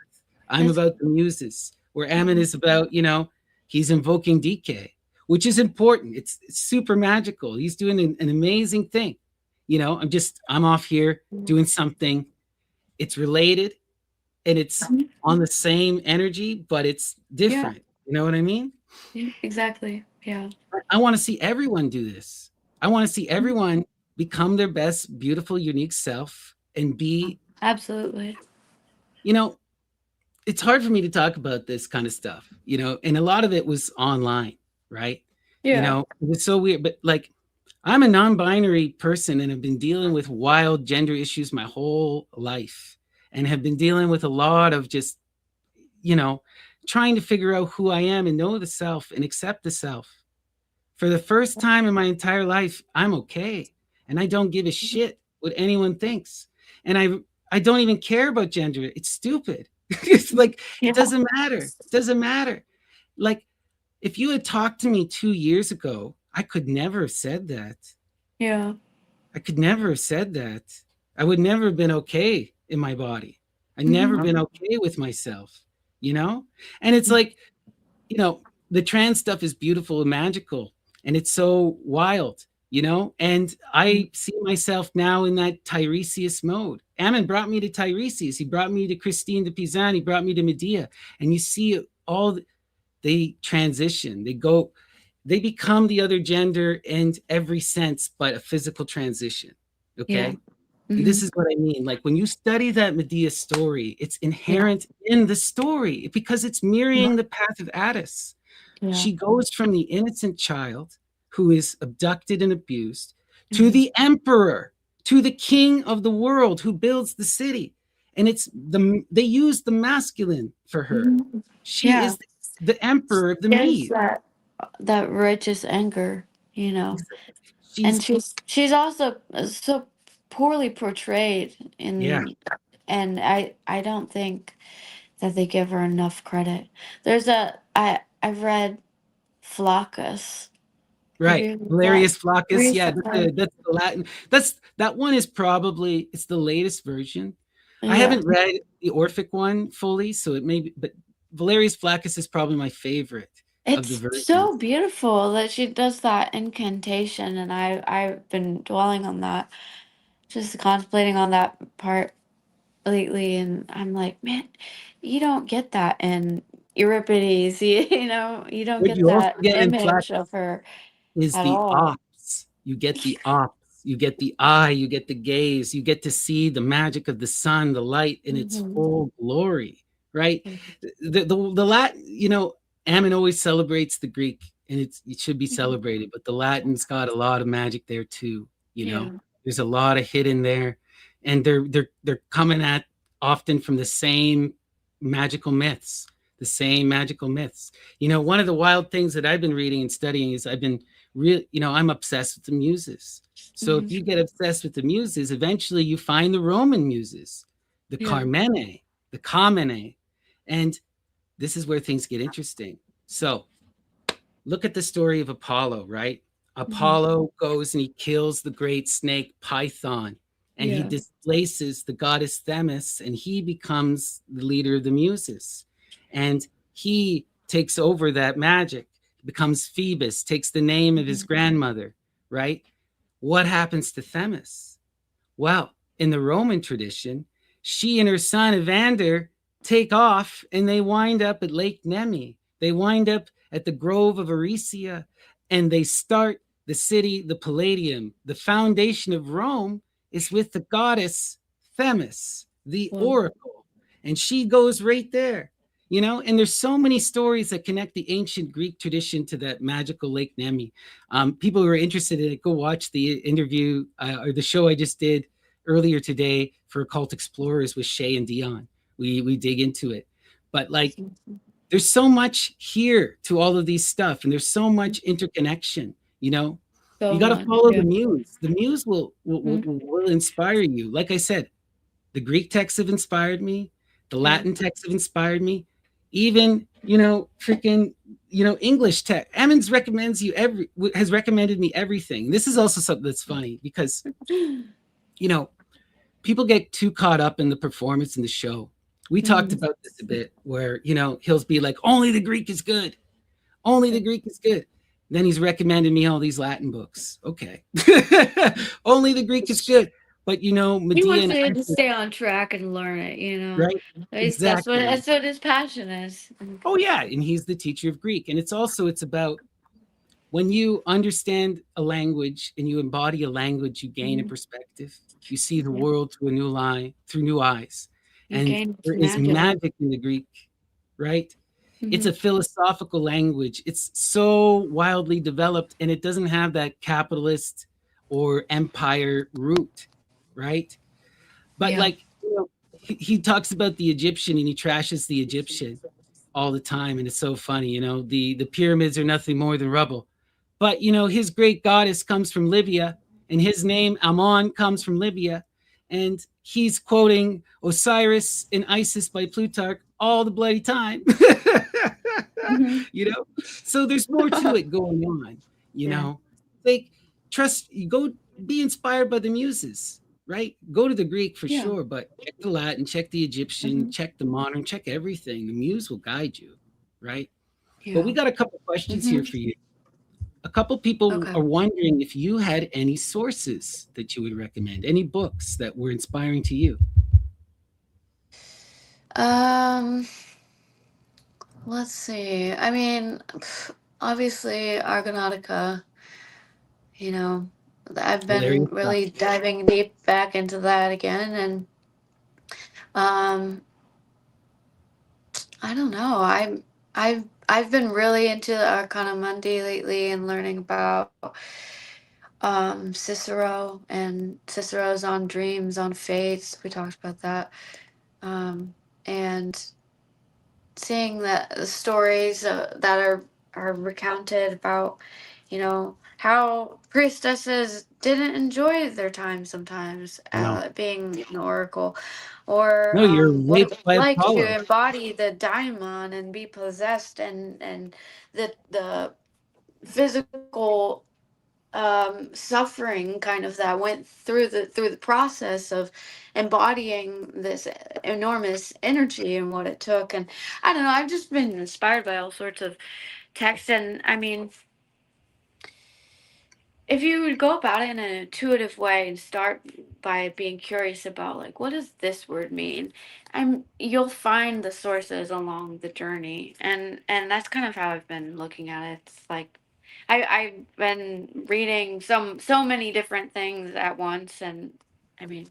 I'm That's about the muses, where Ammon is about, he's invoking DK, which is important. It's super magical. He's doing an amazing thing. I'm off here doing something. It's related and it's on the same energy, but it's yeah. different. You know what I mean? Yeah. Exactly. Yeah. I want to see everyone do this. I want to see everyone become their best, beautiful, unique self and be, Absolutely. you know, it's hard for me to talk about this kind of stuff, and a lot of it was online, right? Yeah. It was so weird, but like I'm a non-binary person and have been dealing with wild gender issues my whole life and have been dealing with a lot of just, you know, trying to figure out who I am and know the self and accept the self. For the first time in my entire life, I'm okay. And I don't give a shit what anyone thinks. And I don't even care about gender. It's stupid. It's like it Yeah. doesn't matter. It doesn't matter. Like if you had talked to me 2 years ago, I could never have said that. Yeah. I could never have said that. I would never have been okay in my body. I'd never Mhm. been okay with myself, you know? And it's like, you know, the trans stuff is beautiful and magical and it's so wild, and I see myself now in that Tiresias mode. Ammon brought me to Tiresias. He brought me to Christine de Pizan. He brought me to Medea. And you see they transition. They become the other gender in every sense, but a physical transition. Yeah. Okay. And this Mhm. is what I mean. Like when you study that Medea story, it's Yeah. inherent in the story because it's mirroring the path of Addis. Yeah. She goes from the innocent child who is abducted and abused to Mhm. the emperor, to the king of the world who builds the city. And they use the masculine for her. Mhm. She Yeah. is the emperor of the It's Medes. that righteous anger, and She's she's also so poorly portrayed yeah, and I don't think that they give her enough credit. I've read Flaccus. Have right. you read that Valerius Flaccus. Yeah, recently? that's the Latin. That one is probably it's the latest version. I Yeah. haven't read the Orphic one fully, so it may be, but Valerius Flaccus is probably my favorite of the It's so versions. beautiful that she does that incantation, and I've been dwelling on that, just contemplating on that part lately, and I'm like, man, you don't get that in Euripides, you don't What get you also that get in image Flaccus of her is at the all. ops. You get the ops. You get the eye. You get the gaze. You get to see the magic of the sun, the light in its Mhm. full glory. Right. The Latin. Ammon always celebrates the Greek, and it should be Mhm. celebrated. But the Latin's got a lot of magic there too. Yeah. There's a lot of hidden there, and they're coming at often from the same magical myths. The same magical myths. One of the wild things that I've been reading and studying is I've been I'm obsessed with the muses. So if Mhm. you get obsessed with the muses, eventually you find the Roman muses, the Yeah. Carmene, the Carmene. And this is where things get interesting. So look at the story of Apollo, right? Mhm. Apollo goes and he kills the great snake Python and he Yeah. displaces the goddess Themis and he becomes the leader of the muses. And he takes over that magic, becomes Phoebus, takes the name of his Mhm. grandmother, right? What happens to Themis? Well, in the Roman tradition, she and her son Evander take off and they wind up at Lake Nemi. They wind up at the Grove of Aricia and they start the city, the Palladium. The foundation of Rome is with the goddess Themis, the Well, oracle. And she goes right there, you know, and there's so many stories that connect the ancient Greek tradition to that magical Lake Nemi. People who are interested in it, go watch the interview or the show I just did earlier today for Occult Explorers with Shay and Dion. We dig into it, but like there's so much here to all of these stuff, and there's so much interconnection. You know, you so got to much. follow the Yeah. muse. The muse will inspire you. Like I said, the Greek texts have inspired me. The Yeah. Latin texts have inspired me. Even, you know, freaking, you know, English text. Emmons has recommended me everything. This is also something that's funny because, you know, people get too caught up in the performance and the show. We talked Mhm. about this a bit where, you know, he'll be like, only the Greek is good. Only the Greek is good. Then he's recommended me all these Latin books. Okay. Only the Greek is good. But, you know, He Medea wants and you to Isis, stay on track and learn it, right? Exactly. That's what his passion is. Oh, yeah. And he's the teacher of Greek. And it's about when you understand a language and you embody a language, you gain a Mhm. perspective. You see the Yeah. world through new eyes. You And gain its there is magic. magic in the Greek, right? It's a Mhm. philosophical language. It's so wildly developed and it doesn't have that capitalist or empire root, right? But Yeah. like, you know, he talks about the Egyptian and he trashes the Egyptian all the time, and it's so funny. You know, the pyramids are nothing more than rubble. But you know, his great goddess comes from Libya, and his name Amon comes from Libya, and he's quoting Osiris and Isis by Plutarch all the bloody time. Mhm. You know, so there's more to it going on. You Yeah. know, like trust you go be inspired by the muses, right? Go to the Greek for Yeah. sure, but check the Latin, check the Egyptian, Mhm. check the modern, check everything. The muse will guide you, right? But we Yeah. got a couple questions here Mhm. for you. A couple people Okay. are wondering if you had any sources that you would recommend, any books that were inspiring to you. Um, let's see. I mean, obviously Argonautica, you know, I've been Hilarious stuff. really diving deep back into that again, and um I don't know. I've been really into Arcana Mundi lately and learning about Cicero and Cicero's on dreams, on fates. We talked about that. And seeing that the stories that are recounted about, how priestesses didn't enjoy their time sometimes No, being an oracle, or no, you're what it raped was by like Apollo. to embody the daimon and be possessed, and the physical suffering kind of that went through the process of embodying this enormous energy and what it took. And I don't know, I've just been inspired by all sorts of texts. And I mean, if you would go about it in an intuitive way and start by being curious about, like, what does this word mean, you'll find the sources along the journey. And that's kind of how I've been looking at it. It's like I've been reading so many different things at once, and I mean,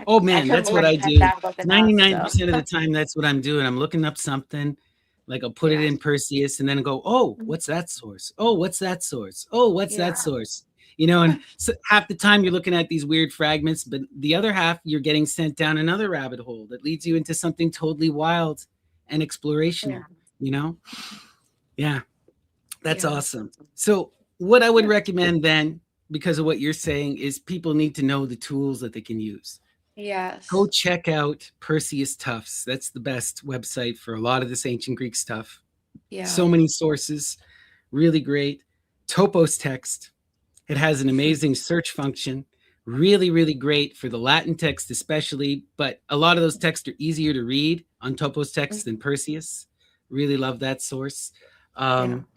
Oh I man, couldn't that's what really I cut do. that book enough. So 99% of the time, that's what I'm doing. I'm looking up something, like I'll put it yeah. in Perseus and then go, oh, what's that source? Oh, what's that source? Oh, what's that Yeah. source? You know, and so half the time you're looking at these weird fragments, but the other half you're getting sent down another rabbit hole that leads you into something totally wild and Yeah. explorational, you know? Yeah, that's Yeah. awesome. So, what I would Yeah. recommend then, because of what you're saying, is people need to know the tools that they can use. Go Yes. check out Perseus Tufts. That's the best website for a lot of this ancient Greek stuff. Yeah. So many sources, really great. Topos text. It has an amazing search function. Really, really great for the Latin text, especially. But a lot of those texts are easier to read on Topos text than Perseus. Really love that source. Yeah. Um,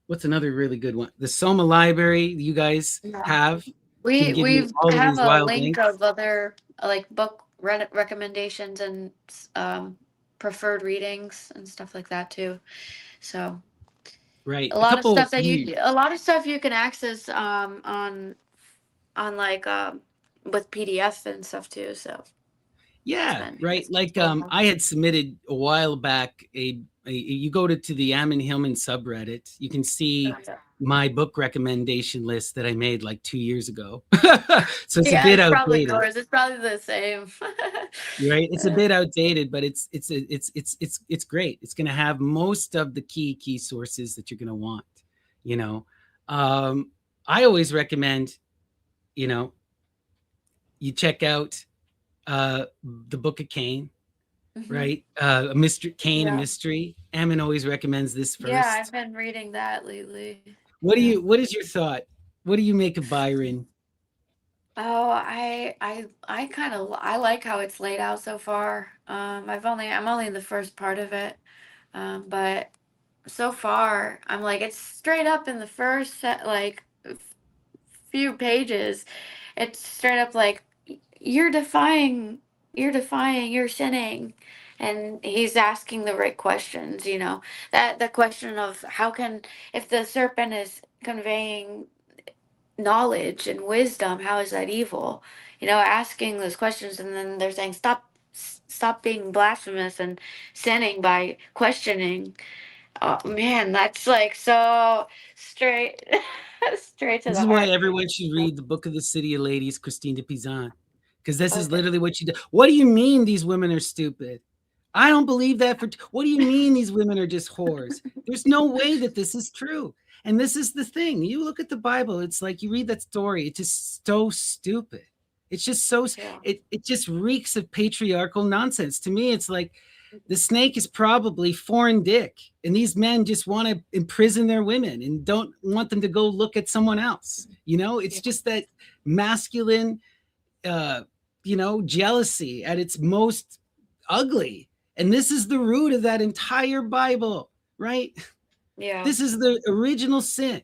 what's another really good one? The Soma Library you guys Yeah. have. can give you We all of have these a wild link links. of other like book recommendations and um, preferred readings and stuff like that too. So Right. A couple you a lot of stuff you can access on like with PDF and stuff too. So it's Yeah, been right. Like helpful. I had submitted a while back you go to the Ammon Hillman subreddit, you can see my book recommendation list that I made like 2 years ago. So it's a Yeah, bit it's probably outdated, yours. It's probably the same. right? It's a bit outdated, but it's great. It's going to have most of the key sources that you're going to want. You know, um, I always recommend, you know, you check out the Book of Cain, Hmm. right? A mystery, Cain, a Yeah. mystery. Ammon always recommends this Yeah, I've first. been reading that lately. What do Yeah. you? What is your thought? What do you make of Byron? Oh, I kind of I like how it's laid out so far. I'm only in the first part of it. But so far I'm like it's straight up in the first few pages. It's straight up like you're defying you're sinning. And he's asking the right questions, you know. That the question of how can if the serpent is conveying knowledge and wisdom, how is that evil? You know, asking those questions, and then they're saying stop being blasphemous and sinning by questioning. Oh man, that's like so straight straight to This the is why heart. everyone should read the Book of the City of Ladies, Christine de Pizan, because this is literally what she did. What do you mean these women are stupid? I don't believe that. What do you mean these women are just whores? There's no way that this is true. And this is the thing. You look at the Bible, it's like you read that story, it's just so stupid. It's just so Yeah. it just reeks of patriarchal nonsense. To me, it's like the snake is probably foreign dick, and these men just want to imprison their women and don't want them to go look at someone else. It's Yeah. just that masculine uh, jealousy at its most ugly. And this is the root of that entire Bible, right? Yeah. This is the original sin.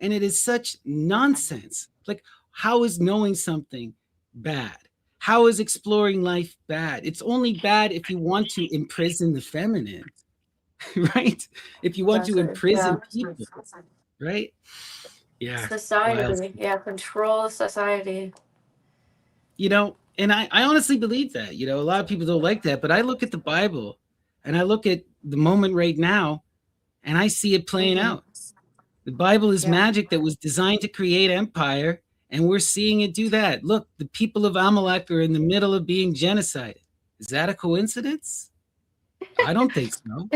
And it is such nonsense. Like, how is knowing something bad? How is exploring life bad? It's only bad if you want to imprison the feminine, right? If you want That's to it. imprison Yeah. people, right? Yeah, wild. Society. Yeah, control society. And I honestly believe that. A lot of people don't like that, but I look at the Bible and I look at the moment right now and I see it playing Hmm. out. The Bible is Yeah. magic that was designed to create empire, and we're seeing it do that. Look, the people of Amalek are in the middle of being genocided. Is that a coincidence? I don't think so,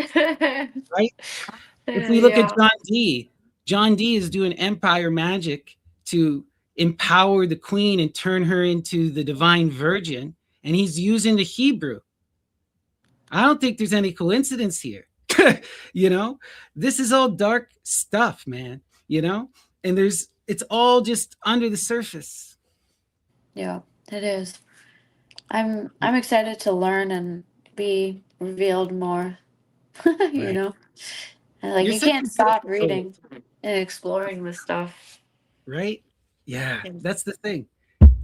right? If we look at Yeah. John D is doing empire magic to empower the queen and turn her into the divine virgin, and he's using the Hebrew. I don't think there's any coincidence here. you know, this is all dark stuff, man, and it's all just under the surface. Yeah, it is. I'm excited to learn and be revealed more. You Right. know, and like You're you such a can't stop beautiful soul, reading and exploring this stuff. right? Yeah, that's the thing.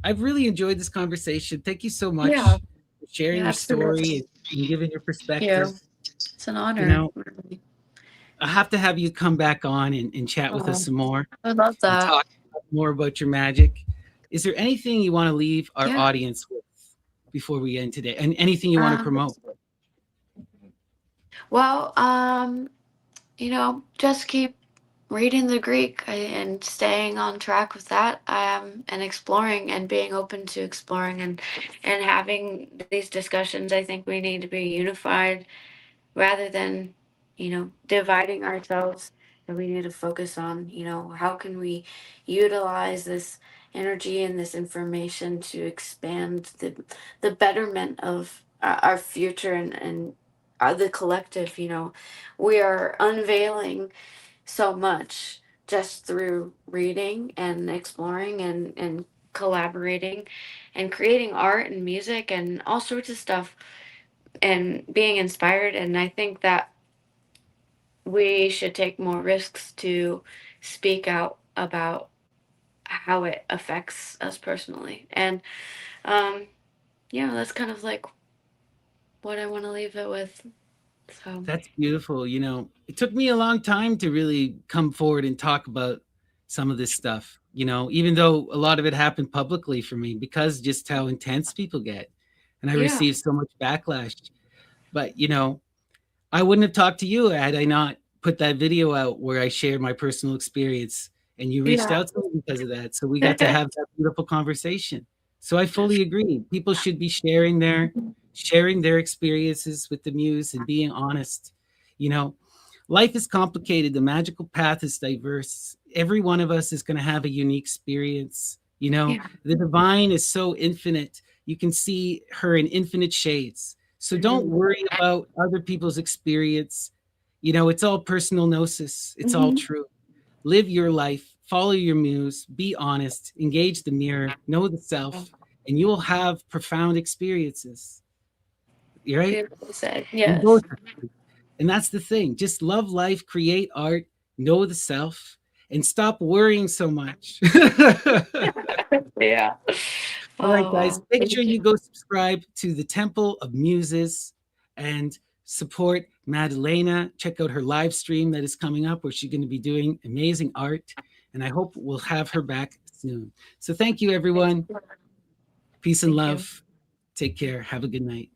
I've really enjoyed this conversation. Thank you so Yeah, much for sharing yeah, your story absolutely. and giving your perspective. Yeah, it's an You honor. know, I have to have you come back on and chat with us Oh, some more I love and that. talk more about your magic. Is there anything you want to leave our Yeah. audience with before we end today? And anything you want to Um, promote? well, you know, just keep reading the Greek and staying on track with that, and exploring and being open to exploring and having these discussions. I think we need to be unified rather than, you know, dividing ourselves. And we need to focus on, you know, how can we utilize this energy and this information to expand the betterment of our future and the collective. You know, we are unveiling so much just through reading and exploring and collaborating and creating art and music and all sorts of stuff and being inspired. And I think that we should take more risks to speak out about how it affects us personally. And um, yeah, that's kind of like what I want to leave it with. So That's beautiful. You know, it took me a long time to really come forward and talk about some of this stuff, you know, even though a lot of it happened publicly for me because just how intense people get. And I yeah, received so much backlash. But, you know, I wouldn't have talked to you had I not put that video out where I shared my personal experience and you reached yeah, out to me because of that. So we got to have that beautiful conversation. So I fully agree. People should be sharing their experiences with the muse and being honest. You know, life is complicated. The magical path is diverse. Every one of us is going to have a unique experience. You know, yeah, the divine is so infinite. You can see her in infinite shades. So don't hmm worry about other people's experience. You know, it's all personal gnosis. It's all hmm true. Live your life, follow your muse, be honest, engage the mirror, know the self, and you will have profound experiences. You're right. beautifully said. And Yes. both. And that's the thing. Just love life, create art, know the self, and stop worrying so much. Yeah. All right, Oh guys, wow. make sure Thank you. you go subscribe to the Temple of Muses and support Maddalena. Check out her live stream that is coming up where she's going to be doing amazing art. And I hope we'll have her back soon. So thank you, everyone. Peace and Thank you. love. Take care. Have a good night.